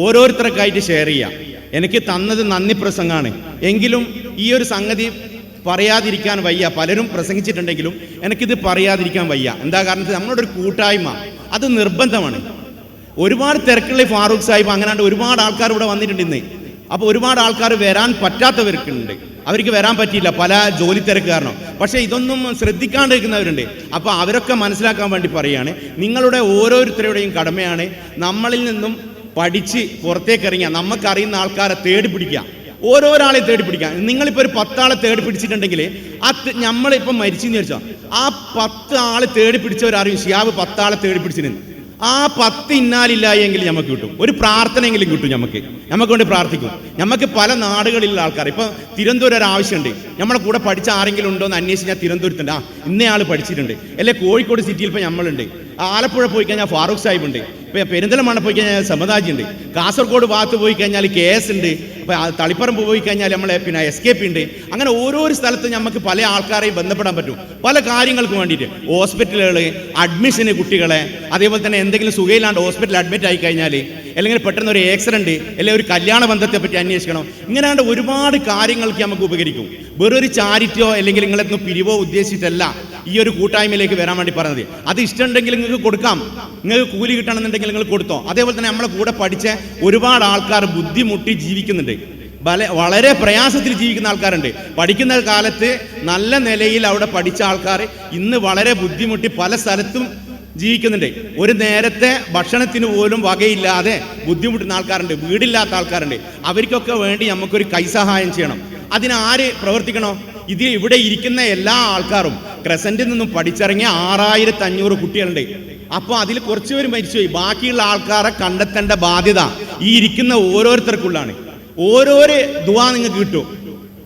ഓരോരുത്തർക്കായിട്ട് ഷെയർ ചെയ്യാം. എനിക്ക് തന്നത് നന്ദി പ്രസംഗമാണ്, എങ്കിലും ഈ ഒരു സംഗതി പറയാതിരിക്കാൻ വയ്യ. പലരും പ്രസംഗിച്ചിട്ടുണ്ടെങ്കിലും എനിക്കിത് പറയാതിരിക്കാൻ വയ്യ. എന്താ കാരണം നമ്മളുടെ ഒരു കൂട്ടായ്മ അത് നിർബന്ധമാണ്. ഒരുപാട് തിരക്കുള്ള ഫാറൂഖ് സാഹിബ് അങ്ങനാണ്ട് ഒരുപാട് ആൾക്കാർ ഇവിടെ വന്നിട്ടുണ്ട് ഇന്ന്. അപ്പോൾ ഒരുപാട് ആൾക്കാർ വരാൻ പറ്റാത്തവർക്കുണ്ട്, അവർക്ക് വരാൻ പറ്റിയില്ല പല ജോലി തിരക്ക് കാരണം. പക്ഷേ ഇതൊന്നും ശ്രദ്ധിക്കാണ്ടിരിക്കുന്നവരുണ്ട്. അപ്പോൾ അവരൊക്കെ മനസ്സിലാക്കാൻ വേണ്ടി പറയുകയാണ്, നിങ്ങളുടെ ഓരോരുത്തരുടെയും കടമയാണ് നമ്മളിൽ നിന്നും പഠിച്ച് പുറത്തേക്ക് ഇറങ്ങിയ നമുക്കറിയുന്ന ആൾക്കാരെ തേടി പിടിക്കുക, ഓരോരാളെ തേടി പിടിക്കുക. നിങ്ങളിപ്പോൾ ഒരു 10 ആളെ തേടി പിടിച്ചിട്ടുണ്ടെങ്കിൽ നമ്മളിപ്പം മരിച്ചെന്ന് വിചാരിച്ചോ, ആ 10 ആളെ തേടി പിടിച്ചവരറിയും ഷിയാബ് 10 ആളെ തേടി പിടിച്ചിരുന്നു. ആ 10 ഇന്നാലില്ലായി എങ്കിൽ നമുക്ക് കിട്ടും, ഒരു പ്രാർത്ഥനയെങ്കിലും കിട്ടും. നമുക്ക് വേണ്ടി പ്രാർത്ഥിക്കും. നമുക്ക് പല നാടുകളിലുള്ള ആൾക്കാർ, ഇപ്പോൾ തിരുവനന്തപുരം ഒരു ആവശ്യമുണ്ട്, നമ്മളെ കൂടെ പഠിച്ച ആരെങ്കിലും ഉണ്ടോ എന്ന് അന്വേഷിച്ച് ഞാൻ തിരുവനന്തപുരത്തുണ്ട്, ഇന്നയാൾ പഠിച്ചിട്ടുണ്ട്. അല്ലെ കോഴിക്കോട് സിറ്റിയിൽ ഇപ്പോൾ നമ്മളുണ്ട്, ആലപ്പുഴ പോയി കഴിഞ്ഞാൽ ഫാറൂഖ് സാഹിബ് ഉണ്ട്, ഇപ്പോൾ പെരിന്തൽമണ്ണ പോയി കഴിഞ്ഞാൽ സമതാജി ഉണ്ട്, കാസർഗോഡ് ഭാഗത്ത് പോയി കഴിഞ്ഞാൽ KS ഉണ്ട്, അപ്പോൾ തളിപ്പറമ്പ് പോയി കഴിഞ്ഞാൽ നമ്മളെ പിന്നെ SKP ഉണ്ട്. അങ്ങനെ ഓരോരോ സ്ഥലത്ത് നമുക്ക് പല ആൾക്കാരെയും ബന്ധപ്പെടാൻ പറ്റും പല കാര്യങ്ങൾക്ക് വേണ്ടിയിട്ട്. ഹോസ്പിറ്റലുകൾ, അഡ്മിഷന് കുട്ടികളെ, അതേപോലെ തന്നെ എന്തെങ്കിലും സുഖയില്ലാണ്ട് ഹോസ്പിറ്റലിൽ അഡ്മിറ്റ് ആയി കഴിഞ്ഞാൽ, അല്ലെങ്കിൽ പെട്ടെന്ന് ഒരു ആക്സിഡൻറ്റ്, അല്ലെങ്കിൽ ഒരു കല്യാണ ബന്ധത്തെ പറ്റി അന്വേഷിക്കണം. ഇങ്ങനെയാണ്ട് ഒരുപാട് കാര്യങ്ങൾക്ക് നമുക്ക് ഉപകരിക്കും. വേറൊരു ചാരിറ്റിയോ അല്ലെങ്കിൽ നിങ്ങളെന്ന് പിരിവോ ഉദ്ദേശിച്ചിട്ടല്ല ഈ ഒരു കൂട്ടായ്മയിലേക്ക് വരാൻ വേണ്ടി പറഞ്ഞത്. അത് ഇഷ്ടമുണ്ടെങ്കിൽ നിങ്ങൾക്ക് കൊടുക്കാം, നിങ്ങൾക്ക് കൂലി കിട്ടണമെന്നുണ്ടെങ്കിൽ നിങ്ങൾ കൊടുത്തോ. അതേപോലെ തന്നെ നമ്മളെ കൂടെ പഠിച്ച ഒരുപാട് ആൾക്കാർ ബുദ്ധിമുട്ടി ജീവിക്കുന്നുണ്ട്, വളരെ പ്രയാസത്തിൽ ജീവിക്കുന്ന ആൾക്കാരുണ്ട്. പഠിക്കുന്ന കാലത്ത് നല്ല നിലയിൽ അവിടെ പഠിച്ച ആൾക്കാർ ഇന്ന് വളരെ ബുദ്ധിമുട്ടി പല സ്ഥലത്തും ജീവിക്കുന്നുണ്ട്. ഒരു നേരത്തെ ഭക്ഷണത്തിന് പോലും വകയില്ലാതെ ബുദ്ധിമുട്ടുന്ന ആൾക്കാരുണ്ട്, വീടില്ലാത്ത ആൾക്കാരുണ്ട്. അവർക്കൊക്കെ വേണ്ടി നമുക്കൊരു കൈസഹായം ചെയ്യണം. അതിനാര് പ്രവർത്തിക്കണോ? ഇവിടെ ഇരിക്കുന്ന എല്ലാ ആൾക്കാരും ക്രസൻറ്റിൽ നിന്നും പഠിച്ചിറങ്ങിയ 6500 കുട്ടികളുണ്ട്. അപ്പോൾ അതിൽ കുറച്ച് പേര് മരിച്ചുപോയി. ബാക്കിയുള്ള ആൾക്കാരെ കണ്ടെത്തേണ്ട ബാധ്യത ഈ ഇരിക്കുന്ന ഓരോരുത്തർക്കുള്ളതാണ്. ഓരോരോ ദുആ നിങ്ങൾക്ക് കിട്ടും,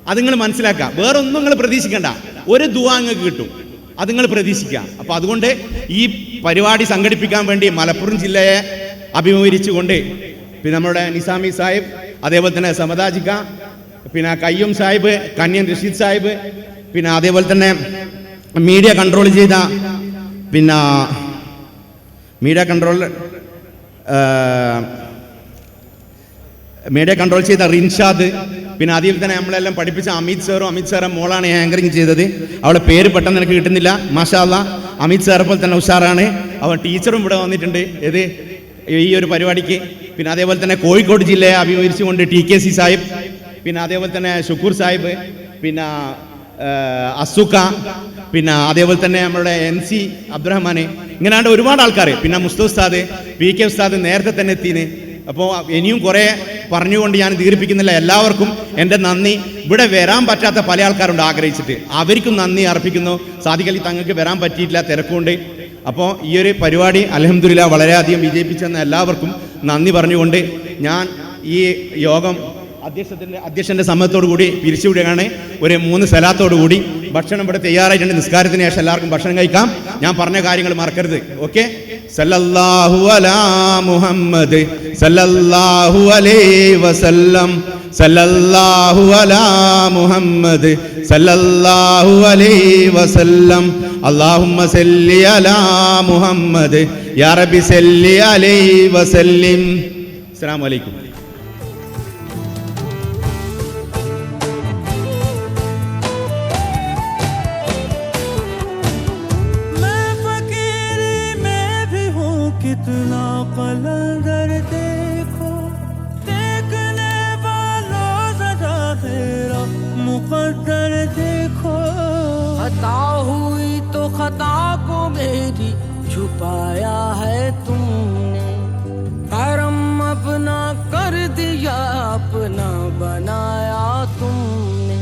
അത് നിങ്ങൾ മനസ്സിലാക്കുക. വേറൊന്നും നിങ്ങൾ പ്രതീക്ഷിക്കേണ്ട, ഒരു ദുആ നിങ്ങൾക്ക് കിട്ടും, അത് നിങ്ങൾ പ്രതീക്ഷിക്കുക. അപ്പോൾ അതുകൊണ്ട് ഈ പരിപാടി സംഘടിപ്പിക്കാൻ വേണ്ടി മലപ്പുറം ജില്ലയെ അഭിമുഖീകരിച്ചുകൊണ്ട് പിന്നെ നമ്മുടെ നിസാമി സാഹിബ്, അതേപോലെ തന്നെ സമതാജിക്ക, പിന്നെ കയ്യൂം സാഹിബ്, കന്യൻ റഷീദ് സാഹിബ്, പിന്നെ അതേപോലെ തന്നെ മീഡിയ കൺട്രോൾ ചെയ്ത റിൻഷാദ്, പിന്നെ അതിൽ തന്നെ നമ്മളെല്ലാം പഠിപ്പിച്ച അമിത് സാറെ മോളാണ് ആങ്കറിങ് ചെയ്തത്. അവളെ പേര് പെട്ടെന്ന് എനിക്ക് കിട്ടുന്നില്ല. മാഷാ അല്ലാ, അമിത് സാറെ പോലെ തന്നെ ഉഷാറാണ്. അവൻ ടീച്ചറും ഇവിടെ വന്നിട്ടുണ്ട് ഈ ഒരു പരിപാടിക്ക്. പിന്നെ അതേപോലെ തന്നെ കോഴിക്കോട് ജില്ലയെ അഭിമുഖീകരിച്ചുകൊണ്ട് TKC സാഹിബ്, പിന്നെ അതേപോലെ തന്നെ ഷുക്കൂർ സാഹിബ്, പിന്നെ അസുക്ക, പിന്നെ അതേപോലെ തന്നെ നമ്മുടെ NC അബ്ദുറഹ്മാൻ, ഇങ്ങനെയാണ്ട് ഒരുപാട് ആൾക്കാർ. പിന്നെ മുസ്തഫ ഉസ്താദ്, PK ഉസ്താദ് നേരത്തെ തന്നെ എത്തിന്. അപ്പോൾ ഇനിയും കുറേ പറഞ്ഞുകൊണ്ട് ഞാൻ ദീർഘിപ്പിക്കുന്നില്ല. എല്ലാവർക്കും എൻ്റെ നന്ദി. ഇവിടെ വരാൻ പറ്റാത്ത പല ആൾക്കാരുണ്ട് ആഗ്രഹിച്ചിട്ട്, അവർക്കും നന്ദി അർപ്പിക്കുന്നു. സാദിഖ് അലി തങ്ങൾക്ക് വരാൻ പറ്റിയിട്ടില്ല, തിരക്കുണ്ട്. അപ്പോൾ ഈ ഒരു പരിപാടി അൽഹംദുലില്ലാഹ് വളരെയധികം വിജയിപ്പിച്ചെന്ന എല്ലാവർക്കും നന്ദി പറഞ്ഞുകൊണ്ട് ഞാൻ ഈ യോഗം അധ്യക്ഷൻ്റെ സമ്മതത്തോടു കൂടി പിരിച്ചുവിടുകയാണ്. ഒരു 3 സലാത്തോടു കൂടി ഭക്ഷണം ഇവിടെ തയ്യാറായിട്ടുണ്ട്. നിസ്കാരത്തിന് ശേഷം എല്ലാവർക്കും ഭക്ഷണം കഴിക്കാം. ഞാൻ പറഞ്ഞ കാര്യങ്ങൾ മറക്കരുത്. ഓക്കെ. സല്ലല്ലാഹു അലാ മുഹമ്മദ് സല്ലല്ലാഹു അലൈഹി വസല്ലം സല്ലല്ലാഹു അലാ മുഹമ്മദ് സല്ലല്ലാഹു അലൈഹി വസല്ലം. അല്ലാഹുമ്മ സല്ലി അലാ മുഹമ്മദ് യാ റബ്ബി സല്ലി അലൈഹി വസല്ലിം. അസ്സലാമു അലൈക്കും. कितना कलंदर देखो, देखने वालों ज़रा तेरा मुक़द्दर देखो. खता हुई तो खता को मेरी छुपाया है तुमने, करम अपना कर दिया अपना बनाया तुमने.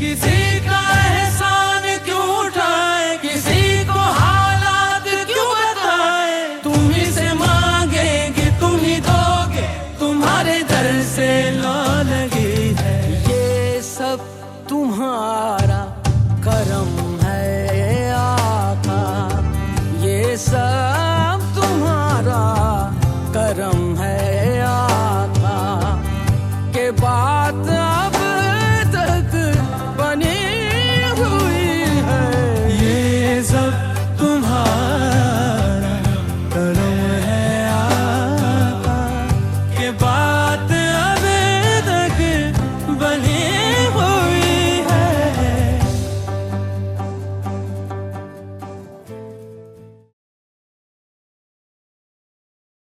किसी का एहसान क्यों उठाए, किसी को हालात क्यों बताए. तुम ही से मांगेंगे तुम ही दोगे, तुम्हारे दर से ला लगी है. ये सब तुम्हारा करम है आका, ये सब तुम्हारा करम है आका, के बाद